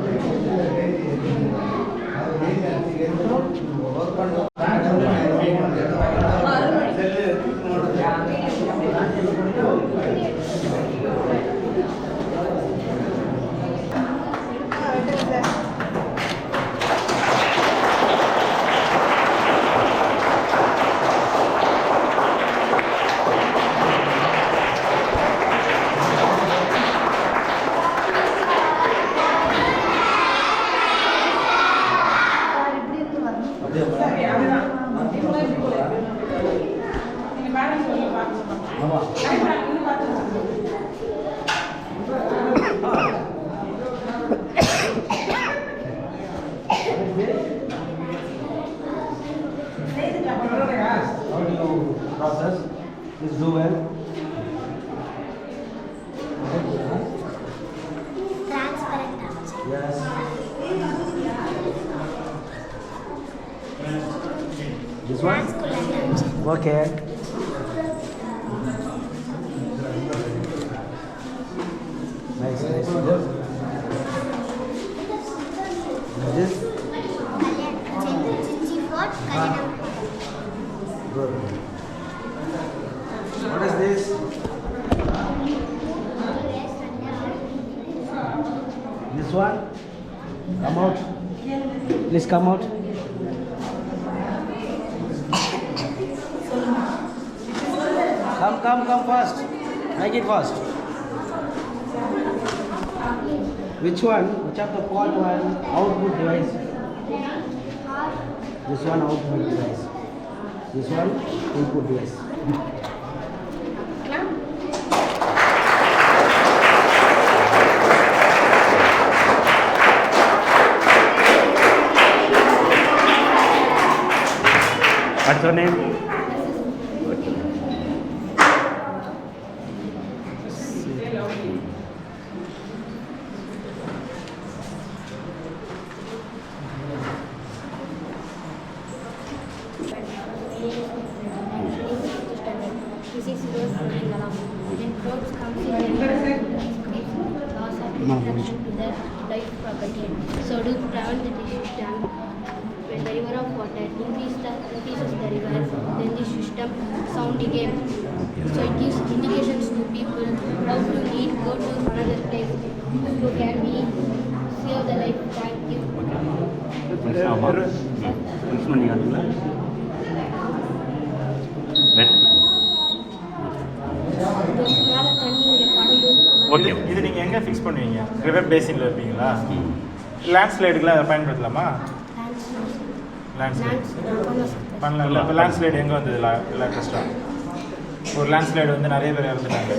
அப்படியே Do well. Transparent object. Yes. This one? Transparent object. Okay. Nice, nice. This? Good. What is this? This one? Come out. Please come out. Come fast. Make it fast. Which one? Which of the pot one? Output device. This one output device. This one input device. What's your name? This is road flooding alarm. When clouds comes in, loss of destruction to the life property. So to prevent the system, when the river of water increases the river, then the system sound again. So it gives indications to people how to need go to another place. So can we save the life? Thank you. Okay, இது நீங்கள் எங்கே ஃபிக்ஸ் பண்ணுவீங்க? ரிவர் பேசினில் இருப்பீங்களா? லேண்ட்ஸ்லைடுக்கெலாம் அதை பயன்படுத்தலாமா? லேண்ட்ஸ்லைட் பண்ணலாம் இல்லை. இப்போ லேண்ட்ஸ்லைடு எங்கே வந்தது லேட்டஸ்ட்டாக? ஒரு லேண்ட்ஸ்லைடு வந்து நிறைய பேர் இறந்துட்டாங்க.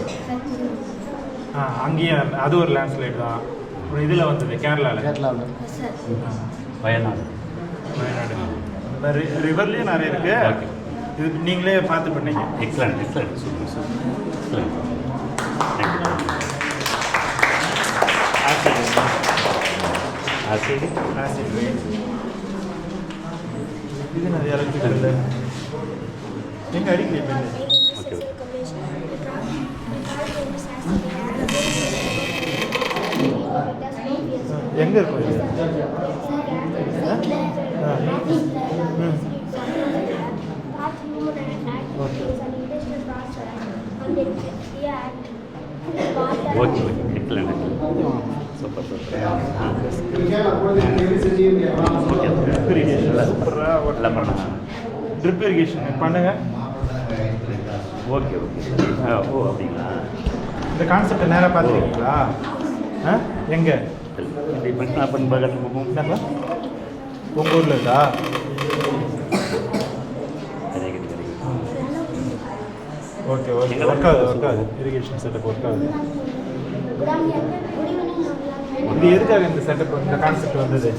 அங்கேயும் அது ஒரு லேண்ட்ஸ்லைடு தான். ஒரு இதில் வந்தது கேரளாவில். வயநாடு. இந்த மாதிரி ரிவர்லேயும் நிறைய இருக்குது. இது நீங்களே பார்த்து பண்ணீங்க. Excellent excellent super super excellent. Acid இது நிறைய எலக்ட்ரிக்கல் எங்கே அடிக்கல. Okay okay. எங்கே இருக்கும் இது? Okay okay excellent excellent super super. Okay drip irrigation சூப்பராக எல்லாம் பண்ணலாம். ட்ரிப் இரிகேஷன் பண்ணுங்க. Okay okay. ஓ அப்படிங்களா? இந்த கான்செப்டை நேராக பார்த்துருக்கீங்களா? எங்கே? இப்போ நான் பண்ண பார்க்க என்னப்பா உங்கள் ஊரில் இருக்கா? Okay okay. ஒர்க் ஆகுது இரிகேஷன் செட்டப் ஒர்க் ஆகுது. இது எதுக்காக இந்த செட்டப் இந்த கான்செப்ட் வந்தது?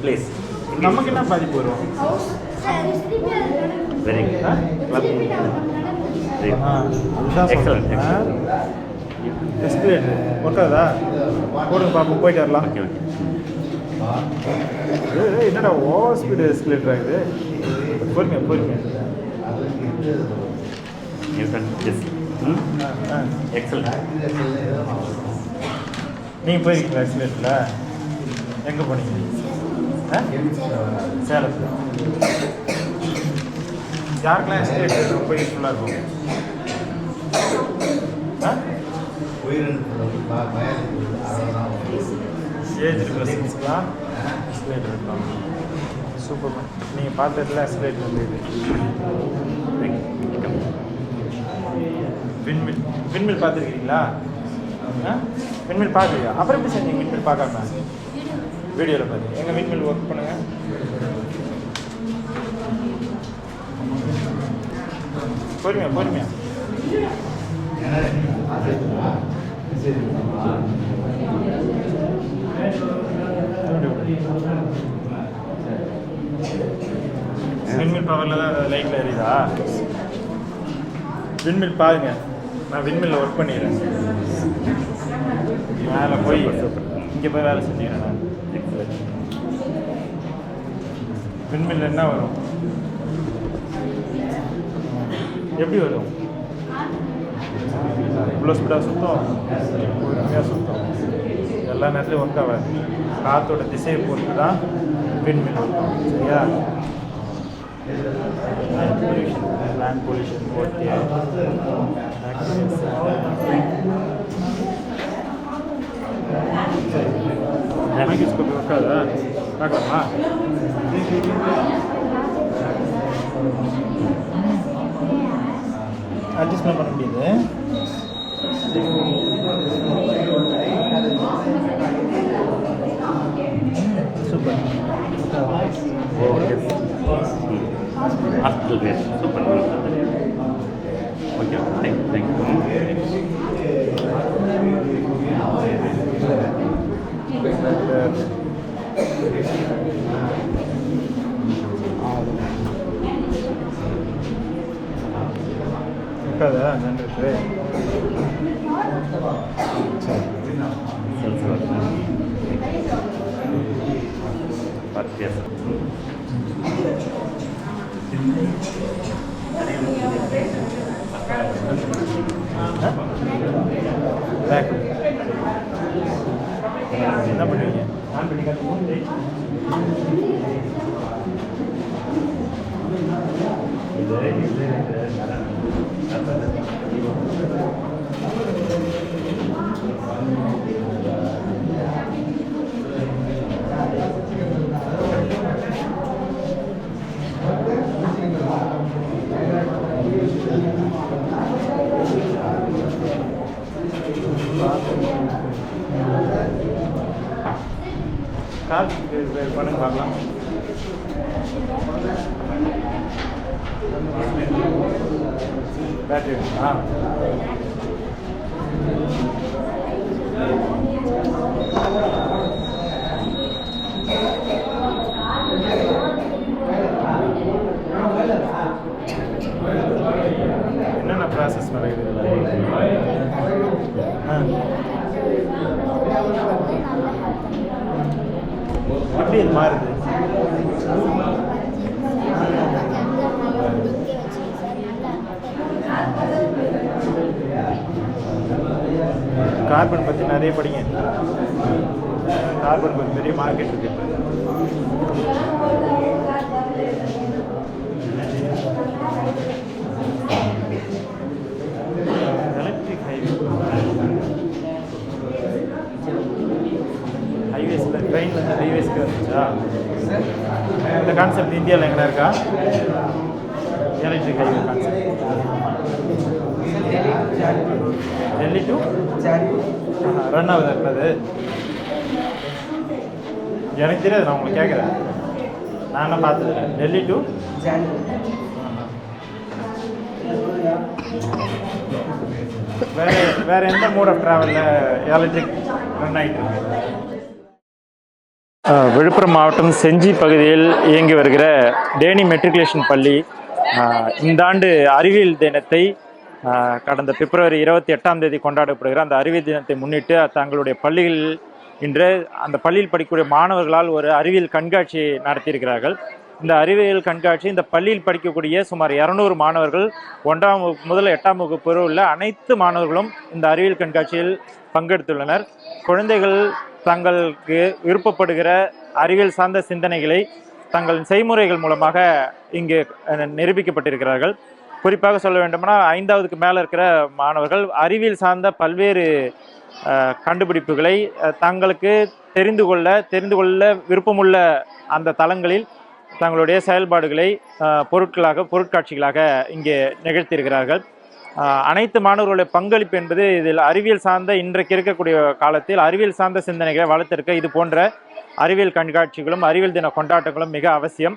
பிளேஸ் நமக்கு என்ன பாதிப்பு வரும்? Very good. Excellent escalator work ஆகுதா? போடுங்க பார்ப்போம், போயிட்டு வரலாம். Okay okay. என்னடா ஓவர் ஸ்பீடு எஸ்கலேட்டர் ஆகுது. போருங்க போருங்க. எக்ஸலண்ட். நீங்கள் போயிருக்கீங்களா எஸ்கலேட்டரில்? எங்கே போனீங்க? சேலத்தில். யாருக்கெல்லாம் எஸ்கலேட்டர் ரொம்ப யூஸ்ஃபுல்லாக இருக்கும்? ஏஜ் பர்சன்ஸ்க்கெலாம் எஸ்கலேட்டர் இருக்கலாம். சூப்பர். நீங்கள் பார்த்ததுல எஸ்கலேட்டர் வந்து இது விண்மில் பார்த்துருக்கீங்களா? விண்மில் பார்க்குறீங்க. அப்புறம் எப்படி சார் நீங்கள் விண்மில் பார்க்காம? வீடியோவில் பாருங்க. எங்கள் விண்மில் ஒர்க் பண்ணுங்கள். பொறுமையா பொறுமையா. விண்மில் பவரில் தான் லைட்டில் எரியுதா? விண்மில் பாருங்க, நான் விண்மில்ல ஒர்க் பண்ணிடுறேன். மேலே போய் இங்கே போய் வேலை செஞ்சுக்கிறேன் நான். விண்மில் என்ன வரும்? எப்படி வரும்? இவ்வளோ ஸ்பீடாக சுத்தம், பொறுமையாக சுத்தம். எல்லா நேரத்துலையும் ஒர்க் ஆகாது. காற்றோட திசையை பொறுத்து தான் விண்மில் வரும். சரியா? Land pollution okay. Microscope work ஆகுதா? பார்க்கலாமா? அட்ஜஸ்ட்மெண்ட் பண்ண முடியுது. Super. Okay. Hospital base super. Okay, thank you. இருக்காதா ஜென்ரேட்டரு? என்ன பண்ணுவீங்க? ஆன் பண்ணி காட்டுங்க. கால் பண்ணுங்க பார்க்கலாம். பேட்டரி என்னென்ன ப்ராசஸ் நடக்குது? எப்படி இது மாறுது? கார்பன் பற்றி நிறைய படிங்க. கார்பன் பற்றி பெரிய மார்க்கெட் இருக்கு. எலக்ட்ரிக் ஹைவேஸில் ட்ரெயினில் ஹைவேஸ்க்கு வந்துச்சா? இந்த கான்செப்ட் இந்தியாவில் எங்கே இருக்கா? Electric highway concept Delhi to run ஆகுது இருக்காது. எனக்கு தெரியாது, நான் உங்களுக்கு கேட்குறேன். நான் என்ன பார்த்தது டெல்லி டு வேறு எந்த மோட் ஆஃப் ட்ராவலில் எலக்ட்ரிக் ரன் ஆகிட்டு இருக்கு? விழுப்புரம் மாவட்டம் செஞ்சி பகுதியில் இயங்கி வருகிற டேனி மெட்ரிகுலேஷன் பள்ளி இந்த ஆண்டு அறிவியல் தினத்தை கடந்த பிப்ரவரி 28 கொண்டாடப்படுகிற அந்த அறிவியல் தினத்தை முன்னிட்டு தங்களுடைய பள்ளிகளில் இன்று அந்த பள்ளியில் படிக்கக்கூடிய மாணவர்களால் ஒரு அறிவியல் கண்காட்சி நடத்தியிருக்கிறார்கள். இந்த அறிவியல் கண்காட்சி இந்த பள்ளியில் படிக்கக்கூடிய சுமார் 200 மாணவர்கள் 1ஆம் வகுப்பு முதல் 8ஆம் வகுப்பு உள்ள அனைத்து மாணவர்களும் இந்த அறிவியல் கண்காட்சியில் பங்கெடுத்துள்ளனர். குழந்தைகள் தங்களுக்கு விருப்பப்படுகிற அறிவியல் சார்ந்த சிந்தனைகளை தங்கள் செய்முறைகள் மூலமாக இங்கு நிரூபிக்கப்பட்டிருக்கிறார்கள். குறிப்பாக சொல்ல வேண்டும்னா 5ஆவதுக்கு மேலே இருக்கிற மாணவர்கள் அறிவியல் சார்ந்த பல்வேறு கண்டுபிடிப்புகளை தங்களுக்கு தெரிந்து கொள்ள விருப்பமுள்ள அந்த தளங்களில் தங்களுடைய செயல்பாடுகளை பொருட்காட்சிகளாக இங்கே நிகழ்த்தியிருக்கிறார்கள். அனைத்து மாணவர்களுடைய பங்களிப்பு என்பது இதில் அறிவியல் சார்ந்த இன்றைக்கு இருக்கக்கூடிய காலத்தில் அறிவியல் சார்ந்த சிந்தனைகளை வளர்த்திருக்க இது போன்ற அறிவியல் கண்காட்சிகளும் அறிவியல் தின கொண்டாட்டங்களும் மிக அவசியம்.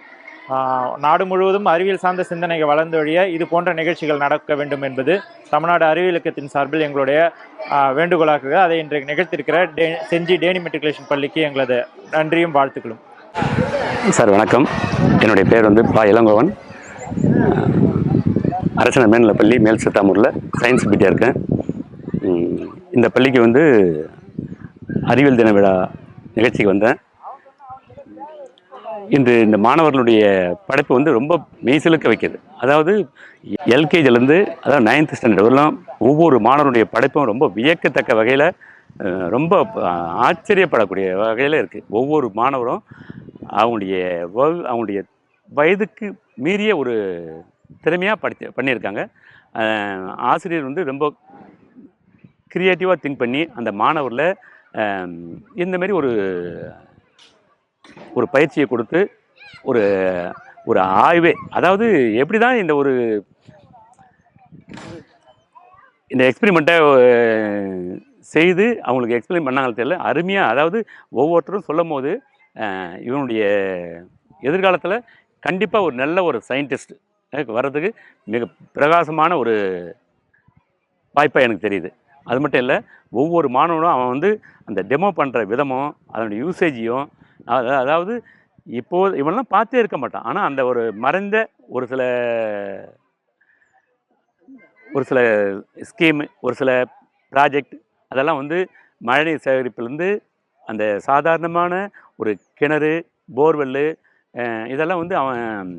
நாடு முழுவதும் அறிவியல் சார்ந்த சிந்தனைகள் வளர்ந்து வழிய இது போன்ற நிகழ்ச்சிகள் நடக்க வேண்டும் என்பது தமிழ்நாடு அறிவியல் இயக்கத்தின் சார்பில் எங்களுடைய வேண்டுகோளாக அதை இன்றைக்கு நிகழ்த்திருக்கிற செஞ்சி டேனி மெட்ரிகுலேஷன் பள்ளிக்கு எங்களது நன்றியும் வாழ்த்துக்களும். சார் வணக்கம். என்னுடைய பேர் வந்து பா இளங்கோவன். அரசன மேல்நிலைப்பள்ளி மேல் சித்தாமூரில் சயின்ஸ் பிடியாக இருக்கேன். இந்த பள்ளிக்கு வந்து அறிவியல் தின விழா நிகழ்ச்சிக்கு வந்தேன். இன்று இந்த மாணவர்களுடைய படைப்பு வந்து ரொம்ப மெய்சிலுக்க வைக்கிது. அதாவது எல்கேஜிலேருந்து அதாவது 9th ஸ்டாண்டர்ட் வரலாம் ஒவ்வொரு மாணவருடைய படைப்பும் ரொம்ப வியக்கத்தக்க வகையில் ரொம்ப ஆச்சரியப்படக்கூடிய வகையில் இருக்குது. ஒவ்வொரு மாணவரும் அவங்களுடைய வயதுக்கு மீறிய ஒரு திறமையாக பண்ணியிருக்காங்க. ஆசிரியர் வந்து ரொம்ப க்ரியேட்டிவாக திங்க் பண்ணி அந்த மாணவரில் இந்தமாரி ஒரு பயிற்சியை கொடுத்து ஒரு ஆய்வே, அதாவது எப்படி தான் இந்த எக்ஸ்பெரிமெண்ட்டை செய்து அவங்களுக்கு எக்ஸ்பிளைன் பண்ணாங்கன்னு தெரியல. அருமையாக, அதாவது ஒவ்வொருத்தரும் சொல்லும் போது இவனுடைய எதிர்காலத்தில் கண்டிப்பாக ஒரு நல்ல ஒரு சயின்டிஸ்ட் வர்றதுக்கு மிக பிரகாசமான ஒரு வாய்ப்பாக எனக்கு தெரியுது. அது மட்டும் இல்லை, ஒவ்வொரு மாணவனும் அவன் வந்து அந்த டெமோ பண்ணுற விதமும் அதனுடைய யூசேஜையும், அதாவது இப்போது இவனெல்லாம் பார்த்தே இருக்க மாட்டான். ஆனால் அந்த ஒரு மறைந்த ஒரு சில ஸ்கீமு, ஒரு சில ப்ராஜெக்ட், அதெல்லாம் வந்து மழைநீர் சேகரிப்புலேருந்து அந்த சாதாரணமான ஒரு கிணறு, போர்வெல்லு, இதெல்லாம் வந்து அவன்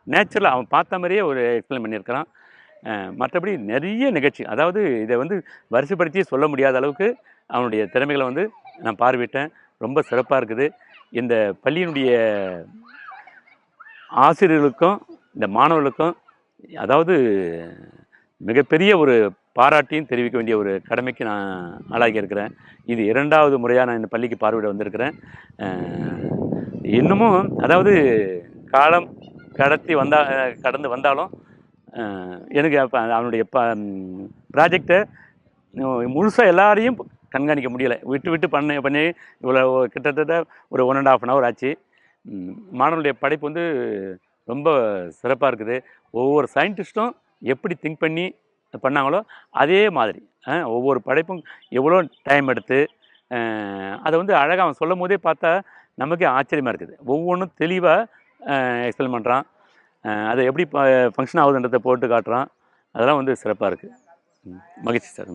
நேச்சுரலாக அவன் பார்த்த மாதிரியே ஒரு எக்ஸ்பிளைன் பண்ணியிருக்கிறான். மற்றபடி நிறைய நிகழ்ச்சி, அதாவது இதை வந்து வரிசைப்படுத்தி சொல்ல முடியாத அளவுக்கு அவனுடைய திறமைகளை வந்து நான் பார்வையிட்டேன். ரொம்ப சிறப்பாக இருக்குது. இந்த பள்ளியினுடைய ஆசிரியர்களுக்கும் இந்த மாணவர்களுக்கும் அதாவது மிகப்பெரிய ஒரு பாராட்டியும் தெரிவிக்க வேண்டிய ஒரு கடமைக்கு நான் ஆளாகி இருக்கிறேன். இது 2வது முறையாக நான் இந்த பள்ளிக்கு பார்வையிட வந்திருக்கிறேன். இன்னமும் அதாவது காலம் கடந்து வந்தாலும் எனக்கு அவனுடைய ப்ராஜெக்டை முழுசாக எல்லாரையும் கண்காணிக்க முடியலை. விட்டு பண்ணி இவ்வளோ கிட்டத்தட்ட ஒரு 1.5 hour ஆச்சு. மாணவர்களுடைய படைப்பு வந்து ரொம்ப சிறப்பாக இருக்குது. ஒவ்வொரு சயின்டிஸ்ட்டும் எப்படி திங்க் பண்ணி பண்ணாங்களோ அதே மாதிரி ஒவ்வொரு படைப்பும் எவ்வளோ டைம் எடுத்து அதை வந்து அழகாக அவன் சொல்லும் போதே பார்த்தா நமக்கே ஆச்சரியமாக இருக்குது. ஒவ்வொன்றும் தெளிவாக எக்ஸ்பிளைன் பண்ணுறான். அதை எப்படி ஃபங்க்ஷன் ஆகுதுன்றதை போட்டு காட்டுறான். அதெல்லாம் வந்து சிறப்பாக இருக்குது. மகிழ்ச்சி சார்.